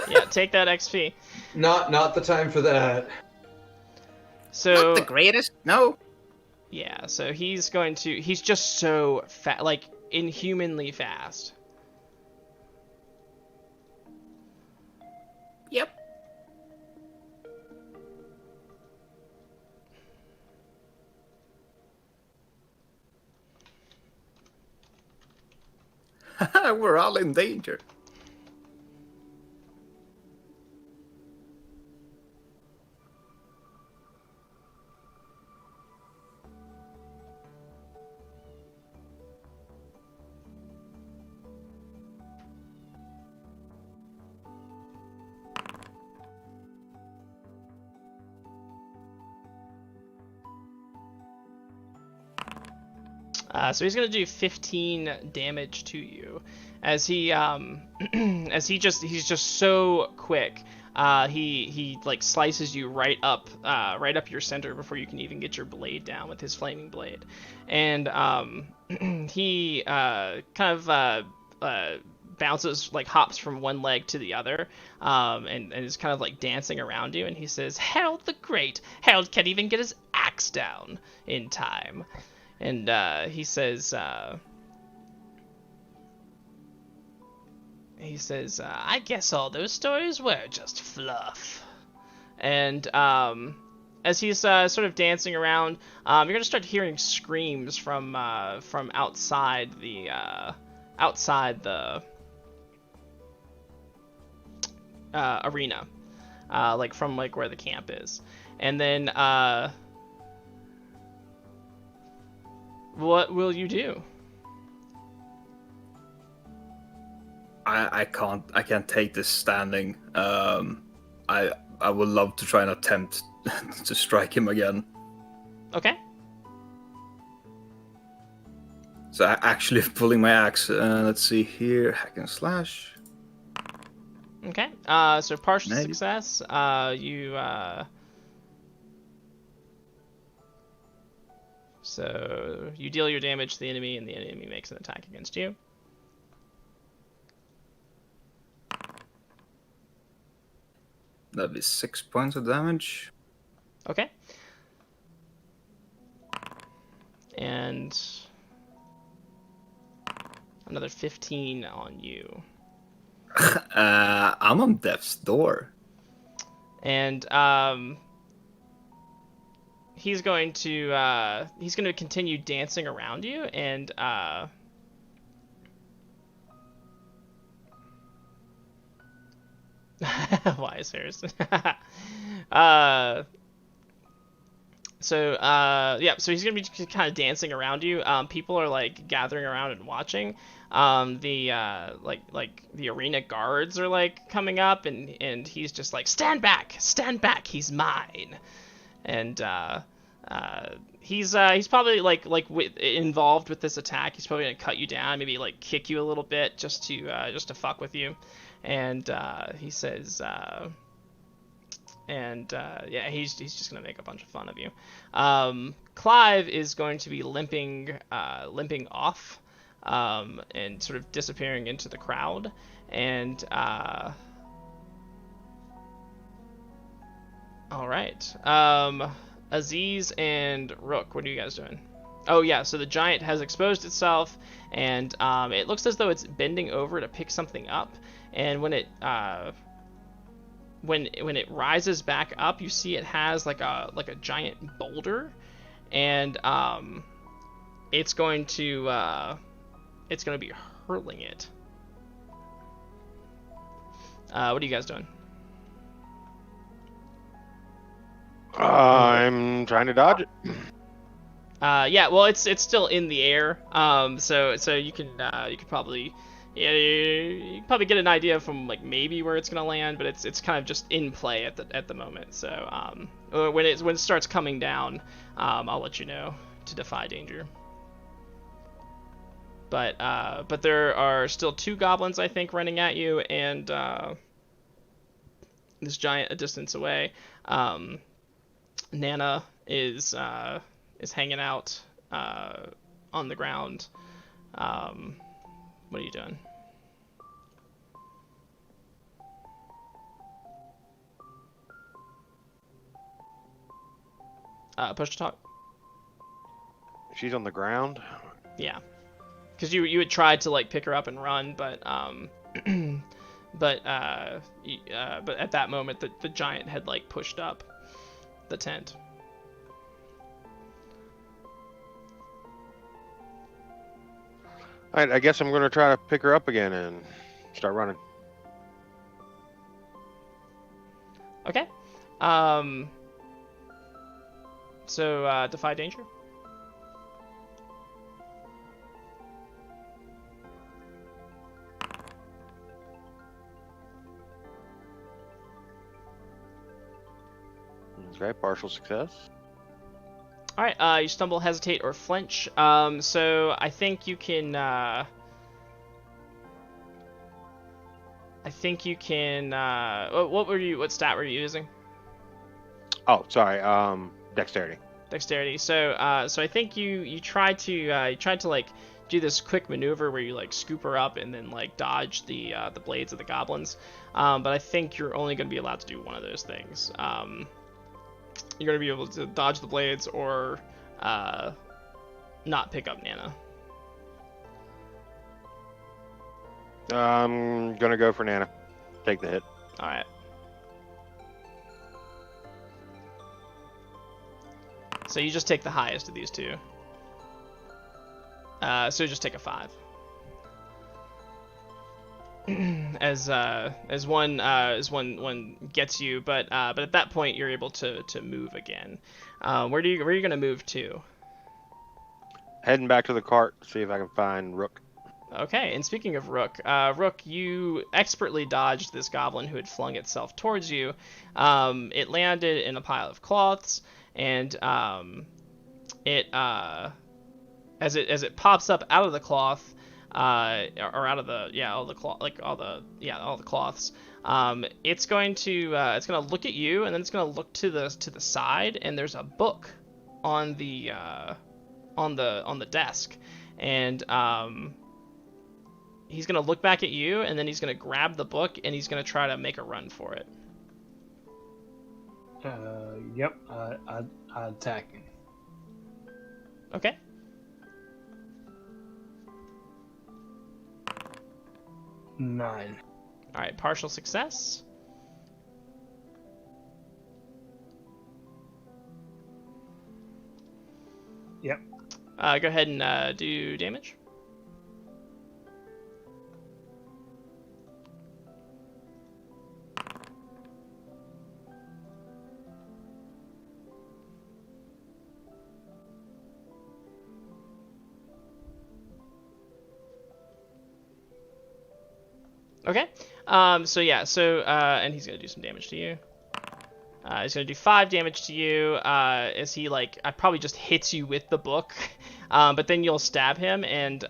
Yeah, take that XP. Not the time for that. So Not the greatest, no. yeah, so he's just so fast, like inhumanly fast. Yep. We're all in danger. So he's gonna do 15 damage to you, as he he's just so quick. He like slices you right up your center before you can even get your blade down with his flaming blade, and he bounces, like hops from one leg to the other, and is kind of like dancing around you, and he says, "Harold the Great! Harold can't even get his axe down in time." And he says, I guess all those stories were just fluff. And as he's sort of dancing around, you're gonna start hearing screams from outside the arena, like from like where the camp is, and then what will you do? I can't take this standing. I would love to try and attempt to strike him again. Okay. So actually pulling my axe. Let's see here, hack and slash. Okay. So partial Maybe. success. So you deal your damage to the enemy, and the enemy makes an attack against you. That'd be 6 points of damage. Okay. And another 15 on you. I'm on death's door. And he's going to continue dancing around you, and why is Harrison? So he's gonna be kind of dancing around you. People are like gathering around and watching. The arena guards are like coming up, and he's just like, stand back, he's mine. And he's probably involved with this attack. He's probably gonna cut you down, maybe like kick you a little bit just to fuck with you. And he says, he's just gonna make a bunch of fun of you. Clive is going to be limping off, and sort of disappearing into the crowd. And all right, Aziz and Rook, what are you guys doing? Oh yeah, so the giant has exposed itself, and it looks as though it's bending over to pick something up. And when it rises back up, you see it has like a giant boulder, and it's going to be hurling it. What are you guys doing? I'm trying to dodge it. Yeah, well, it's still in the air. So you can probably, yeah, you can probably get an idea from like maybe where it's gonna land, but it's kind of just in play at the moment. So when it starts coming down, I'll let you know to defy danger. But there are still 2 goblins, I think, running at you, and this giant a distance away. Nana is hanging out on the ground. What are you doing? Push to talk. She's on the ground. Yeah, because you had tried to like pick her up and run, but but at that moment the giant had like pushed up the tent. All right, I guess I'm gonna try to pick her up again and start running. Okay. So defy danger. Okay, partial success. All right. You stumble, hesitate, or flinch. So I think you can. I think you can. What stat were you using? Oh, sorry. Dexterity. Dexterity. So I think you tried to like do this quick maneuver where you like scoop her up and then like dodge the blades of the goblins. But I think you're only going to be allowed to do one of those things. You're going to be able to dodge the blades or not pick up Nana. I'm gonna go for Nana. Take the hit. All right. So you just take the highest of these 2. So just take a 5. as one gets you, but at that point you're able to move again. Where are you gonna move to? Heading back to the cart, see if I can find Rook. Okay, and speaking of Rook, Rook, you expertly dodged this goblin who had flung itself towards you. It landed in a pile of cloths, and it as it pops up out of the cloth, or out of the all the cloths. It's going to look at you, and then it's going to look to the side, and there's a book on the desk, and he's going to look back at you, and then he's going to grab the book, and he's going to try to make a run for it. Yep. I attack him. Okay. Nine. All right, partial success. Yep. Go ahead and do damage. Okay. And he's gonna do some damage to you. He's gonna do 5 damage to you. As he probably just hits you with the book, but then you'll stab him, and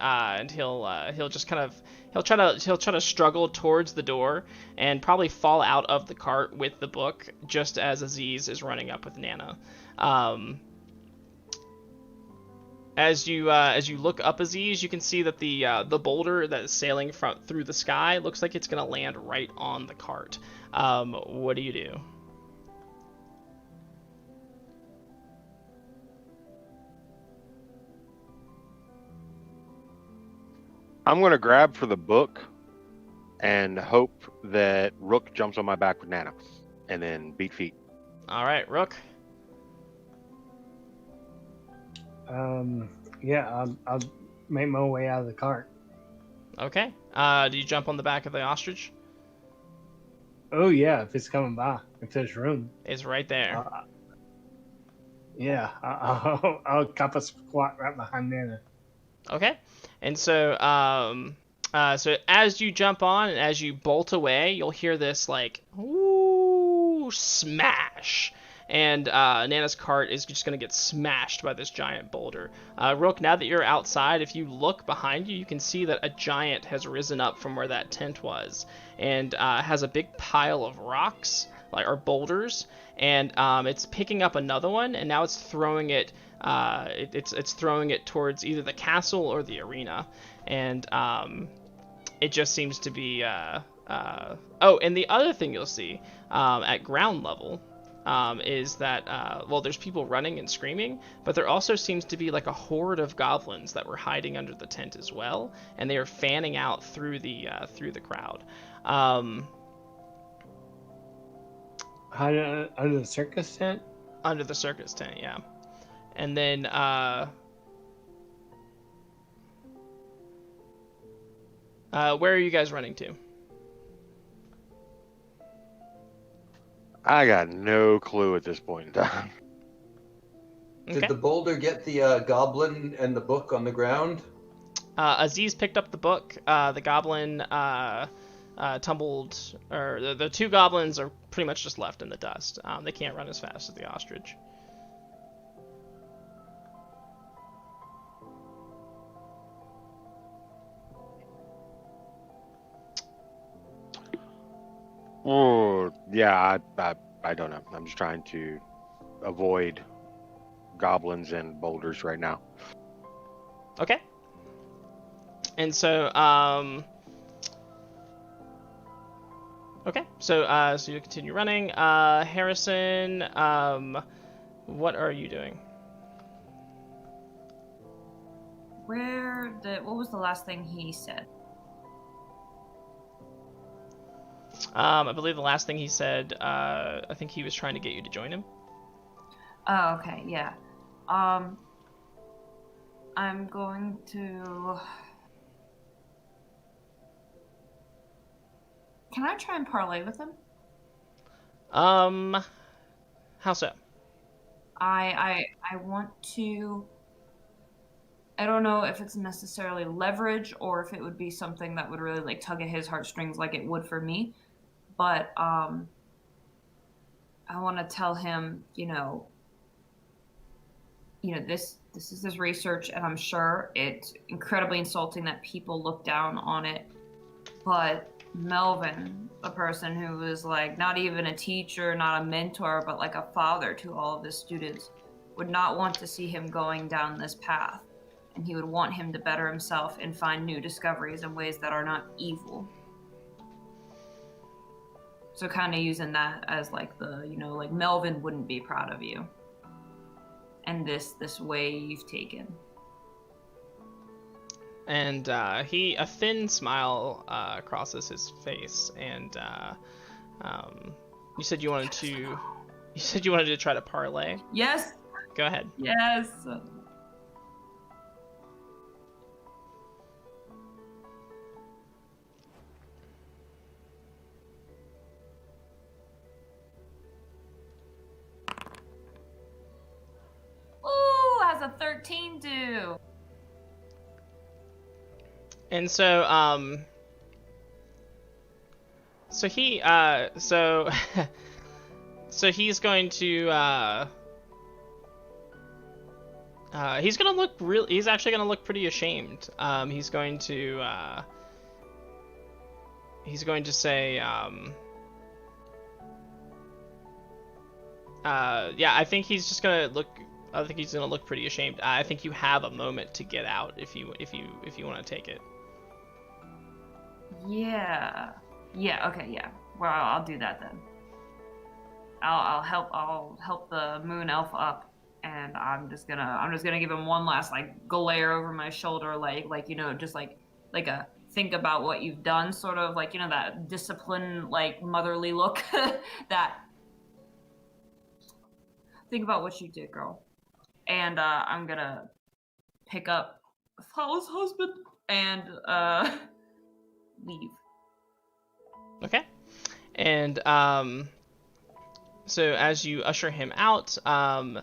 he'll just kind of he'll try to struggle towards the door and probably fall out of the cart with the book just as Aziz is running up with Nana. As you look up Aziz, you can see that the boulder that is sailing through the sky looks like it's gonna land right on the cart. What do you do? I'm gonna grab for the book and hope that Rook jumps on my back with Nana, and then beat feet. All right, Rook. Yeah, I'll make my way out of the cart. Okay. Do you jump on the back of the ostrich? Oh yeah, if it's coming by, if there's room. It's right there. Yeah, I'll cap a squat right behind Nana. Okay. And so as you jump on and as you bolt away, you'll hear this like ooh smash, and Nana's cart is just gonna get smashed by this giant boulder. Rook, now that you're outside, if you look behind you, you can see that a giant has risen up from where that tent was, and has a big pile of rocks or boulders, and it's picking up another one, and now it's throwing it. It's throwing it towards either the castle or the arena, and it just seems to be. Oh, and the other thing you'll see at ground level is that there's people running and screaming, but there also seems to be like a horde of goblins that were hiding under the tent as well, and they are fanning out through the crowd. Under the circus tent? Under the circus tent, yeah. And then where are you guys running to? I got no clue at this point in time. Okay. Did the boulder get the goblin and the book on the ground? Aziz picked up the book. The goblin tumbled, or the two goblins are pretty much just left in the dust. They can't run as fast as the ostrich. Oh, yeah, I don't know. I'm just trying to avoid goblins and boulders right now. Okay. And so, okay, so you continue running. Harrison, what are you doing? What was the last thing he said? I believe the last thing he said, I think he was trying to get you to join him. Oh, okay, yeah. I'm going to... Can I try and parlay with him? How so? I want to... I don't know if it's necessarily leverage or if it would be something that would really like tug at his heartstrings like it would for me. But I want to tell him, this is this research, and I'm sure it's incredibly insulting that people look down on it. But Melvin, a person who was like not even a teacher, not a mentor, but like a father to all of his students, would not want to see him going down this path. And he would want him to better himself and find new discoveries in ways that are not evil. So kind of using that as like like Melvin wouldn't be proud of you. And this way you've taken. And a thin smile crosses his face, and you said you wanted to try to parlay. Yes. Go ahead. Yes. Ooh, has a 13 do. And so so he so so he's going to he's actually gonna look pretty ashamed. He's going to say yeah, I think he's gonna look pretty ashamed. I think you have a moment to get out if you want to take it. Yeah. Okay. Yeah. Well, I'll do that then. I'll help the moon elf up, and I'm just gonna give him one last like glare over my shoulder, like just like a think about what you've done, sort of like that disciplined like motherly look. That think about what you did, girl. And I'm gonna pick up Fala's husband and leave. Okay. And So as you usher him out, as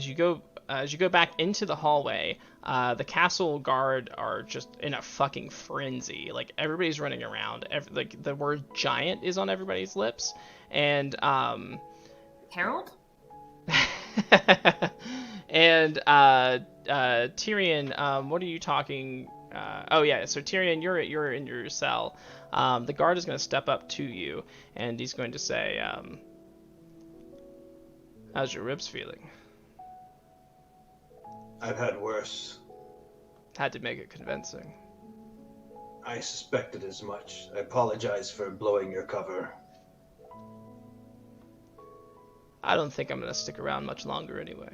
you go back into the hallway, the castle guard are just in a fucking frenzy. Like everybody's running around. Like the word giant is on everybody's lips, and Harold? and Tyrion, what are you talking? Oh yeah, so Tyrion, you're in your cell. The guard is going to step up to you, and he's going to say, "How's your ribs feeling?" I've had worse. Had to make it convincing. I suspected as much. I apologize for blowing your cover. I don't think I'm going to stick around much longer anyway.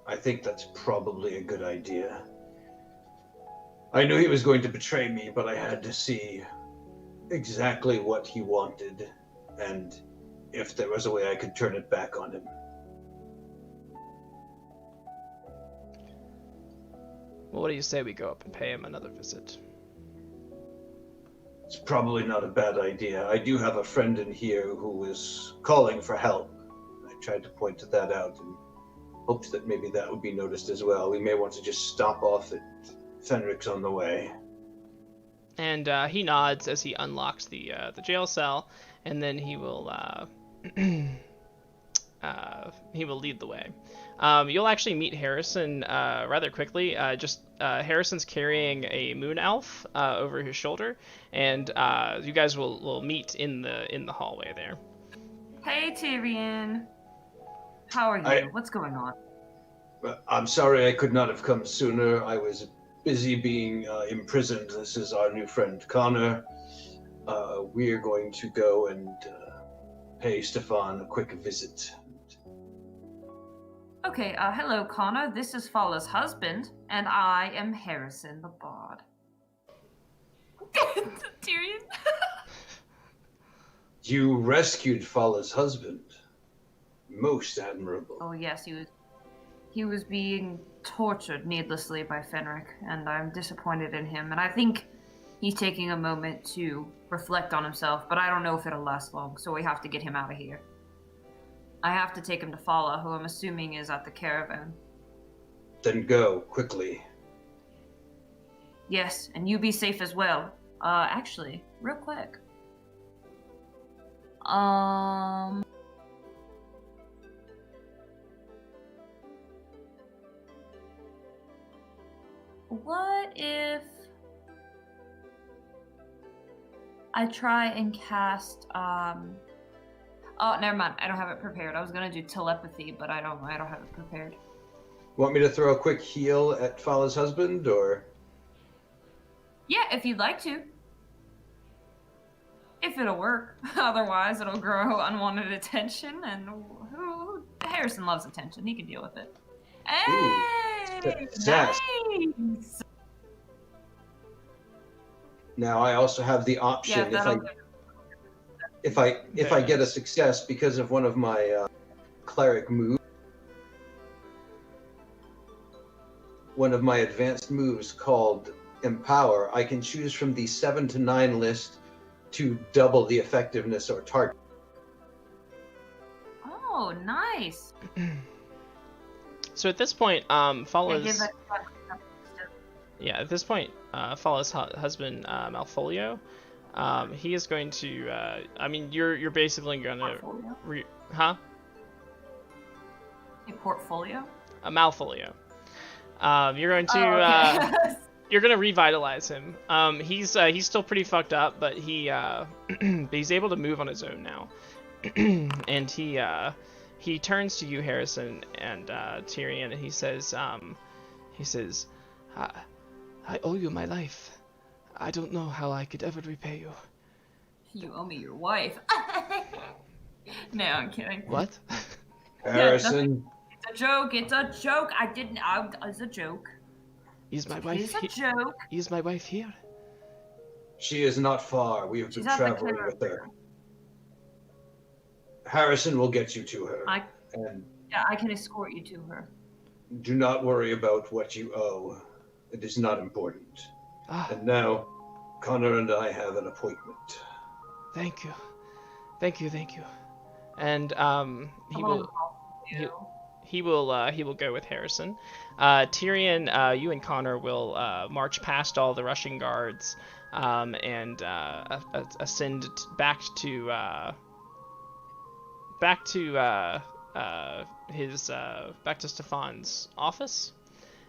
I think that's probably a good idea. I knew he was going to betray me, but I had to see exactly what he wanted, and if there was a way I could turn it back on him. Well, what do you say we go up and pay him another visit? It's probably not a bad idea. I do have a friend in here who is calling for help. I tried to point that out and hoped that maybe that would be noticed as well. We may want to just stop off at Fenric's on the way. And he nods as he unlocks the jail cell, and then he will lead the way. You'll actually meet Harrison rather quickly. Harrison's carrying a moon elf over his shoulder, and you guys will meet in the hallway there. Hey, Tyrion. How are you? What's going on? I'm sorry I could not have come sooner. I was busy being imprisoned. This is our new friend Connor. We're going to go and pay Stefan a quick visit. Okay, hello, Connor. This is Fala's husband, and I am Harrison the Bard. Tyrion? You rescued Fala's husband. Most admirable. Oh, yes, he was being tortured needlessly by Fenric, and I'm disappointed in him, and I think he's taking a moment to reflect on himself, but I don't know if it'll last long, so we have to get him out of here. I have to take him to Fala, who I'm assuming is at the caravan. Then go, quickly. Yes, and you be safe as well. Actually, real quick. What if I try and cast, oh, never mind. I don't have it prepared. I was gonna do telepathy, but I don't have it prepared. Want me to throw a quick heal at Fala's husband, or? Yeah, if you'd like to. If it'll work. Otherwise, it'll grow unwanted attention, and Harrison loves attention. He can deal with it. Hey! Success. Nice! Now I also have the option if I get a success because of one of my cleric moves, one of my advanced moves called Empower, I can choose from the 7 to 9 list to double the effectiveness or target. Oh, nice. So at this point, Fala's... Yeah, at this point, Fala's husband, Malfolio, he is going to, I mean, you're basically going to... Huh? A portfolio? A Malfolio. You're going to... You're gonna revitalize him. He's still pretty fucked up, but he's able to move on his own now. And he turns to you, Harrison, and Tyrion, and he says, I owe you my life. I don't know how I could ever repay you. You owe me your wife. No, I'm kidding. What? Harrison. It's a joke. It's a joke. It's a joke. Is my wife It's a joke. Is my wife here? She is not far. We have She's been at the traveling with her. Harrison will get you to her. And Yeah, I can escort you to her. do not worry about what you owe. It is not important. And now, Connor and I have an appointment. Thank you. Thank you. And he Come will. on, He, you. he will go with Harrison. Tyrion, you and Connor will march past all the rushing guards and ascend back to back to Stefan's office.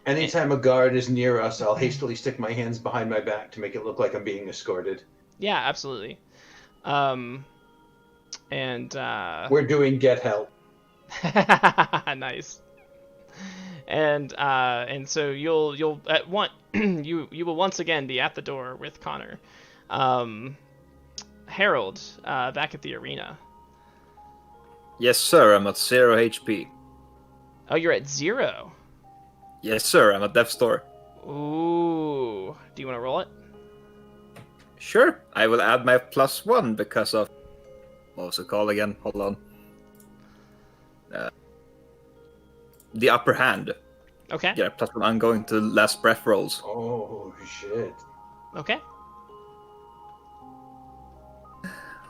Anytime a guard is near us, I'll hastily stick my hands behind my back to make it look like I'm being escorted. Yeah, absolutely. And We're doing get help. nice. And so you'll at one you will once again be at the door with Connor. Harold, back at the arena. Yes, sir. I'm at 0 HP. Oh, you're at 0. Yes, sir. I'm at death's door. Ooh, do you want to roll it? Sure. I will add my +1 because of... What was it called again? Hold on. The upper hand. Okay. Yeah, +1. I'm going to last breath rolls. Oh, shit. Okay.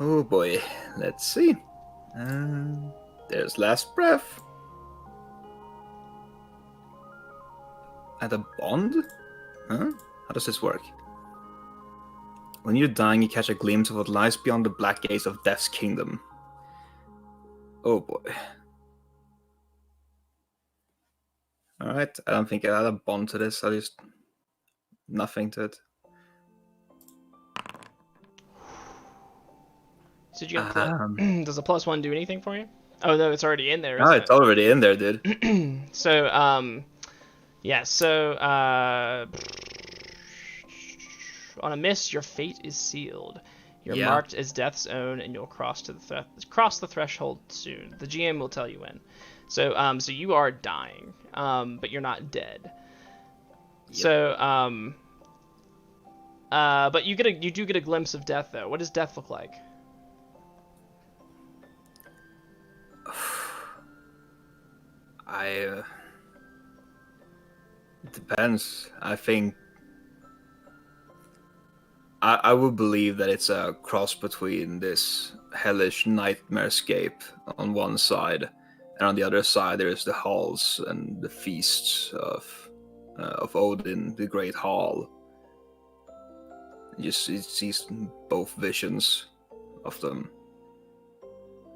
Oh boy. Let's see. There's last breath. Add a bond? Huh? How does this work? When you're dying, you catch a glimpse of what lies beyond the black gates of Death's kingdom. Oh boy. Alright, I don't think I add a bond to this, I just... nothing to it. So did you have does a +1 do anything for you? Oh no, it's already in there. Oh, it's already in there, dude. So yeah. So on a miss, your fate is sealed. You're marked as Death's own, and you'll cross the threshold soon. The GM will tell you when. So so you are dying, but you're not dead. Yep. So but you do get a glimpse of death though. What does death look like? It depends. I think I would believe that it's a cross between this hellish nightmarescape on one side, and on the other side there is the halls and the feasts of Odin, the Great Hall. You see both visions of them,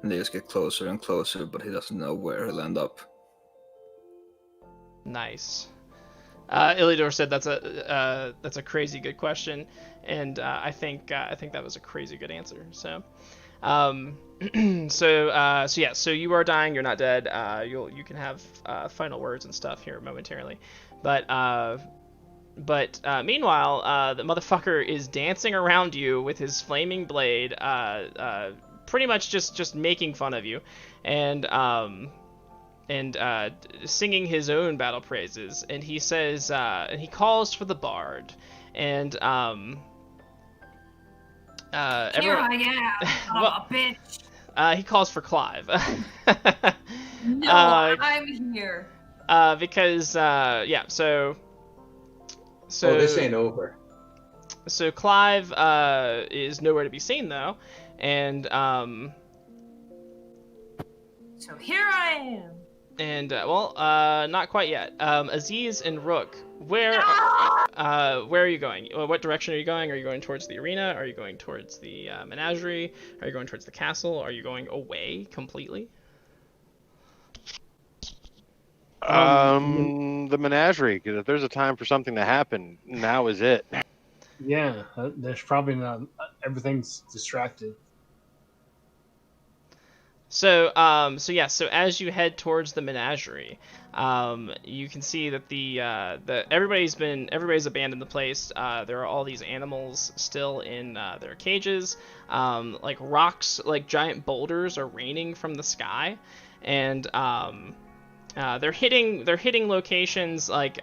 and they just get closer and closer, but he doesn't know where he'll end up. Nice. Ilidor said that's a crazy good question, and I think that was a crazy good answer. So, so you are dying. You're not dead. You can have final words and stuff here momentarily, but meanwhile, the motherfucker is dancing around you with his flaming blade, pretty much just making fun of you, and singing his own battle praises, and he says, and he calls for the bard, and Here I am, son of a bitch. He calls for Clive. No, I'm here. Because yeah, so this ain't over. So Clive is nowhere to be seen though, and so here I am. And not quite yet. Aziz and Rook, where are you going? What direction are you going? Are you going towards the arena? Are you going towards the menagerie? Are you going towards the castle? Are you going away completely? The menagerie. Because if there's a time for something to happen, now is it. Yeah, there's probably not. Everything's distracted. So so as you head towards the menagerie, you can see that the everybody's abandoned the place. There are all these animals still in their cages. Like rocks, like giant boulders, are raining from the sky, and they're hitting locations like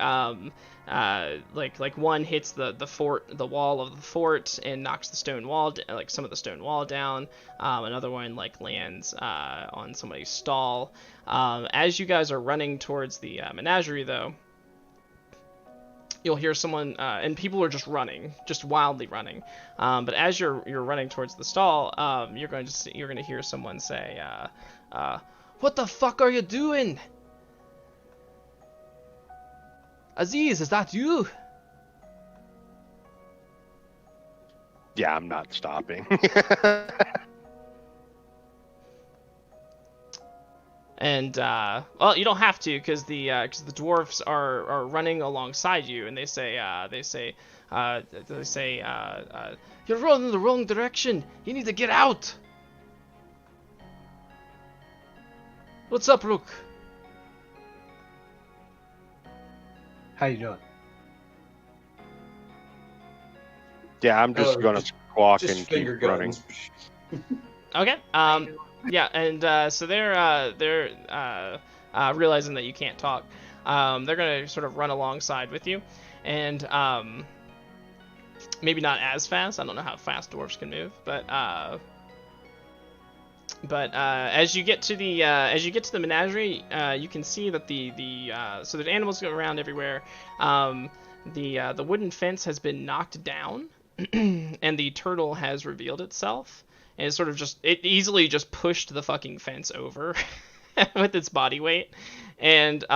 one hits the wall of the fort and knocks the stone wall, like some of the stone wall down. Another one like lands on somebody's stall. As you guys are running towards the menagerie, though, you'll hear someone, and people are just running, just wildly running. But as you're running towards the stall, you're going to hear someone say, "What the fuck are you doing? Aziz, is that you?" Yeah, I'm not stopping. And well, you don't have to, because the dwarfs are running alongside you, and they say you're running in the wrong direction. You need to get out. What's up, Rook? How you doing? Yeah, I'm just Oh, gonna just- walk Just and finger keep running. guns. Okay. Yeah, and so they're realizing that you can't talk. They're gonna sort of run alongside with you, and maybe not as fast. I don't know how fast dwarves can move, but as you get to the menagerie, you can see that so there's animals going around everywhere. The wooden fence has been knocked down, and the turtle has revealed itself. And it's sort of it easily just pushed the fucking fence over with its body weight, and it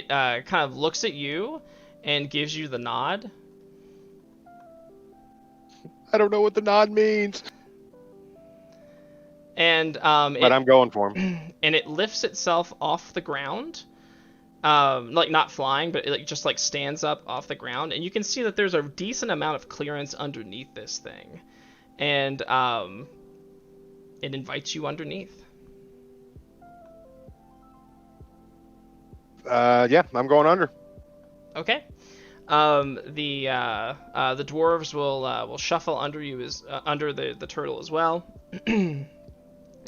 kind of looks at you and gives you the nod. I don't know what the nod means, And but I'm going for him. and it lifts itself off the ground, like not flying, but it just like stands up off the ground, and you can see that there's a decent amount of clearance underneath this thing, and it invites you underneath. Yeah, I'm going under. Okay. The dwarves will shuffle under you under the turtle as well.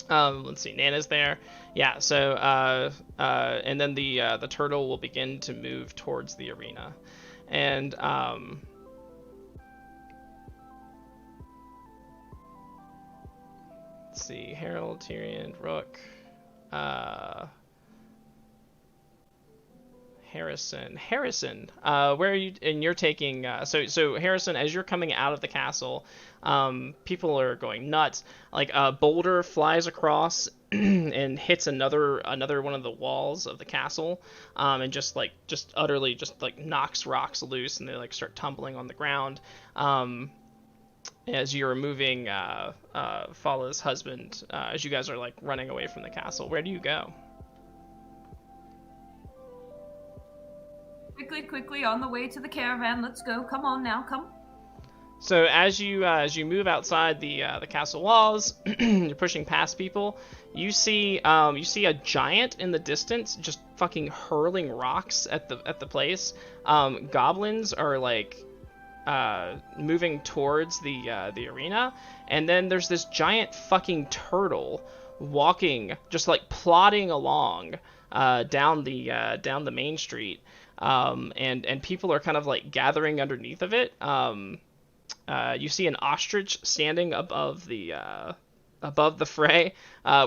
Let's see, Nana's there. Yeah, so and then the turtle will begin to move towards the arena, and let's see, Harold, Tyrion, Rook, Harrison, where are you? And you're taking so Harrison, as you're coming out of the castle, people are going nuts. Like a boulder flies across and hits another one of the walls of the castle, and just utterly knocks rocks loose, and they like start tumbling on the ground. As you're moving, Fala's husband, as you guys are like running away from the castle, where do you go? Quickly, on the way to the caravan. Let's go. Come on now, come. So as you move outside the castle walls, you're pushing past people. You see a giant in the distance, just fucking hurling rocks at the place. Goblins are like moving towards the arena, and then there's this giant fucking turtle walking, just like plodding along down the main street. And people are kind of like gathering underneath of it. You see an ostrich standing above the fray,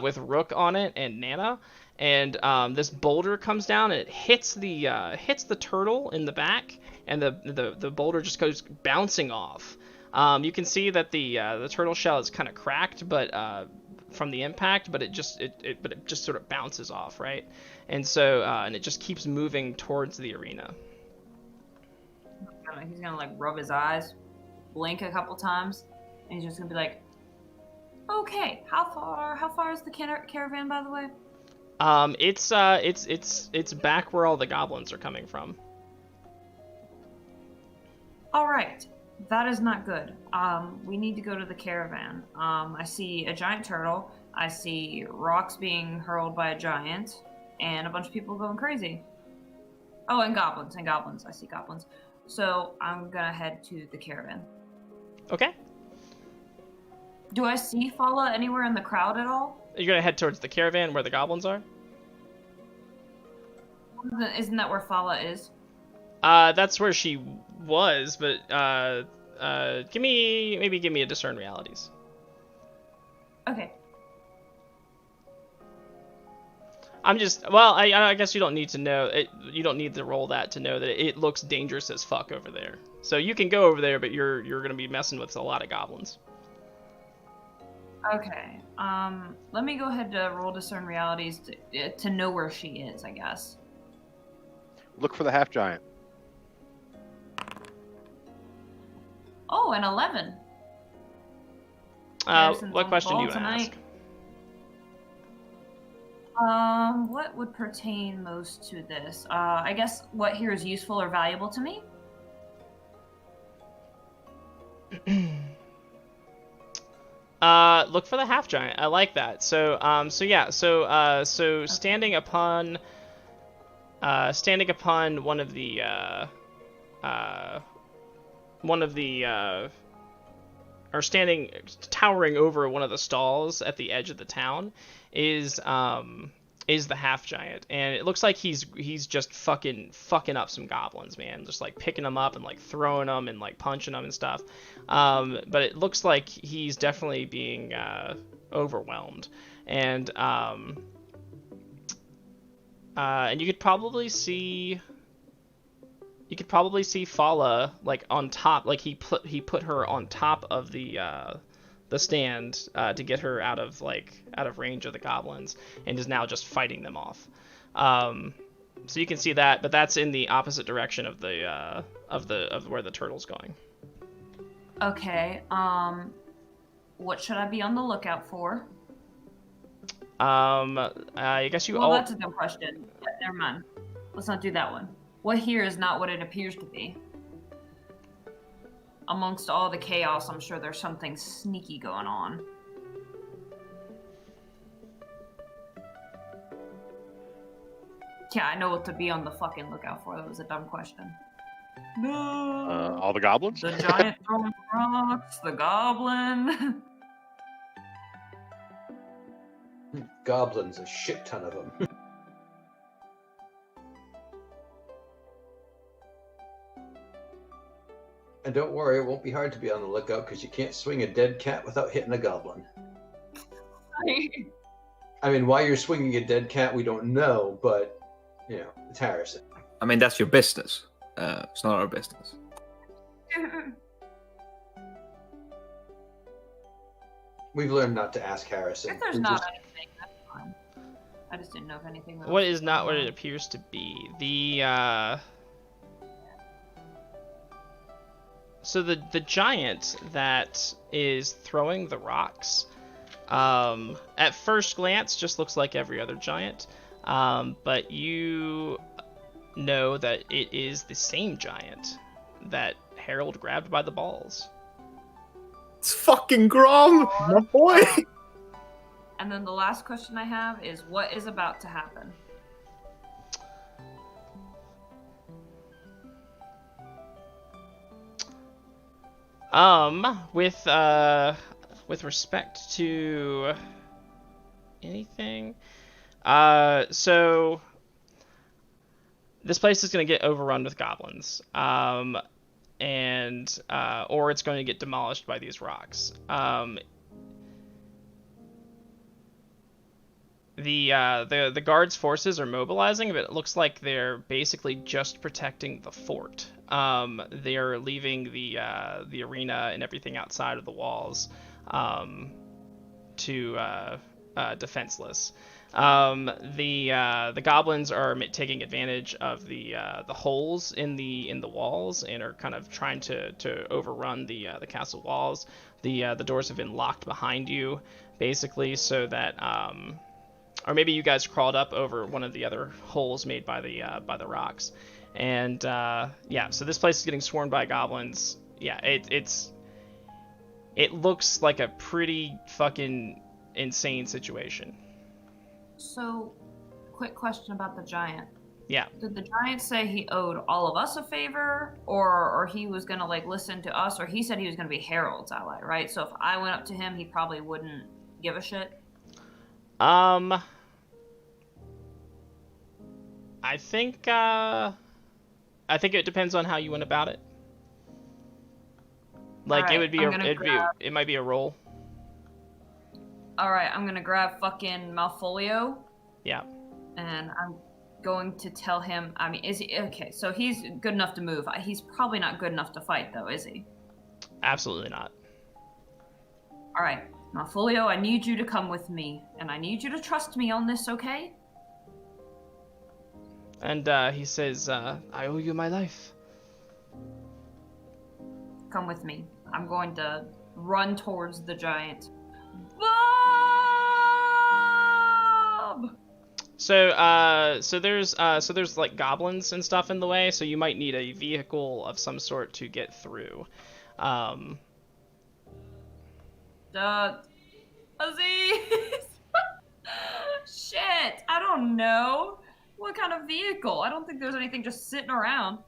with Rook on it and Nana, and this boulder comes down and it hits the turtle in the back, and the boulder just goes bouncing off. You can see that the turtle shell is kind of cracked, but from the impact, but it just sort of bounces off, right? And so and it just keeps moving towards the arena. He's gonna like rub his eyes, blink a couple times, and he's just gonna be like, "Okay, how far is the caravan, by the way?" It's back where all the goblins are coming from. All right, that is not good. We need to go to the caravan. I see a giant turtle. I see rocks being hurled by a giant, and a bunch of people going crazy. Oh, and goblins. I see goblins. So I'm gonna head to the caravan. Okay. Do I see Fala anywhere in the crowd at all? You're gonna head towards the caravan where the goblins are? Isn't that where Fala is? That's where she was, but give me a discern realities. Okay. I'm just, well, I guess you don't need to know it. You don't need to roll that to know that it looks dangerous as fuck over there. So you can go over there, but you're gonna be messing with a lot of goblins. Okay. Let me go ahead to roll discern realities to know where she is, I guess. Look for the half giant. Oh, an 11. Harrison's What on the question do ball you tonight. ask? What would pertain most to this? I guess what here is useful or valuable to me? Look for the half giant. I like that. So standing upon one of the or towering over one of the stalls at the edge of the town is the half giant, and it looks like he's just fucking up some goblins, man, just like picking them up and like throwing them and like punching them and stuff. But it looks like he's definitely being overwhelmed, and you could probably see Fala like on top, like he put her on top of the stand to get her out of range of the goblins, and is now just fighting them off. So you can see that, but that's in the opposite direction of where the turtle's going. Okay. What should I be on the lookout for? I guess you all. Well, that's a dumb question. Never mind. Let's not do that one. What here is not what it appears to be. Amongst all the chaos, I'm sure there's something sneaky going on. Yeah, I know what to be on the fucking lookout for. That was a dumb question. No. All the goblins? The giant throwing rocks, the goblin. Goblins, a shit ton of them. And don't worry, it won't be hard to be on the lookout because you can't swing a dead cat without hitting a goblin. I mean, why you're swinging a dead cat, we don't know, but, you know, it's Harrison. I mean, that's your business. It's not our business. We've learned not to ask Harrison. If there's not anything, that's fine. I just didn't know if anything was... What is not what it appears to be? So the giant that is throwing the rocks, at first glance just looks like every other giant, but you know that it is the same giant that Harold grabbed by the balls. It's fucking Grom, my boy! And then the last question I have is, what is about to happen? With respect to anything, so this place is going to get overrun with goblins, or it's going to get demolished by these rocks. The guards' forces are mobilizing, but it looks like they're basically just protecting the fort. They are leaving the arena and everything outside of the walls defenseless. The goblins are taking advantage of the holes in the walls and are kind of trying to overrun the castle walls. The doors have been locked behind you, basically, so that or maybe you guys crawled up over one of the other holes made by the rocks. And yeah, so this place is getting swarmed by goblins. Yeah, it looks like a pretty fucking insane situation. So, quick question about the giant. Yeah. Did the giant say he owed all of us a favor, or he was gonna like listen to us, or he said he was gonna be Harold's ally, right? So if I went up to him, he probably wouldn't give a shit. I think it depends on how you went about it. Like, Alright, it might be a roll. Alright, I'm gonna grab fucking Malfolio. Yeah. and I'm going to tell him. I mean, is he okay? So he's good enough to move. He's probably not good enough to fight, though, is he? Absolutely not. All right, Malfolio, I need you to come with me, and I need you to trust me on this, okay? And he says, I owe you my life. Come with me. I'm going to run towards the giant. Bob! So there's like goblins and stuff in the way, so you might need a vehicle of some sort to get through. Aziz! Shit, I don't know. What kind of vehicle? I don't think there's anything just sitting around.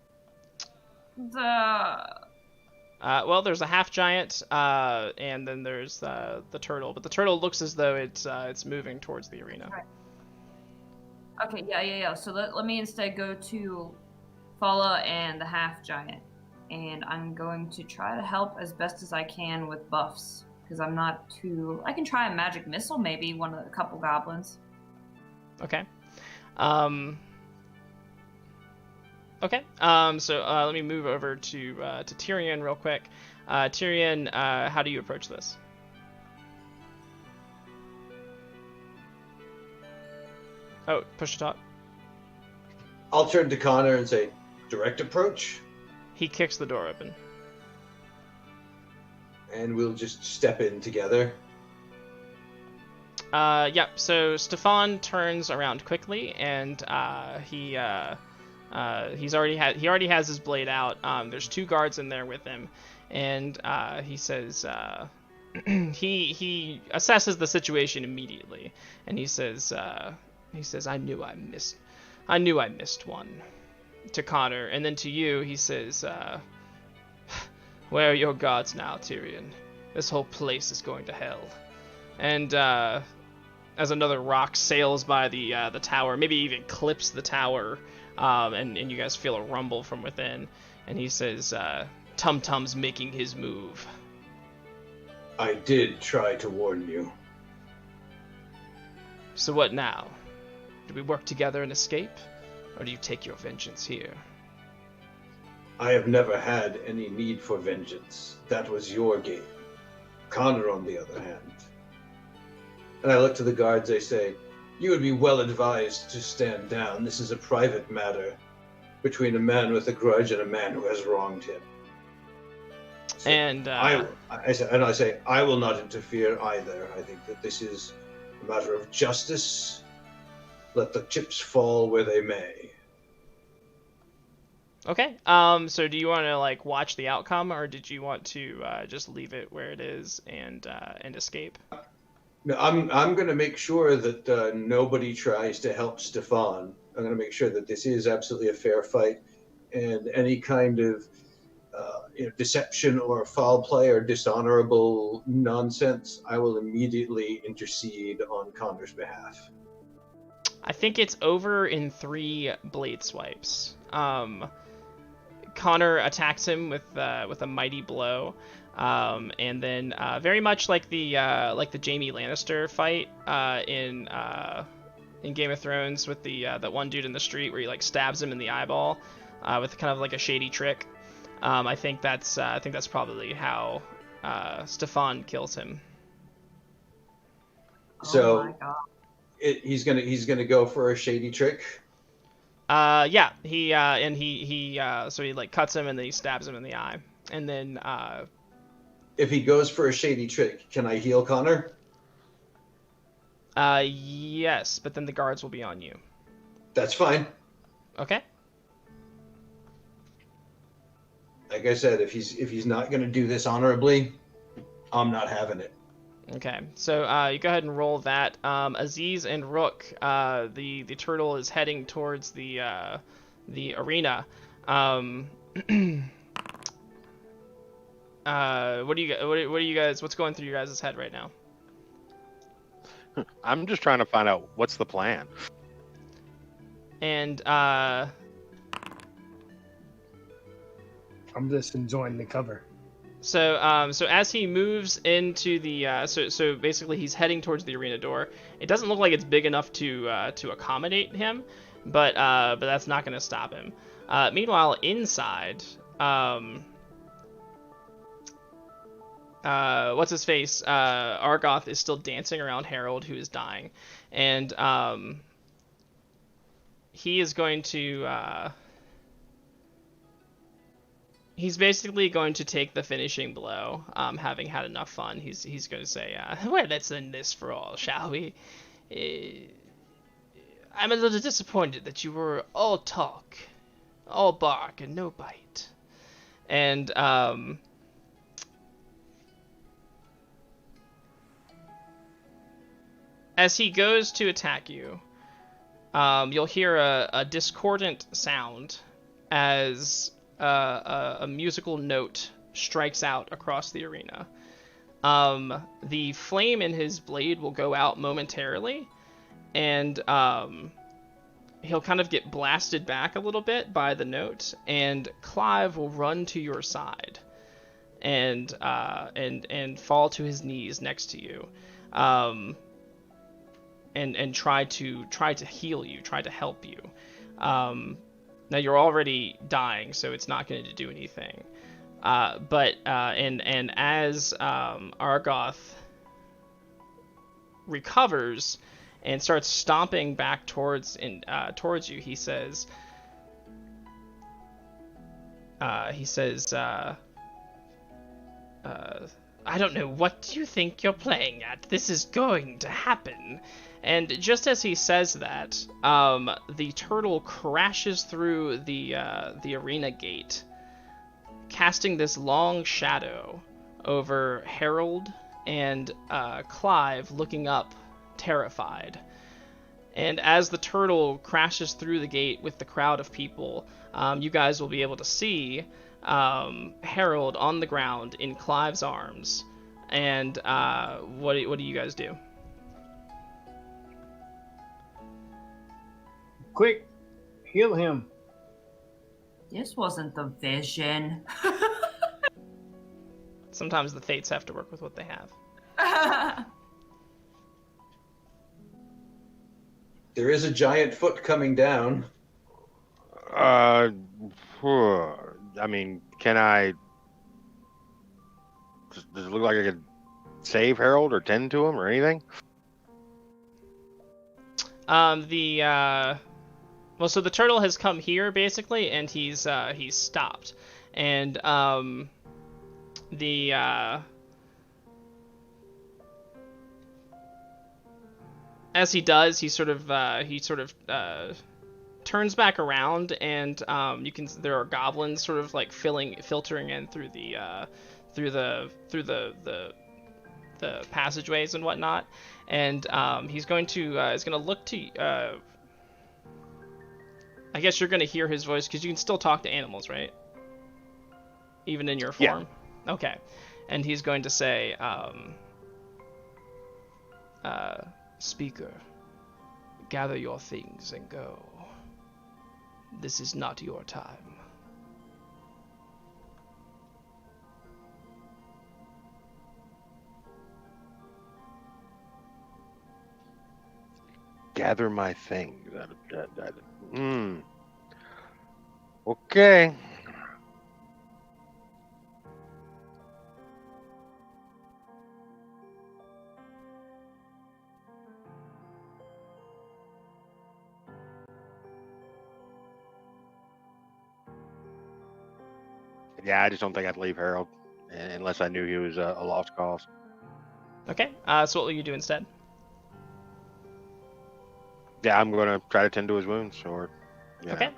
Well, there's a half giant, and then there's the turtle. But the turtle looks as though it's moving towards the arena. Right. Okay, yeah. So let me instead go to Fala and the half giant, and I'm going to try to help as best as I can with buffs because I'm not too. I can try a magic missile, maybe a couple goblins. Okay. Okay. So let me move over to Tyrion real quick. Tyrion, how do you approach this? Oh, push to talk. I'll turn to Connor and say, direct approach, He kicks the door open. and we'll just step in together. Yeah. So Stefan turns around quickly, and he already has his blade out. There's 2 guards in there with him, and he says he assesses the situation immediately, and he says I knew I missed one. To Connor, and then to you, he says, where are your guards now, Tyrion? This whole place is going to hell. And as another rock sails by the tower, maybe even clips the tower, and you guys feel a rumble from within, and he says, Tum Tum's making his move. I did try to warn you. So what now? Do we work together and escape, or do you take your vengeance here? I have never had any need for vengeance. That was your game. Connor, on the other hand. And I look to the guards, I say, you would be well advised to stand down. This is a private matter between a man with a grudge and a man who has wronged him. So And I say, I will not interfere either. I think that this is a matter of justice. Let the chips fall where they may. Okay. So do you want to like watch the outcome, or did you want to just leave it where it is and escape? No, I'm going to make sure that nobody tries to help Stefan. I'm going to make sure that this is absolutely a fair fight, and any kind of deception or foul play or dishonorable nonsense, I will immediately intercede on Connor's behalf. I think it's over in 3 blade swipes. Connor attacks him with a mighty blow, and then very much like the Jaime Lannister fight in Game of Thrones with that one dude in the street where he like stabs him in the eyeball with kind of like a shady trick. I think that's probably how Stefan kills him. So Oh my God. he's gonna go for a shady trick. Yeah, he so he like cuts him and then he stabs him in the eye, and then If he goes for a shady trick, can I heal Connor? yes, but then the guards will be on you. That's fine. Okay. Like I said, if he's not gonna do this honorably, I'm not having it. Okay, so you go ahead and roll that. Aziz and Rook, the turtle is heading towards the arena. What do you guys? What's going through your guys' head right now? I'm just trying to find out what's the plan. And I'm just enjoying the cover. So as he moves into the so basically he's heading towards the arena door. It doesn't look like it's big enough to accommodate him, but that's not going to stop him. Meanwhile, inside, what's his face? Argoth is still dancing around Harold, who is dying, and he is going to. He's basically going to take the finishing blow, having had enough fun. He's going to say, well, let's end this for all, shall we? I'm a little disappointed that you were all talk, all bark, and no bite. And, as he goes to attack you, you'll hear a discordant sound as a musical note strikes out across the arena. The flame in his blade will go out momentarily, and he'll kind of get blasted back a little bit by the note, and Clive will run to your side and fall to his knees next to you, and try to heal you, try to help you. Now you're already dying, so it's not going to do anything. But as Argoth recovers and starts stomping back towards you, he says, I don't know, what do you think you're playing at? This is going to happen. And just as he says that, the turtle crashes through the arena gate, casting this long shadow over Harold and Clive, looking up, terrified. And as the turtle crashes through the gate with the crowd of people, you guys will be able to see Harold on the ground in Clive's arms. And what do you guys do? Quick, heal him. This wasn't the vision. Sometimes the fates have to work with what they have. There is a giant foot coming down. I mean, can I? Does it look like I could save Harold or tend to him or anything? Well, so the turtle has come here basically, and he's stopped, and as he does, he sort of turns back around, and there are goblins sort of like filtering in through the passageways and whatnot, and he's going to look to. I guess you're going to hear his voice because you can still talk to animals, right? Even in your form? Yeah. Okay. And he's going to say, Speaker, gather your things and go. This is not your time. Gather my things. Okay. Yeah, I just don't think I'd leave Harold unless I knew he was a lost cause. Okay. So what will you do instead? Yeah, I'm going to try to tend to his wounds, or. Okay.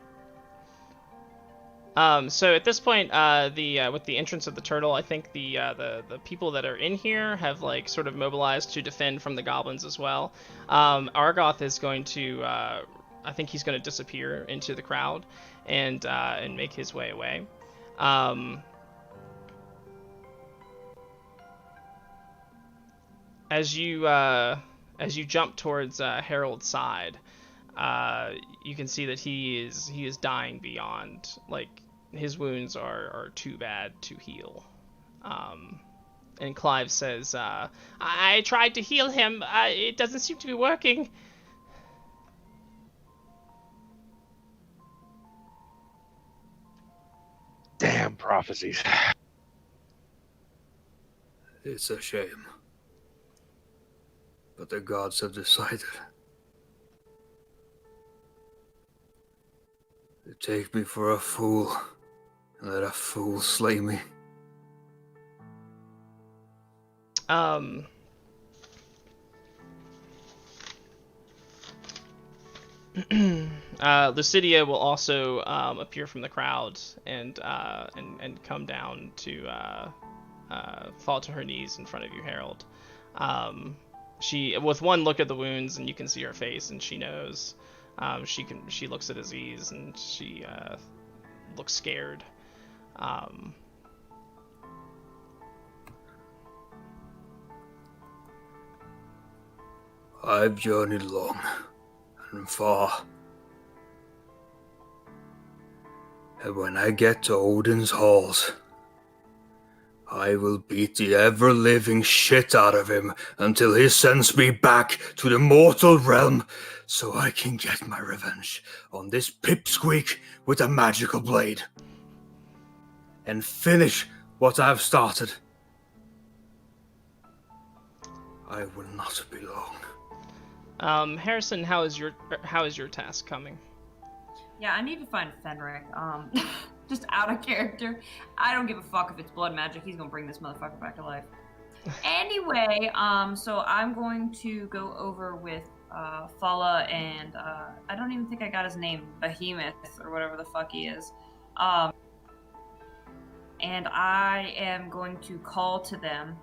So at this point, with the entrance of the turtle, I think the people that are in here have like sort of mobilized to defend from the goblins as well. Argoth is going to, I think he's going to disappear into the crowd and make his way away. As you jump towards Harold's side, you can see that he is dying beyond, like, his wounds are too bad to heal. And Clive says, I tried to heal him. It doesn't seem to be working. Damn prophecies. It's a shame. But the gods have decided. They take me for a fool, and let a fool slay me. Lucidia will also appear from the crowd and come down to fall to her knees in front of you, Harold. She, with one look at the wounds, and you can see her face, and she knows. She looks at Aziz, and she looks scared. I've journeyed long and far. And when I get to Odin's halls, I will beat the ever-living shit out of him until he sends me back to the mortal realm so I can get my revenge on this pipsqueak with a magical blade. And finish what I've started. I will not be long. Harrison, how is your task coming? Yeah, I need to find Fenric. Just out of character. I don't give a fuck if it's blood magic. He's gonna bring this motherfucker back to life. Anyway, so I'm going to go over with Fala and I don't even think I got his name, Behemoth or whatever the fuck he is. And I am going to call to them.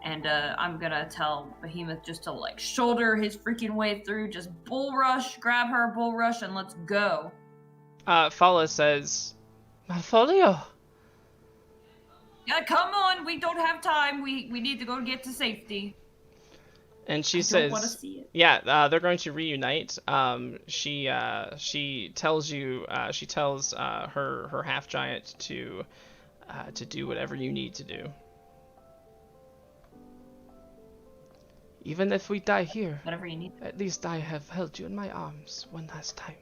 And I'm gonna tell Behemoth just to like shoulder his freaking way through, just bull rush, grab her, bull rush, and let's go. Fala says, Malfolio. Yeah, come on, we don't have time. We need to go get to safety. And she I says, don't want to see it. Yeah, they're going to reunite. She tells you, she tells her half giant to do whatever you need to do. Even if we die here, Whatever you need. at least I have held you in my arms one last time.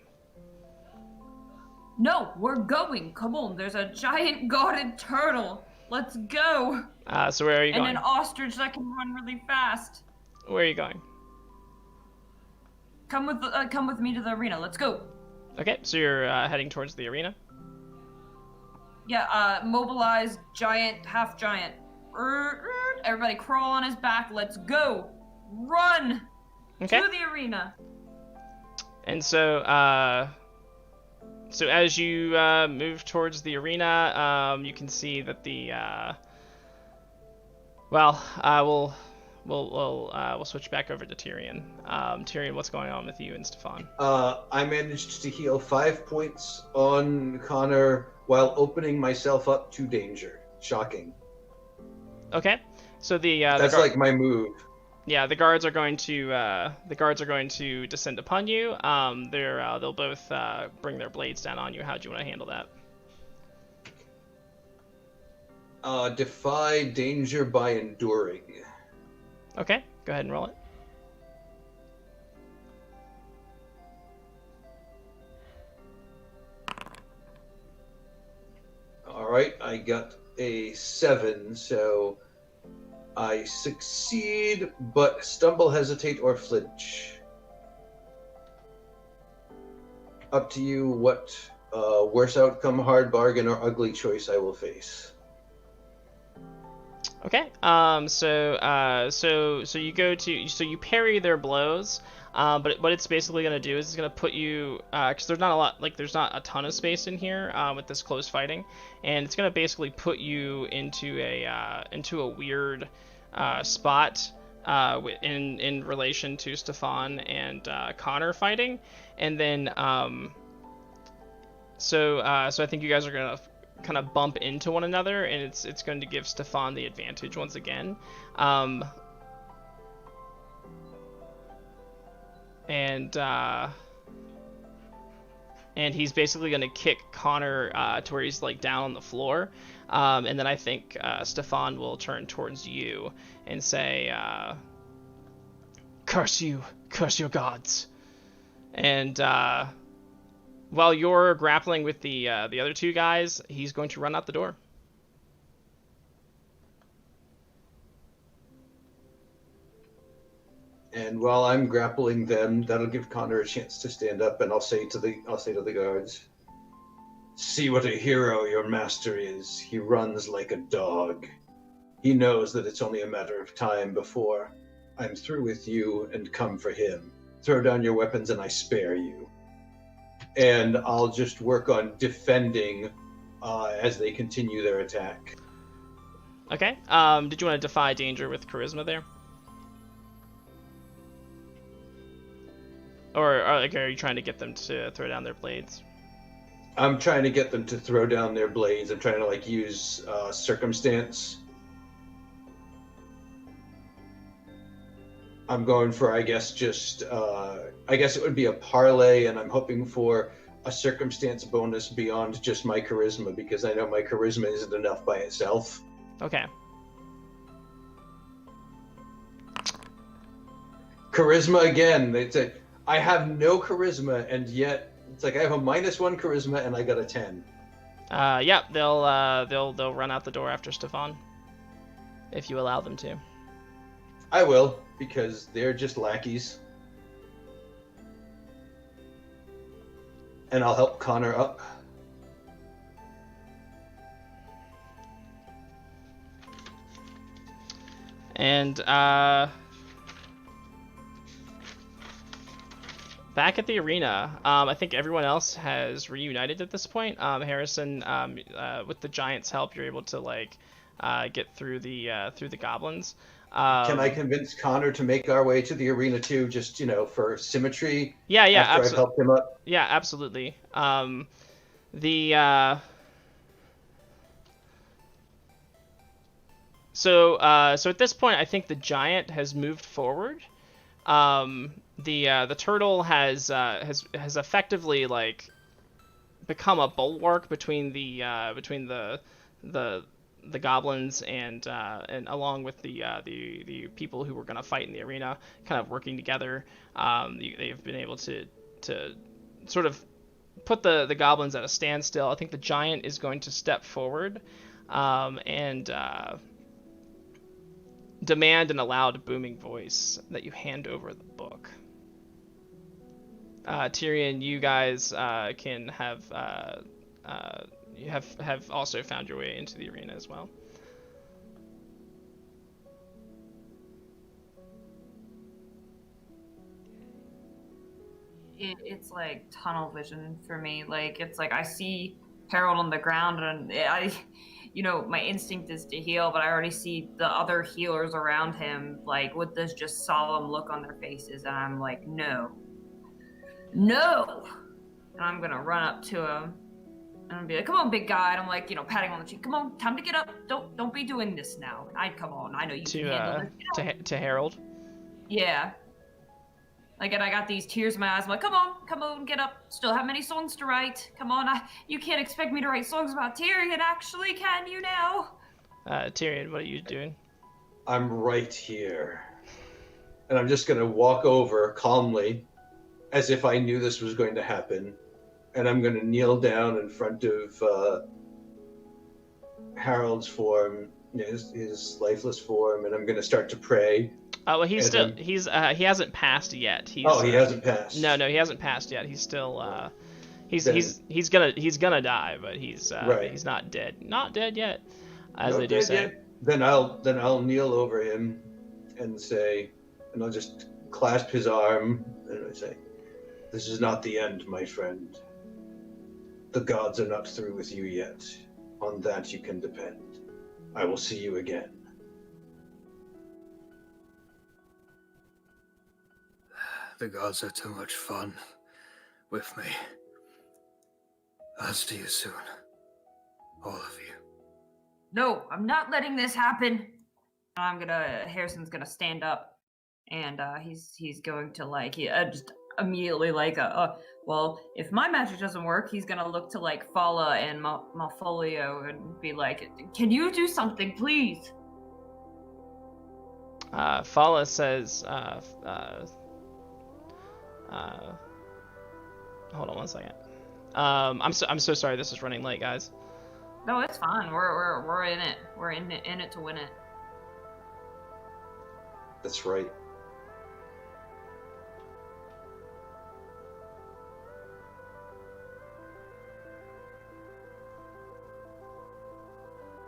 No, we're going. Come on, there's a giant guarded turtle. Let's go. So where are you going? And an ostrich that can run really fast. Where are you going? Come with me to the arena. Let's go. Okay, so you're heading towards the arena. Yeah, mobilize giant, half giant. Everybody crawl on his back. Let's go. Run Okay. to the arena. And so, so as you move towards the arena, you can see that the we'll switch back over to Tyrion. Tyrion, what's going on with you and Stefan? I managed to heal 5 points on Connor while opening myself up to danger. Shocking. Okay, so that's like my move. Yeah, the guards are going to descend upon you. They'll both bring their blades down on you. How do you want to handle that? Defy danger by enduring. Okay, go ahead and roll it. All right, I got a 7, so I succeed, but stumble, hesitate, or flinch. Up to you what worse outcome, hard bargain, or ugly choice I will face. Okay. So you parry their blows. But what it's basically going to do is it's going to put you, because there's not a ton of space in here with this close fighting, and it's going to basically put you into a weird spot in relation to Stefan and Connor fighting, and then so I think you guys are going to kind of bump into one another, and it's going to give Stefan the advantage once again. and he's basically going to kick Connor to where he's like down on the floor, and then I think Stefan will turn towards you and say, curse your gods. And while you're grappling with the other two guys, he's going to run out the door. And while I'm grappling them, that'll give Connor a chance to stand up, and I'll say to the guards, "See what a hero your master is. He runs like a dog. He knows that it's only a matter of time before I'm through with you and come for him. Throw down your weapons and I spare you." And I'll just work on defending as they continue their attack. Okay. Did you want to defy danger with charisma there? Or like, are you trying to get them to throw down their blades? I'm trying to get them to throw down their blades. I'm trying to like use circumstance. I'm going for, I guess it would be a parlay, and I'm hoping for a circumstance bonus beyond just my charisma, because I know my charisma isn't enough by itself. Okay. Charisma again. They say I have no charisma, and yet it's like I have a -1 charisma, and I got a 10. Yeah, they'll run out the door after Stefan, if you allow them to. I will, because they're just lackeys. And I'll help Connor up. And back at the arena, I think everyone else has reunited at this point. Harrison, with the giant's help, you're able to like get through the goblins. Can I convince Connor to make our way to the arena too, just, for symmetry? Yeah, after I've helped him up? Yeah, absolutely. So at this point, I think the giant has moved forward. The turtle has effectively like become a bulwark between the goblins and along with the people who were going to fight in the arena, kind of working together. They've been able to sort of put the goblins at a standstill. I think the giant is going to step forward and demand in a loud, booming voice that you hand over the book. Tyrion, you guys can you have also found your way into the arena as well. It's like tunnel vision for me. Like, it's like I see Harold on the ground, and my instinct is to heal, but I already see the other healers around him, like, with this just solemn look on their faces, and I'm like, no. And I'm gonna run up to him, and I'm gonna be like, come on, big guy, and I'm like, patting him on the cheek, come on, time to get up, don't be doing this now. Come on, I know you can handle this. To Harold? Yeah. Like, and I got these tears in my eyes. I'm like, come on, get up. Still have many songs to write. Come on, you can't expect me to write songs about Tyrion, actually, can you now? Tyrion, what are you doing? I'm right here. And I'm just going to walk over calmly, as if I knew this was going to happen. And I'm going to kneel down in front of Harold's form, his lifeless form, and I'm going to start to pray. Well, he hasn't passed yet. He hasn't passed. No, he hasn't passed yet. He's still he's gonna die, but he's not dead. Not dead yet, as they do say. Yet. Then I'll kneel over him and say, and I'll just clasp his arm and I say, "This is not the end, my friend. The gods are not through with you yet. On that you can depend. I will see you again." The gods are too much fun with me. I'll see you soon. All of you. No, I'm not letting this happen. Harrison's gonna stand up, and he's going to immediately like, well, if my magic doesn't work, he's gonna look to like Fala and Malfolio and be like, can you do something, please? Fala says, hold on one second. I'm so sorry. This is running late, guys. No, it's fine. We're in it. We're in it to win it. That's right.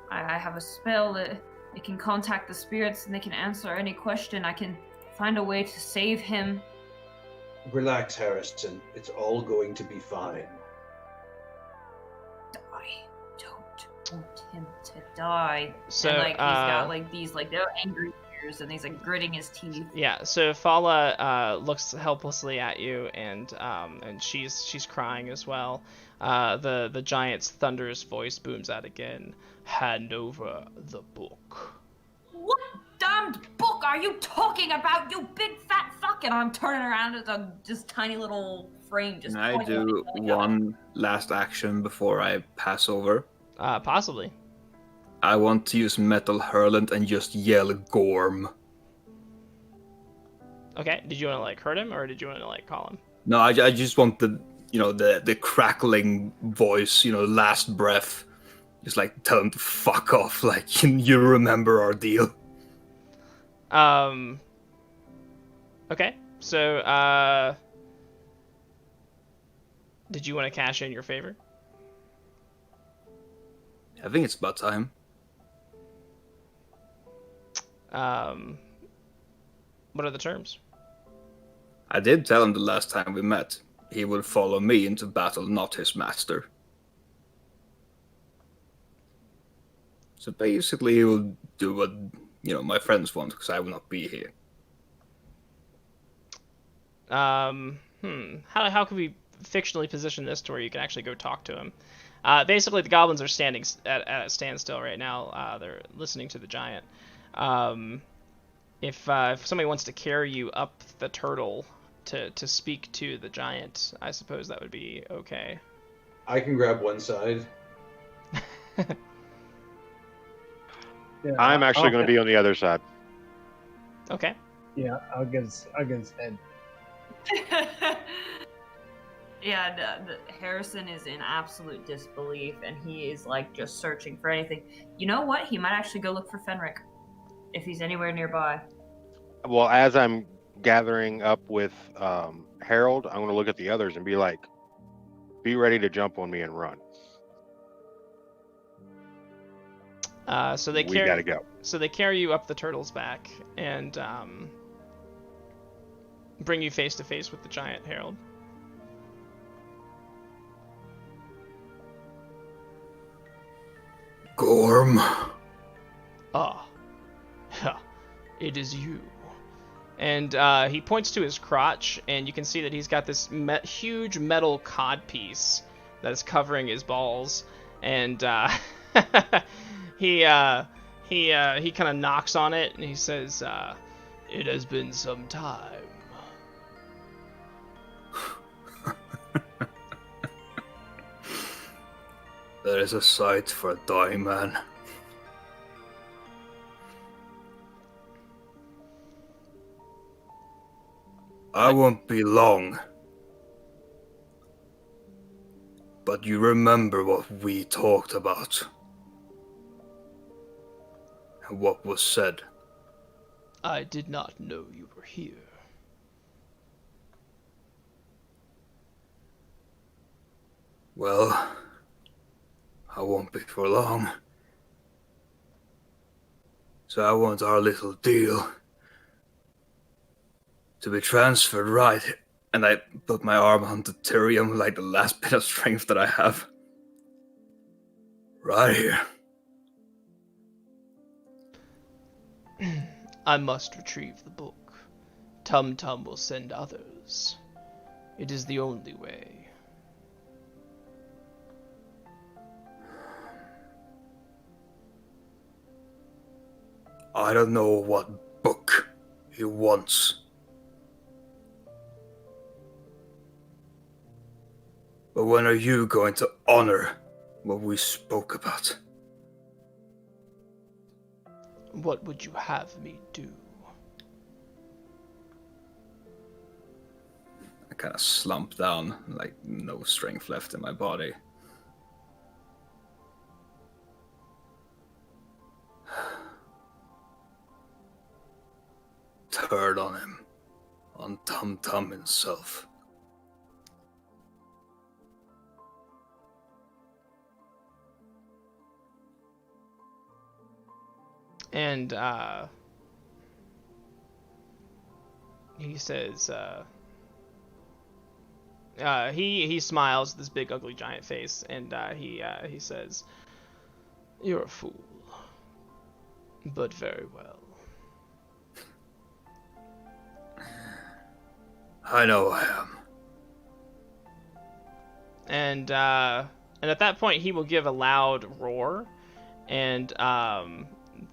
I have a spell that it can contact the spirits and they can answer any question. I can find a way to save him. Relax, Harrison. It's all going to be fine. I don't want him to die. So, and, like, he's got like these like they're angry ears and he's like gritting his teeth. Yeah. So Fala looks helplessly at you, and she's crying as well. The giant's thunderous voice booms out again. Hand over the book. What damned book are you talking about, you big fat fuck? And I'm turning around at the just tiny little frame. Just Can I do one last action before I pass over? Possibly. I want to use Metal Hurlant and just yell Gorm. Okay. Did you want to like hurt him, or did you want to like call him? No, I just want the crackling voice, last breath. Just like tell him to fuck off, like you remember our deal. Okay. So did you want to cash in your favor? I think it's about time. What are the terms? I did tell him the last time we met he would follow me into battle, not his master. So basically he will do what, my friends want, because I will not be here. How can we fictionally position this to where you can actually go talk to him? Basically, the goblins are standing at a standstill right now. They're listening to the giant. If somebody wants to carry you up the turtle to speak to the giant, I suppose that would be okay. I can grab one side. Yeah, I'm actually going to be on the other side. Okay. Yeah, I'll get his head. Yeah, Harrison is in absolute disbelief, and he is like just searching for anything. You know what? He might actually go look for Fenric if he's anywhere nearby. Well, as I'm gathering up with Harold, I'm going to look at the others and be like, be ready to jump on me and run. So they We carry. gotta go. So they carry you up the turtle's back and bring you face to face with the giant, Harold. Gorm. Ah, it is you. And he points to his crotch, and you can see that he's got this huge metal codpiece that is covering his balls. And he kind of knocks on it, and he says, "It has been some time." That is a sight for a dying man. I won't be long. But you remember what we talked about? And what was said? I did not know you were here. Well, I won't be for long. So I want our little deal to be transferred right. And I put my arm onto Tyrion, like the last bit of strength that I have. Right here. I must retrieve the book. Tum Tum will send others. It is the only way. I don't know what book he wants. But when are you going to honor what we spoke about? What would you have me do? I kind of slump down, like no strength left in my body. Turn on him, on Tum Tum himself. And he says, he smiles with this big ugly giant face, and he says, "You're a fool, but very well." I know I am. And at that point, he will give a loud roar, and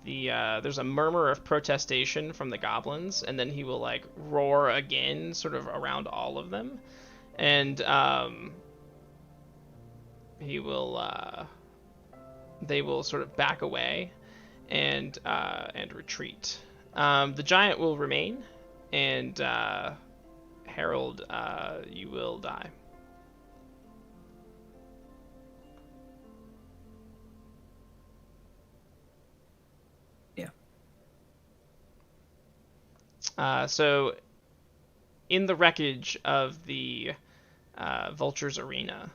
there's a murmur of protestation from the goblins, and then he will like roar again, sort of around all of them, and he will they will sort of back away and retreat. The giant will remain, and Harold, you will die. So, in the wreckage of the Vulture's Arena,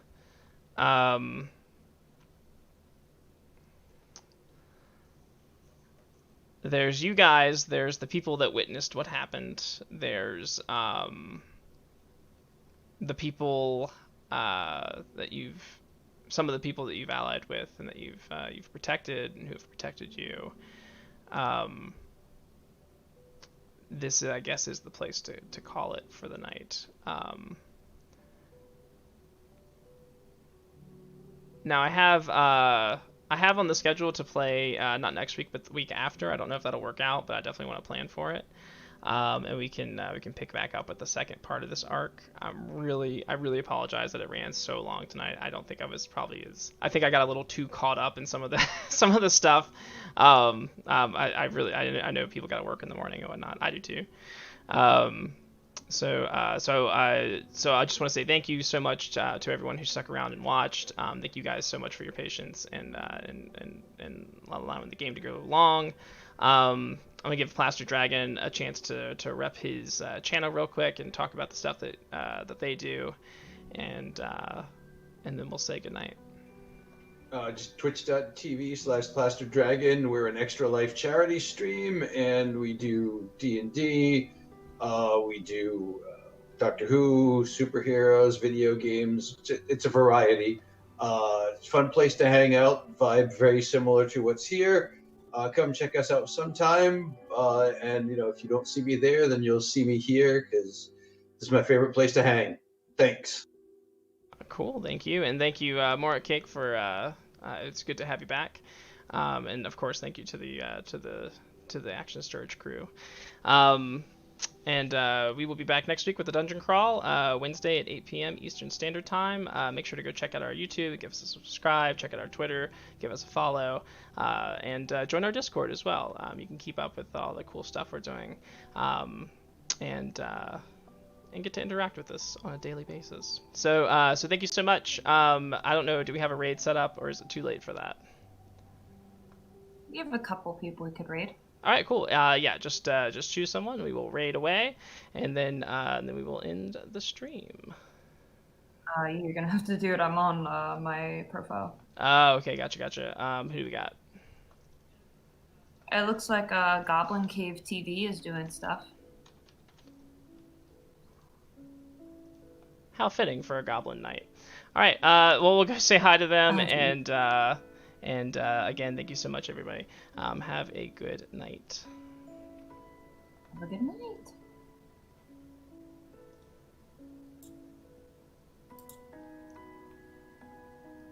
there's you guys, there's the people that witnessed what happened, there's the people some of the people that you've allied with and that you've protected and who've protected you. This, I guess, is the place to call it for the night. Now I have on the schedule to play not next week but the week after. I don't know if that'll work out, but I definitely want to plan for it. And we can pick back up with the second part of this arc. I really apologize that it ran so long tonight. I don't think I was probably I think I got a little too caught up in some of the stuff. I know people got to work in the morning and whatnot. I do too. So I just want to say thank you so much to everyone who stuck around and watched. Thank you guys so much for your patience and allowing the game to go long. I'm gonna give Plaster Dragon a chance to rep his channel real quick and talk about the stuff that they do, and then we'll say goodnight. Just twitch.tv/plasterdragon. We're an Extra Life charity stream, and we do D&D. We do Doctor Who, superheroes, video games. It's a variety. It's a fun place to hang out. Vibe very similar to what's here. Come check us out sometime. And if you don't see me there, then you'll see me here because this is my favorite place to hang. Thanks. Cool, thank you, and thank you, Morat Cake, for it's good to have you back. And of course, thank you to the Action Sturge crew. And we will be back next week with the Dungeon Crawl, Wednesday at 8 p.m. Eastern Standard Time. Make sure to go check out our YouTube, give us a subscribe, check out our Twitter, give us a follow, and join our Discord as well. You can keep up with all the cool stuff we're doing, and get to interact with us on a daily basis. So thank you so much. I don't know, do we have a raid set up, or is it too late for that? We have a couple people we could raid. All right, cool. Yeah, just choose someone. We will raid away, and then we will end the stream. You're gonna have to do it. I'm on my profile. Oh, okay, gotcha. Who do we got? It looks like Goblin Cave TV is doing stuff. How fitting for a Goblin Night. All right. Well, we'll go say hi to them, and again, thank you so much, everybody. Have a good night. Have a good night.